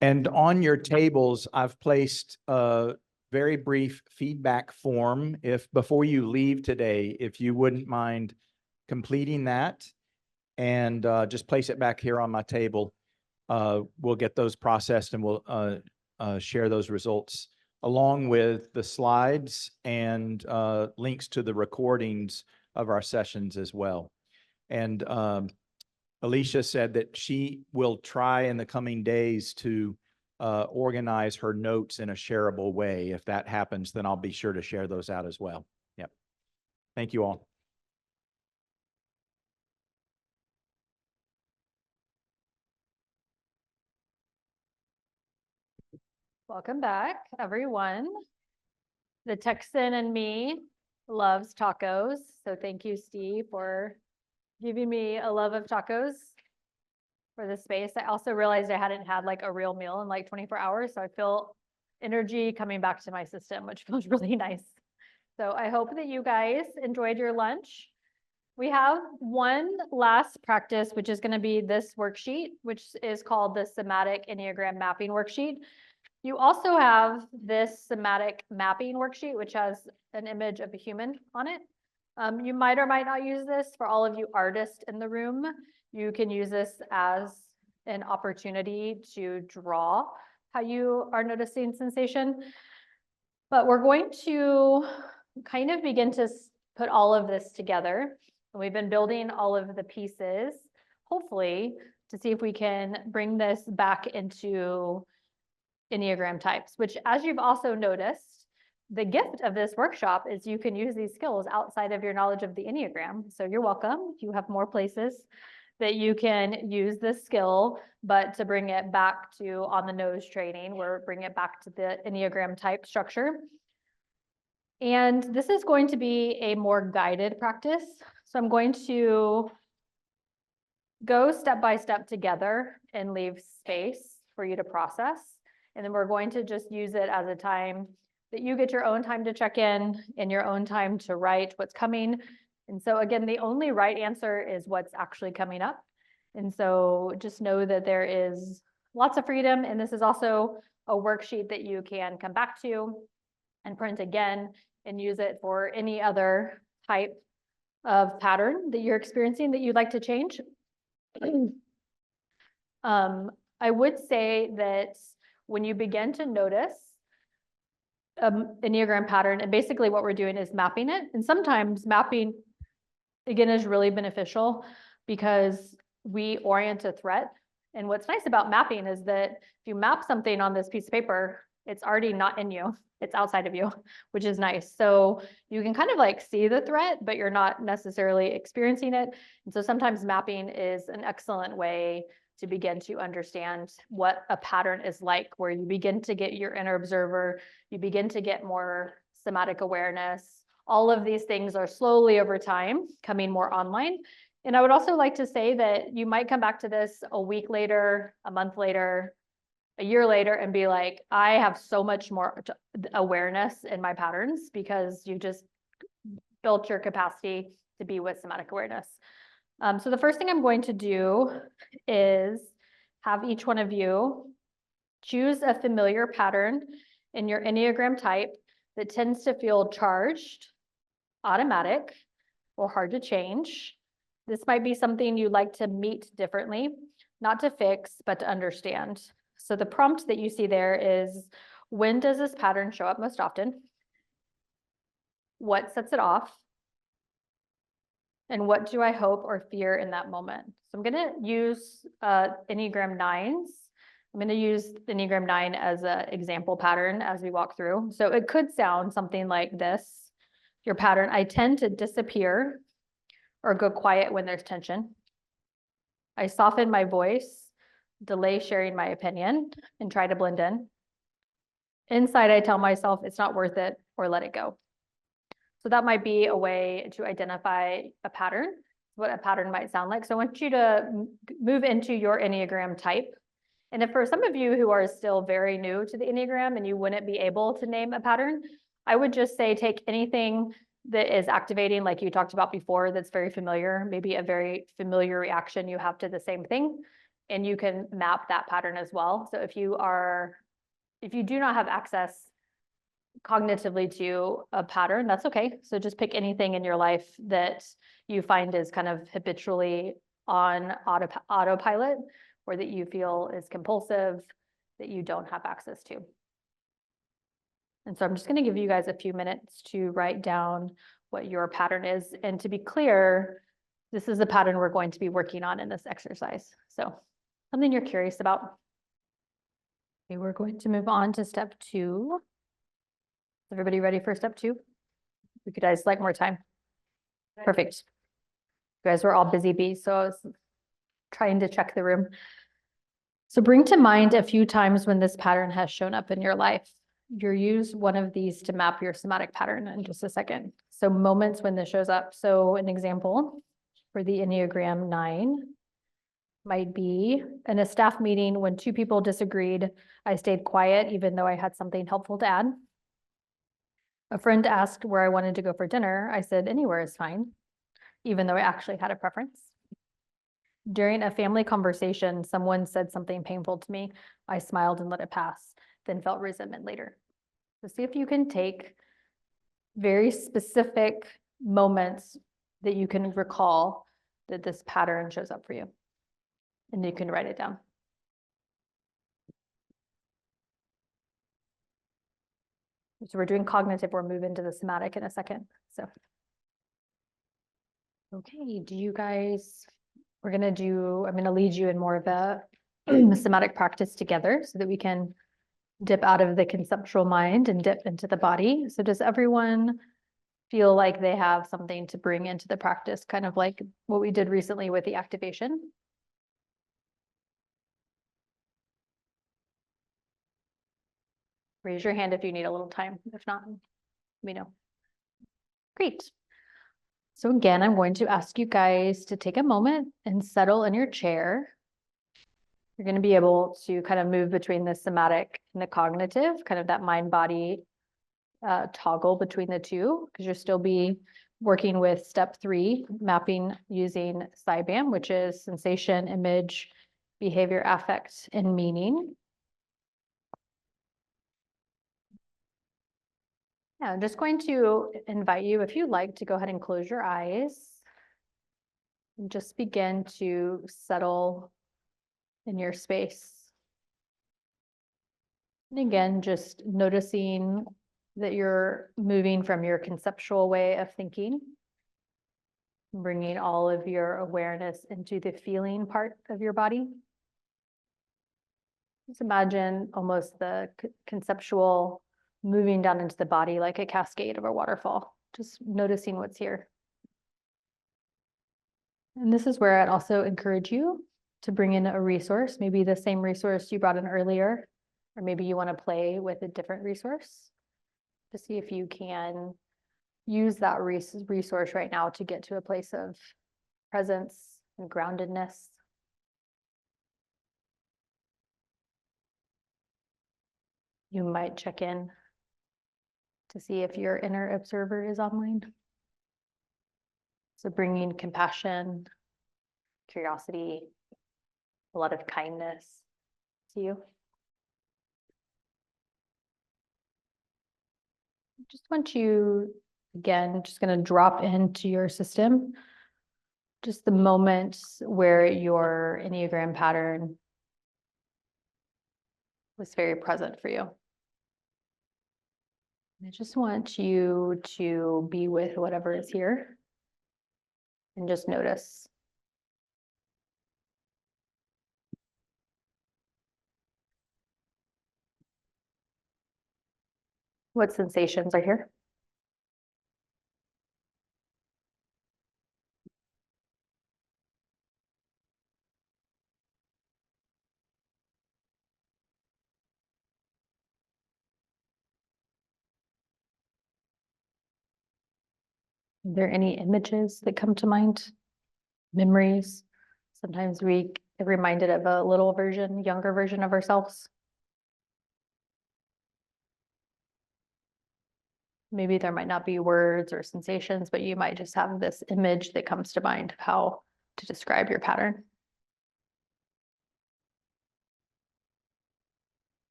And on your tables, I've placed a very brief feedback form. If before you leave today, if you wouldn't mind completing that and just place it back here on my table, we'll get those processed and we'll share those results along with the slides and links to the recordings of our sessions as well. And Alicia said that she will try in the coming days to organize her notes in a shareable way. If that happens, then I'll be sure to share those out as well. Yep. Thank you all. Welcome back, everyone. The Texan in me loves tacos. So thank you, Steve, for giving me a love of tacos for the space. I also realized I hadn't had like a real meal in like 24 hours. So I feel energy coming back to my system, which feels really nice. So I hope that you guys enjoyed your lunch. We have one last practice, which is going to be this worksheet, which is called the Somatic Enneagram Mapping Worksheet. You also have this somatic mapping worksheet, which has an image of a human on it. You might or might not use this. For all of you artists in the room, you can use this as an opportunity to draw how you are noticing sensation. But we're going to kind of begin to put all of this together. And we've been building all of the pieces, hopefully, to see if we can bring this back into Enneagram types, which, as you've also noticed, the gift of this workshop is you can use these skills outside of your knowledge of the Enneagram. So you're welcome. You have more places that you can use this skill, but to bring it back to on the nose training, we're bringing it back to the Enneagram type structure. And this is going to be a more guided practice. So I'm going to go step by step together and leave space for you to process. And then we're going to just use it as a time that you get your own time to check in and your own time to write what's coming. And so again, the only right answer is what's actually coming up. And so just know that there is lots of freedom. And this is also a worksheet that you can come back to and print again and use it for any other type of pattern that you're experiencing that you'd like to change. I would say that when you begin to notice Enneagram pattern, and basically what we're doing is mapping it. And sometimes mapping, again, is really beneficial because we orient a threat. And what's nice about mapping is that if you map something on this piece of paper, it's already not in you, it's outside of you, which is nice. So you can kind of like see the threat, but you're not necessarily experiencing it. And so sometimes mapping is an excellent way to begin to understand what a pattern is like, where you begin to get your inner observer, you begin to get more somatic awareness. All of these things are slowly over time coming more online. And I would also like to say that you might come back to this a week later, a month later, a year later, and be like, I have so much more awareness in my patterns because you just built your capacity to be with somatic awareness. So the first thing I'm going to do is have each one of you choose a familiar pattern in your Enneagram type that tends to feel charged, automatic, or hard to change. This might be something you'd like to meet differently, not to fix, but to understand. So the prompt that you see there is, when does this pattern show up most often? What sets it off? And what do I hope or fear in that moment? So I'm gonna use Enneagram 9s. I'm gonna use the Enneagram 9 as an example pattern as we walk through. So it could sound something like this. Your pattern: I tend to disappear or go quiet when there's tension. I soften my voice, delay sharing my opinion, and try to blend in. Inside, I tell myself it's not worth it or let it go. So that might be a way to identify a pattern, what a pattern might sound like. So I want you to move into your Enneagram type. And if for some of you who are still very new to the Enneagram and you wouldn't be able to name a pattern, I would just say take anything that is activating, like you talked about before, that's very familiar, maybe a very familiar reaction you have to the same thing, and you can map that pattern as well. So if you do not have access cognitively to a pattern, that's okay. So just pick anything in your life that you find is kind of habitually on autopilot, or that you feel is compulsive, that you don't have access to. And so I'm just going to give you guys a few minutes to write down what your pattern is. And to be clear, this is the pattern we're going to be working on in this exercise. So something you're curious about. Okay, we're going to move on to step 2. Is everybody ready for step 2? We could guys like more time. Perfect. You guys were all busy bees, so I was trying to check the room. So bring to mind a few times when this pattern has shown up in your life. You'll use one of these to map your somatic pattern in just a second. So moments when this shows up. So an example for the Enneagram 9 might be in a staff meeting when 2 people disagreed, I stayed quiet even though I had something helpful to add. A friend asked where I wanted to go for dinner. I said anywhere is fine, even though I actually had a preference. During a family conversation, someone said something painful to me. I smiled and let it pass, then felt resentment later. So see if you can take very specific moments that you can recall that this pattern shows up for you. And you can write it down. So we're doing cognitive, we'll move into the somatic in a second. So, okay, do you guys, I'm gonna lead you in more of a somatic practice together so that we can dip out of the conceptual mind and dip into the body. So does everyone feel like they have something to bring into the practice, kind of like what we did recently with the activation? Raise your hand if you need a little time. If not, let me know. Great. So again, I'm going to ask you guys to take a moment and settle in your chair. You're going to be able to kind of move between the somatic and the cognitive, kind of that mind-body toggle between the two, because you'll still be working with step 3, mapping using SIBAM, which is sensation, image, behavior, affect, and meaning. Yeah, I'm just going to invite you, if you'd like, to go ahead and close your eyes and just begin to settle in your space. And again, just noticing that you're moving from your conceptual way of thinking, bringing all of your awareness into the feeling part of your body. Just imagine almost the conceptual moving down into the body like a cascade of a waterfall, just noticing what's here. And this is where I'd also encourage you to bring in a resource, maybe the same resource you brought in earlier, or maybe you want to play with a different resource to see if you can use that resource right now to get to a place of presence and groundedness. You might check in to see if your inner observer is online. So bringing compassion, curiosity, a lot of kindness to you. Just want you, again, just going to drop into your system just the moments where your Enneagram pattern was very present for you. I just want you to be with whatever is here and just notice. What sensations are here? Are there any images that come to mind? Memories? Sometimes we get reminded of a little version, younger version of ourselves. Maybe there might not be words or sensations, but you might just have this image that comes to mind of how to describe your pattern.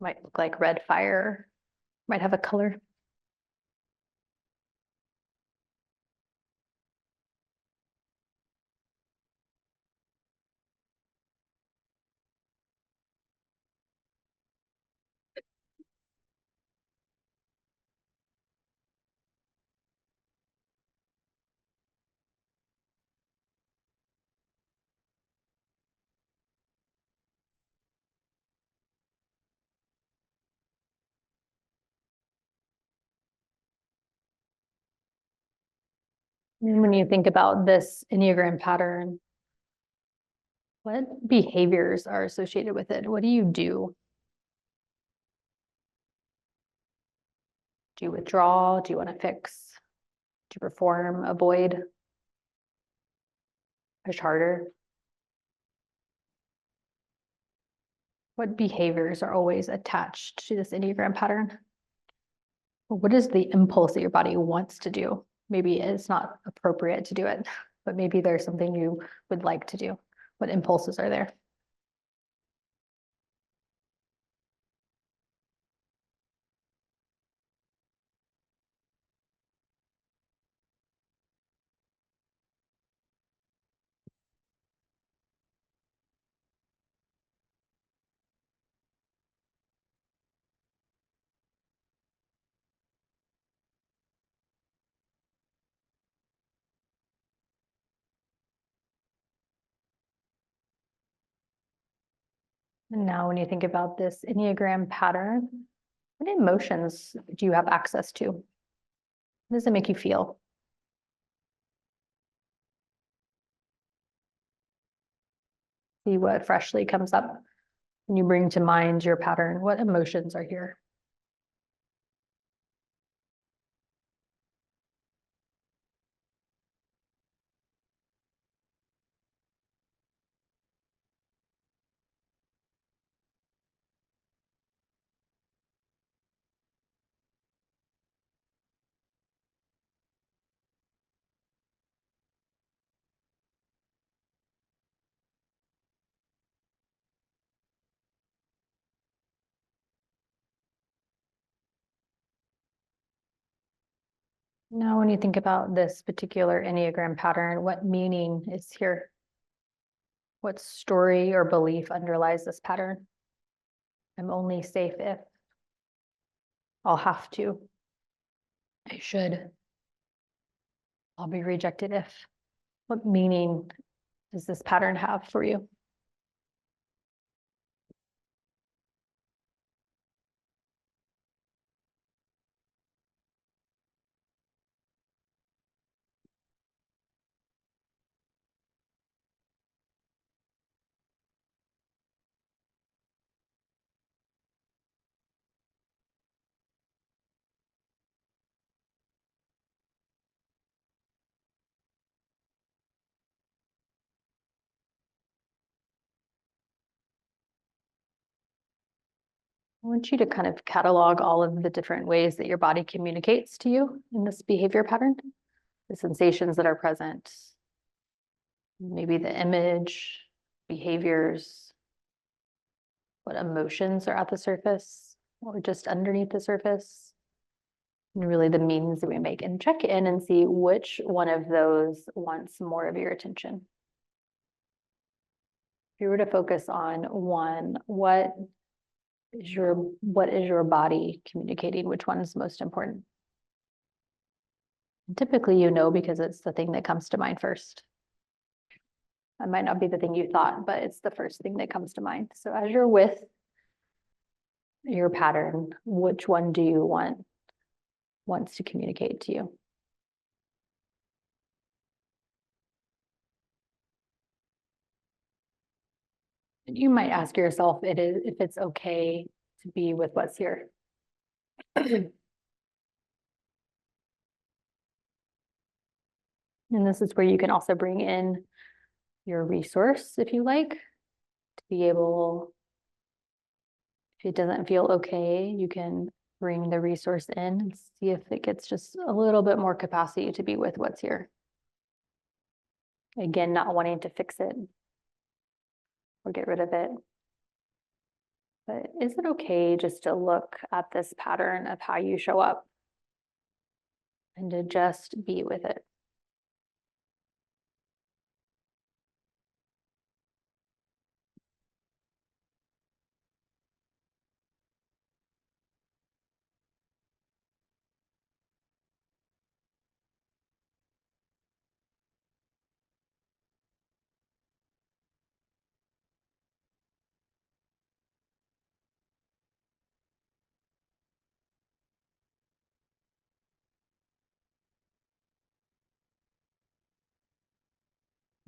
Might look like red fire, might have a color. And when you think about this Enneagram pattern, what behaviors are associated with it? What do you do? Do you withdraw? Do you want to fix? Do you perform, avoid, push harder? What behaviors are always attached to this Enneagram pattern? What is the impulse that your body wants to do? Maybe it's not appropriate to do it, but maybe there's something you would like to do. What impulses are there? And now when you think about this Enneagram pattern, what emotions do you have access to? What does it make you feel? See what freshly comes up when you bring to mind your pattern. What emotions are here? Now, when you think about this particular Enneagram pattern, what meaning is here? What story or belief underlies this pattern? I'm only safe if. I'll have to. I should. I'll be rejected if. What meaning does this pattern have for you? I want you to kind of catalog all of the different ways that your body communicates to you in this behavior pattern, the sensations that are present, maybe the image, behaviors, what emotions are at the surface or just underneath the surface. And really the means that we make, and check in and see which one of those wants more of your attention. If you were to focus on one, what is your body communicating? Which one is most important? And typically, you know, because it's the thing that comes to mind first. It might not be the thing you thought, but it's the first thing that comes to mind. So as you're with your pattern, which one do you wants to communicate to you? And you might ask yourself if it's okay to be with what's here. And this is where you can also bring in your resource if you like, to be able, if it doesn't feel okay, you can bring the resource in and see if it gets just a little bit more capacity to be with what's here. Again, not wanting to fix it or get rid of it. But is it okay just to look at this pattern of how you show up and to just be with it?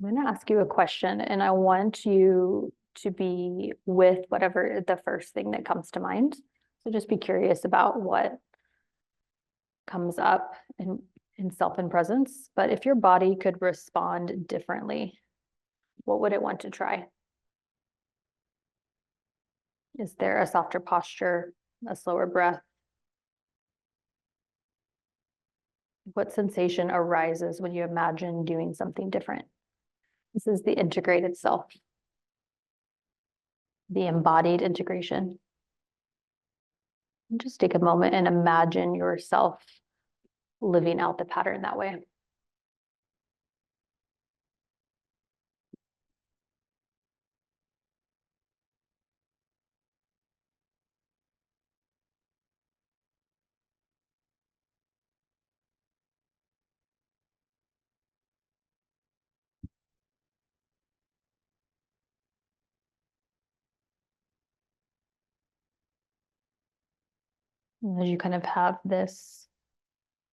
I'm going to ask you a question, and I want you to be with whatever the first thing that comes to mind. So just be curious about what comes up in self and presence. But if your body could respond differently, what would it want to try? Is there a softer posture, a slower breath? What sensation arises when you imagine doing something different? This is the integrated self, the embodied integration. And just take a moment and imagine yourself living out the pattern that way. And as you kind of have this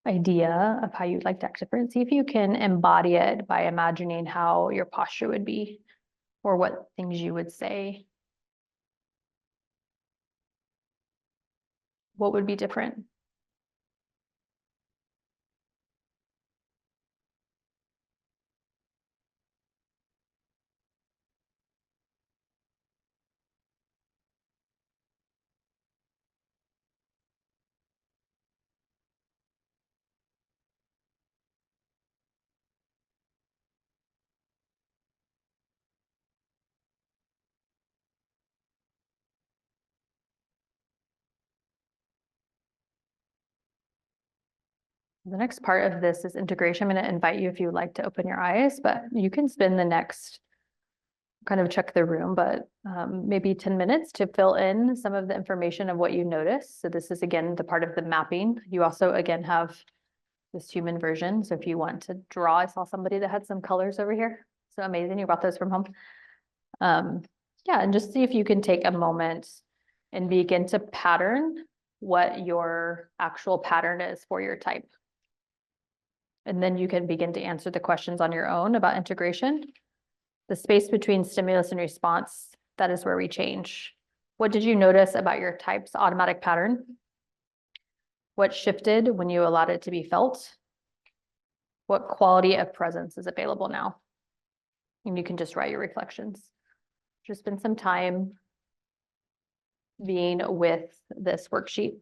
idea of how you'd like to act different, see if you can embody it by imagining how your posture would be or what things you would say. What would be different? The next part of this is integration. I'm going to invite you, if you would like, to open your eyes, but you can spend the next, kind of check the room, but maybe 10 minutes to fill in some of the information of what you notice. So this is, again, the part of the mapping. You also, again, have this human version. So if you want to draw, I saw somebody that had some colors over here. So amazing, you brought those from home. Yeah, and just see if you can take a moment and begin to pattern what your actual pattern is for your type. And then you can begin to answer the questions on your own about integration. The space between stimulus and response, that is where we change. What did you notice about your type's automatic pattern? What shifted when you allowed it to be felt? What quality of presence is available now? And you can just write your reflections. Just spend some time being with this worksheet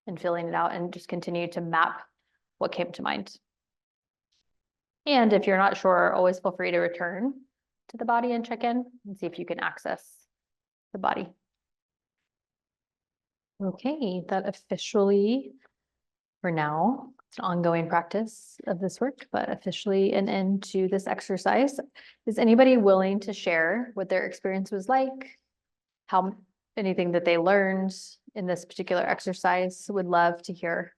and filling it out, and just continue to map what came to mind. And if you're not sure, always feel free to return to the body and check in and see if you can access the body. Okay, that officially for now. It's an ongoing practice of this work, but officially an end to this exercise. Is anybody willing to share what their experience was like? How anything that they learned in this particular exercise? Would love to hear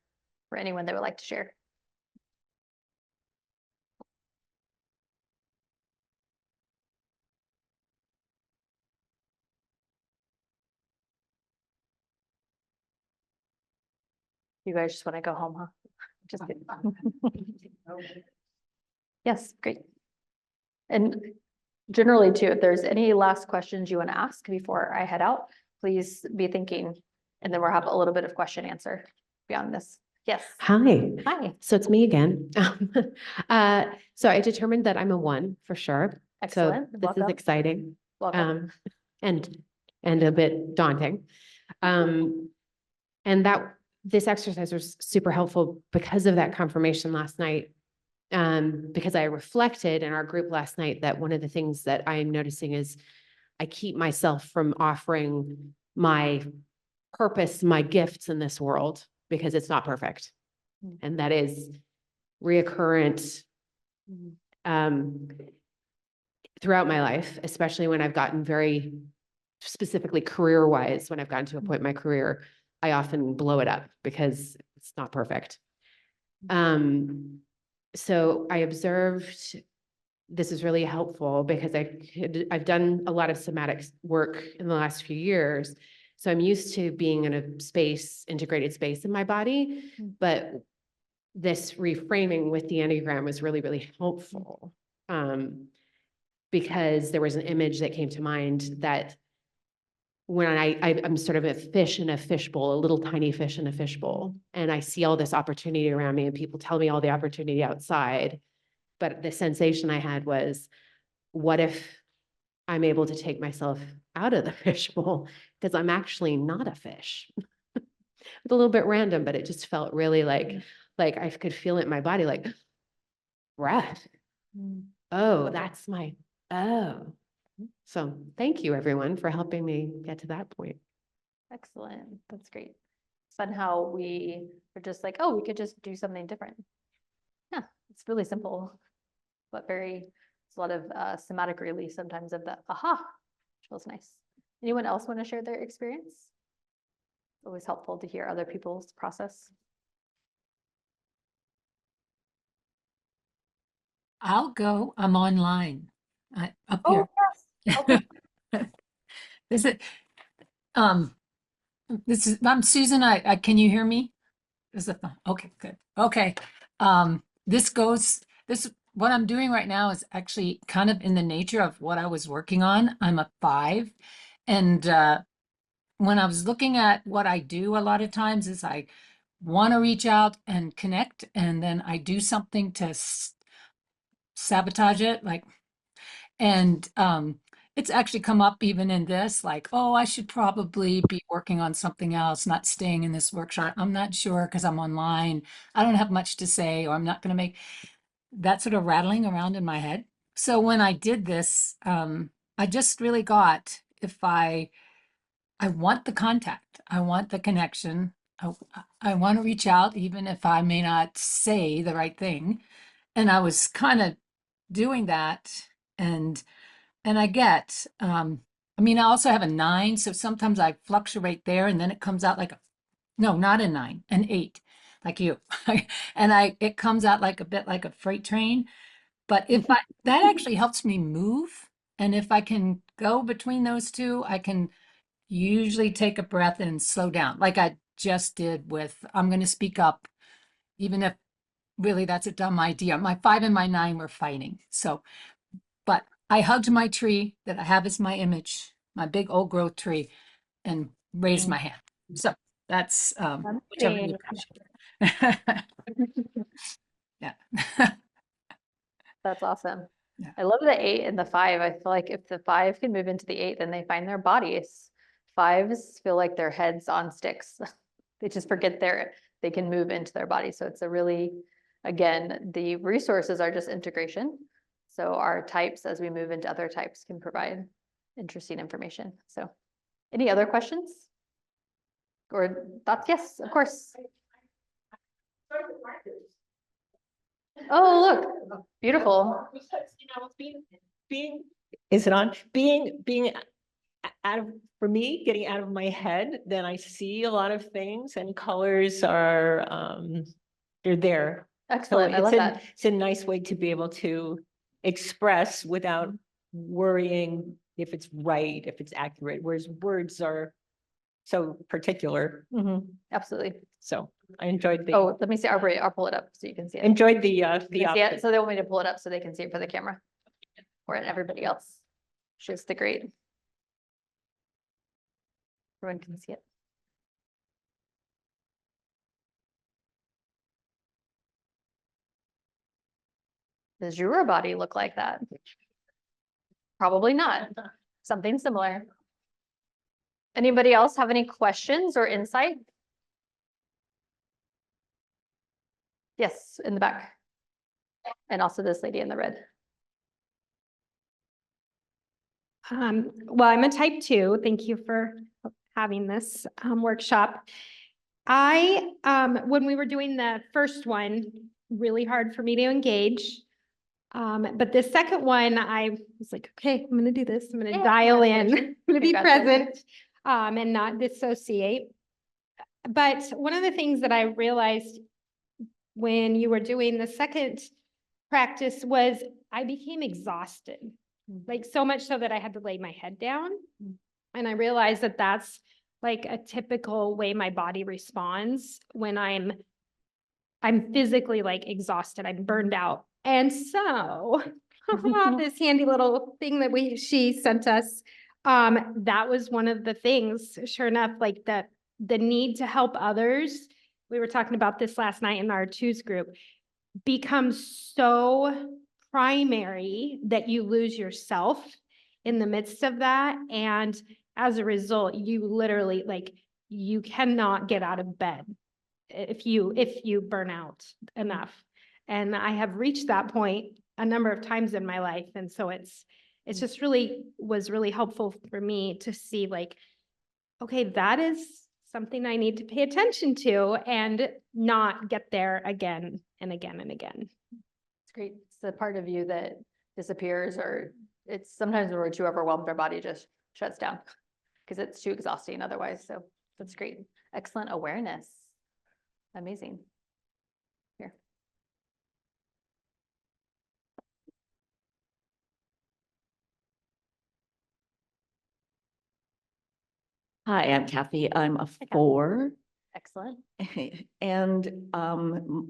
for anyone that would like to share. You guys just want to go home, huh? Just kidding. Yes, great. And generally too, if there's any last questions you want to ask before I head out, please be thinking, and then we'll have a little bit of question answer beyond this. Yes. Hi. Hi. So it's me again. So I determined that I'm a 1 for sure. Excellent. So this Welcome. is exciting. Welcome. And a bit daunting. And that this exercise was super helpful because of that confirmation last night. Because I reflected in our group last night that one of the things that I am noticing is I keep myself from offering my purpose, my gifts in this world because it's not perfect. And that is reoccurrent throughout my life, especially when I've gotten very specifically career-wise, when I've gotten to a point in my career, I often blow it up because it's not perfect. So I observed this is really helpful because I've done a lot of somatic work in the last few years. So I'm used to being in a space, integrated space in my body, but this reframing with the Enneagram was really, really helpful. Because there was an image that came to mind that when I'm sort of a fish in a fishbowl, a little tiny fish in a fishbowl, and I see all this opportunity around me and people tell me all the opportunity outside. But the sensation I had was, what if I'm able to take myself out of the fishbowl? Because I'm actually not a fish. It's a little bit random, but it just felt really like I could feel it in my body, like breath. Oh, that's my, oh. So thank you, everyone, for helping me get to that point. Excellent. That's great. It's fun how we are just like, oh, we could just do something different. Yeah, it's really simple, but it's a lot of somatic release sometimes of the aha, which feels nice. Anyone else want to share their experience? It's always helpful to hear other people's process. I'll go. I'm online. Up Oh, here. yes. Okay. I'm Susan. Can you hear me? Okay, good. Okay. What I'm doing right now is actually kind of in the nature of what I was working on. I'm a 5. And when I was looking at what I do a lot of times is I want to reach out and connect, and then I do something to sabotage it, and it's actually come up even in this, like, oh, I should probably be working on something else, not staying in this workshop. I'm not sure because I'm online. I don't have much to say, or I'm not going to make that sort of rattling around in my head. So when I did this, I just really got, if I want the contact, I want the connection, I want to reach out, even if I may not say the right thing. And I was kind of doing that, and I get, I also have a 9, so sometimes I fluctuate there, and then it comes out like, no, not a 9, an 8, like you. And it comes out like a bit like a freight train. But that actually helps me move. And if I can go between those two, I can usually take a breath and slow down, like I just did with, I'm going to speak up, even if really that's a dumb idea. My 5 and my 9 were fighting. So, but I hugged my tree that I have as my image, my big old growth tree, and raised my hand. So that's whichever you yeah. That's awesome. Yeah. I love the 8 and the 5. I feel like if the 5 can move into the 8, then they find their bodies. 5s feel like their heads on sticks. They just forget they can move into their body. So it's a really, again, the resources are just integration. So our types, as we move into other types, can provide interesting information. So any other questions or thoughts? Yes, of course. Oh, look, beautiful. Being, is it on? Being out of, for me, getting out of my head, then I see a lot of things and colors are, they're there. So Excellent. I it's love that. it's a nice way to be able to express without worrying if it's right, if it's accurate, whereas words are so particular. Absolutely. So I enjoyed the, Oh, let me see. I'll pull it up so you can see it. enjoyed the, You can see it? option. So they want me to pull it up so they can see it for the camera. Or everybody else. Shows the great. Everyone can see it. Does your body look like that? Probably not. Something similar. Anybody else have any questions or insight? Yes, in the back. And also this lady in the red. Well, I'm a type 2. Thank you for having this workshop. When we were doing the first one, really hard for me to engage. But the second one, I was like, okay, I'm gonna do this. I'm gonna dial in, I'm gonna be present, and not dissociate. But one of the things that I realized when you were doing the second practice was I became exhausted. Like so much so that I had to lay my head down. And I realized that that's like a typical way my body responds when I'm physically like exhausted, I'm burned out. And so this handy little thing that she sent us, that was one of the things, sure enough, like the need to help others. We were talking about this last night in our twos group, becomes so primary that you lose yourself in the midst of that. And as a result, you literally like, you cannot get out of bed if you burn out enough. And I have reached that point a number of times in my life. And so it's just was really helpful for me to see like, okay, that is something I need to pay attention to and not get there again and again and again. It's great. It's the part of you that disappears, or it's sometimes when we're too overwhelmed, our body just shuts down because it's too exhausting otherwise. So that's great. Excellent awareness. Amazing. Here. Hi, I'm Kathy. I'm a Kathy. 4. Excellent. And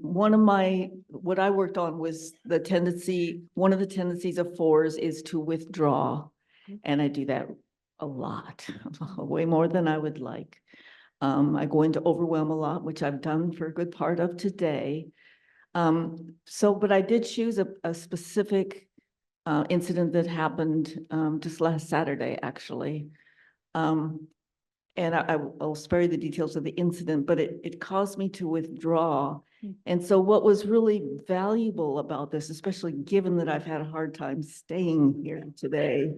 what I worked on was one of the tendencies of 4s is to withdraw. And I do that a lot, way more than I would like. I go into overwhelm a lot, which I've done for a good part of today. But I did choose a specific incident that happened just last Saturday, actually. And I'll spare you the details of the incident, but it caused me to withdraw. And so what was really valuable about this, especially given that I've had a hard time staying here today,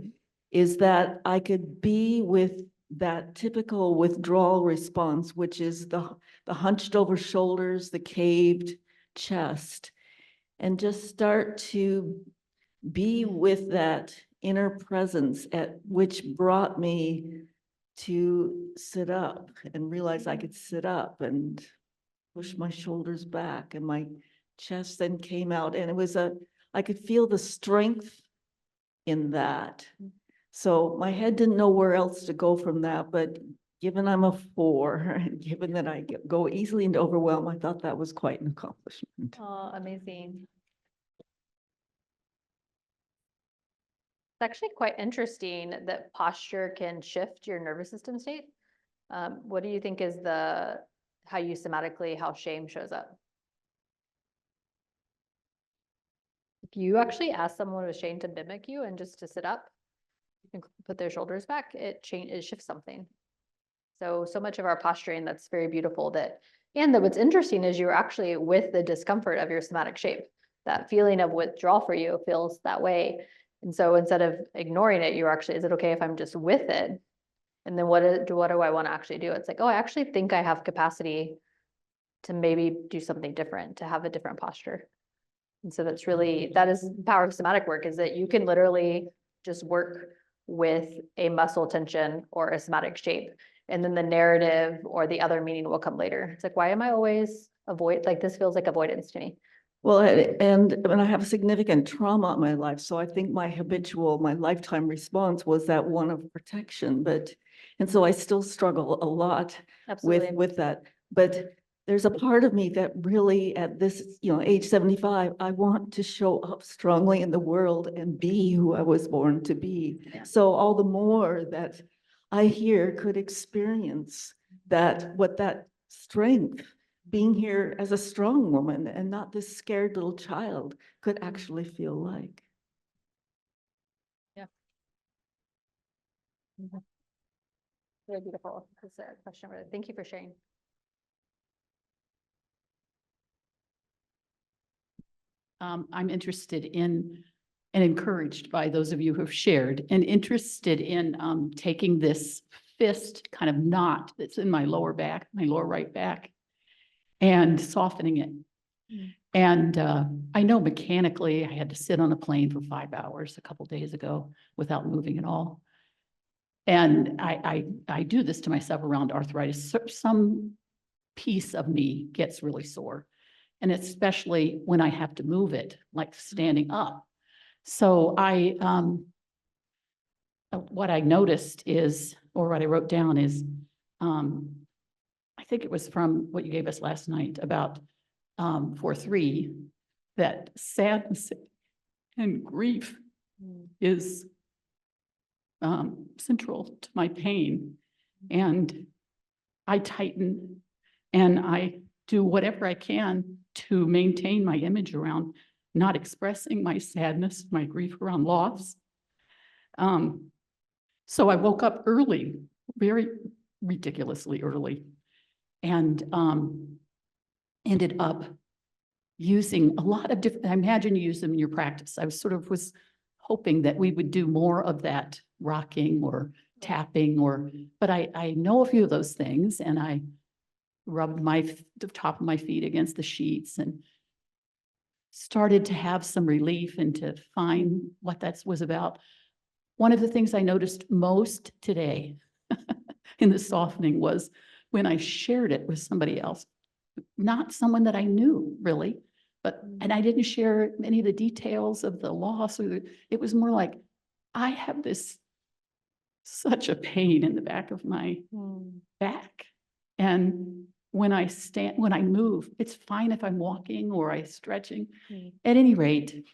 is that I could be with that typical withdrawal response, which is the hunched over shoulders, the caved chest, and just start to be with that inner presence which brought me to sit up and realize I could sit up and push my shoulders back, and my chest then came out, and I could feel the strength in that. So my head didn't know where else to go from that, but given I'm a 4, and given that I go easily into overwhelm, I thought that was quite an accomplishment. Oh, amazing. It's actually quite interesting that posture can shift your nervous system state. What do you think is how shame shows up? If you actually ask someone with shame to mimic you and just to sit up and put their shoulders back, it shifts something. So much of our posturing, that's very beautiful and what's interesting is you're actually with the discomfort of your somatic shape. That feeling of withdrawal for you feels that way. And so instead of ignoring it, is it okay if I'm just with it? And then what do I want to actually do? It's like, oh, I actually think I have capacity to maybe do something different, to have a different posture. And so that's really, that is the power of somatic work, is that you can literally just work with a muscle tension or a somatic shape. And then the narrative or the other meaning will come later. It's like, why am I always like, this feels like avoidance to me. Well, and I have significant trauma in my life, so I think my lifetime response was that one of protection, and so I still struggle a lot Absolutely. with that. But there's a part of me that really at this, age 75, I want to show up strongly in the world and be who I was born to be. Yeah. So all the more that I here could experience that strength, being here as a strong woman and not this scared little child could actually feel like. Yeah. Very beautiful. That's a question. Thank you for sharing. I'm interested in and encouraged by those of you who have shared, and interested in taking this fist kind of knot that's in my lower back, my lower right back, and softening it. And I know mechanically I had to sit on a plane for 5 hours a couple days ago without moving at all. And I do this to myself around arthritis. Some piece of me gets really sore, and especially when I have to move it, like standing up. So what I noticed is, or what I wrote down is, I think it was from what you gave us last night about 4-3, that sadness and grief is central to my pain. And I tighten and I do whatever I can to maintain my image around not expressing my sadness, my grief around loss. So I woke up early, very ridiculously early, and ended up using a lot of different, I imagine you use them in your practice. I was hoping that we would do more of that rocking or tapping, but I know a few of those things, and I rubbed the top of my feet against the sheets and started to have some relief and to find what that was about. One of the things I noticed most today in the softening was when I shared it with somebody else, not someone that I knew really, and I didn't share any of the details of the loss. It was more like, I have such a pain in the back of my back. And when I move, it's fine if I'm walking or I'm stretching. At any rate,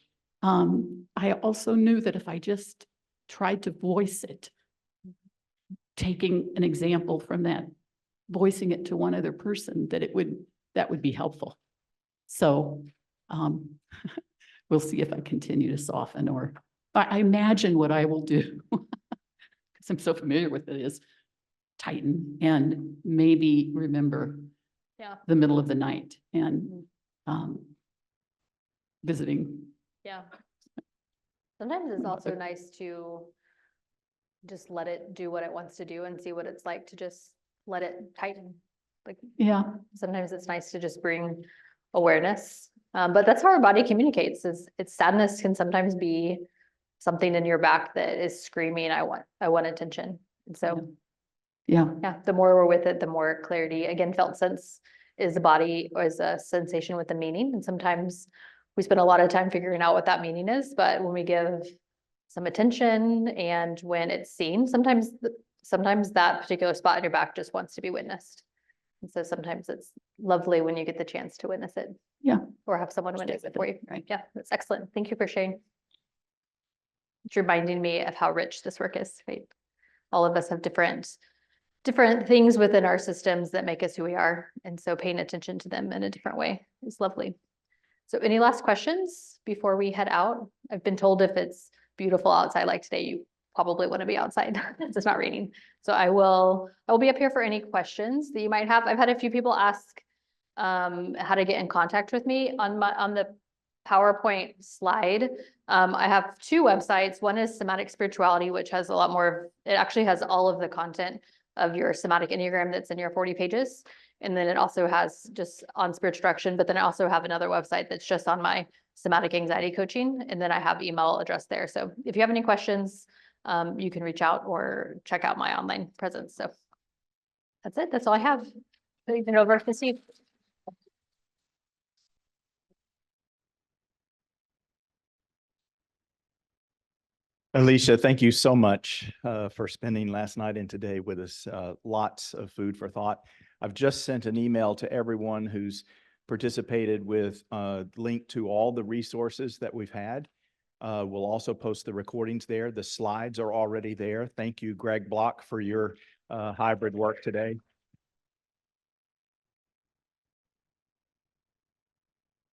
I also knew that if I just tried to voice it, taking an example from that, voicing it to one other person, that would be helpful. So we'll see if I continue to soften, or I imagine what I will do, because I'm so familiar with it, is tighten and maybe remember the middle of the night and visiting. Yeah. Sometimes it's also nice to just let it do what it wants to do and see what it's like to just let it tighten. Like, yeah, sometimes it's nice to just bring awareness. But that's how our body communicates, is its sadness can sometimes be something in your back that is screaming, I want attention. And so yeah, the more we're with it, the more clarity. Again, felt sense is the body, or is a sensation with a meaning. And sometimes we spend a lot of time figuring out what that meaning is, but when we give some attention and when it's seen, sometimes that particular spot in your back just wants to be witnessed. And so sometimes it's lovely when you get the chance to witness it. Yeah. Or have someone witness it for you. Right. Yeah, that's excellent. Thank you for sharing. It's reminding me of how rich this work is, right? All of us have different things within our systems that make us who we are. And so paying attention to them in a different way is lovely. So any last questions before we head out? I've been told if it's beautiful outside like today, you probably want to be outside. It's not raining. So I will be up here for any questions that you might have. I've had a few people ask how to get in contact with me on the PowerPoint slide. I have 2 websites. One is Somatic Spirituality, which has a lot more, it actually has all of the content of your somatic Enneagram that's in your 40 pages. And then it also has just on spiritual direction, but then I also have another website that's just on my somatic anxiety coaching. And then I have email address there. So if you have any questions, you can reach out or check out my online presence. So that's it. That's all I have. Leave it over to Steve. Alicia, thank you so much for spending last night and today with us. Lots of food for thought. I've just sent an email to everyone who's participated with a link to all the resources that we've had. We'll also post the recordings there. The slides are already there. Thank you, Greg Block, for your hybrid work today.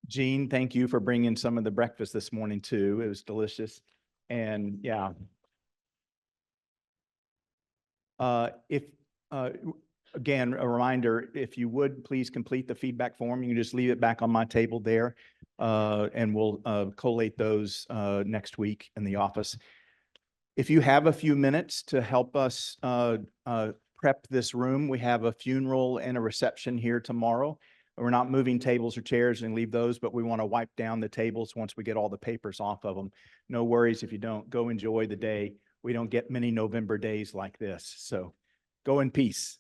Jean, thank you for bringing some of the breakfast this morning too. It was delicious. And yeah. Again, a reminder, if you would please complete the feedback form, you can just leave it back on my table there. And we'll collate those next week in the office. If you have a few minutes to help us prep this room, we have a funeral and a reception here tomorrow. We're not moving tables or chairs and leave those, but we want to wipe down the tables once we get all the papers off of them. No worries if you don't. Go enjoy the day. We don't get many November days like this. So go in peace.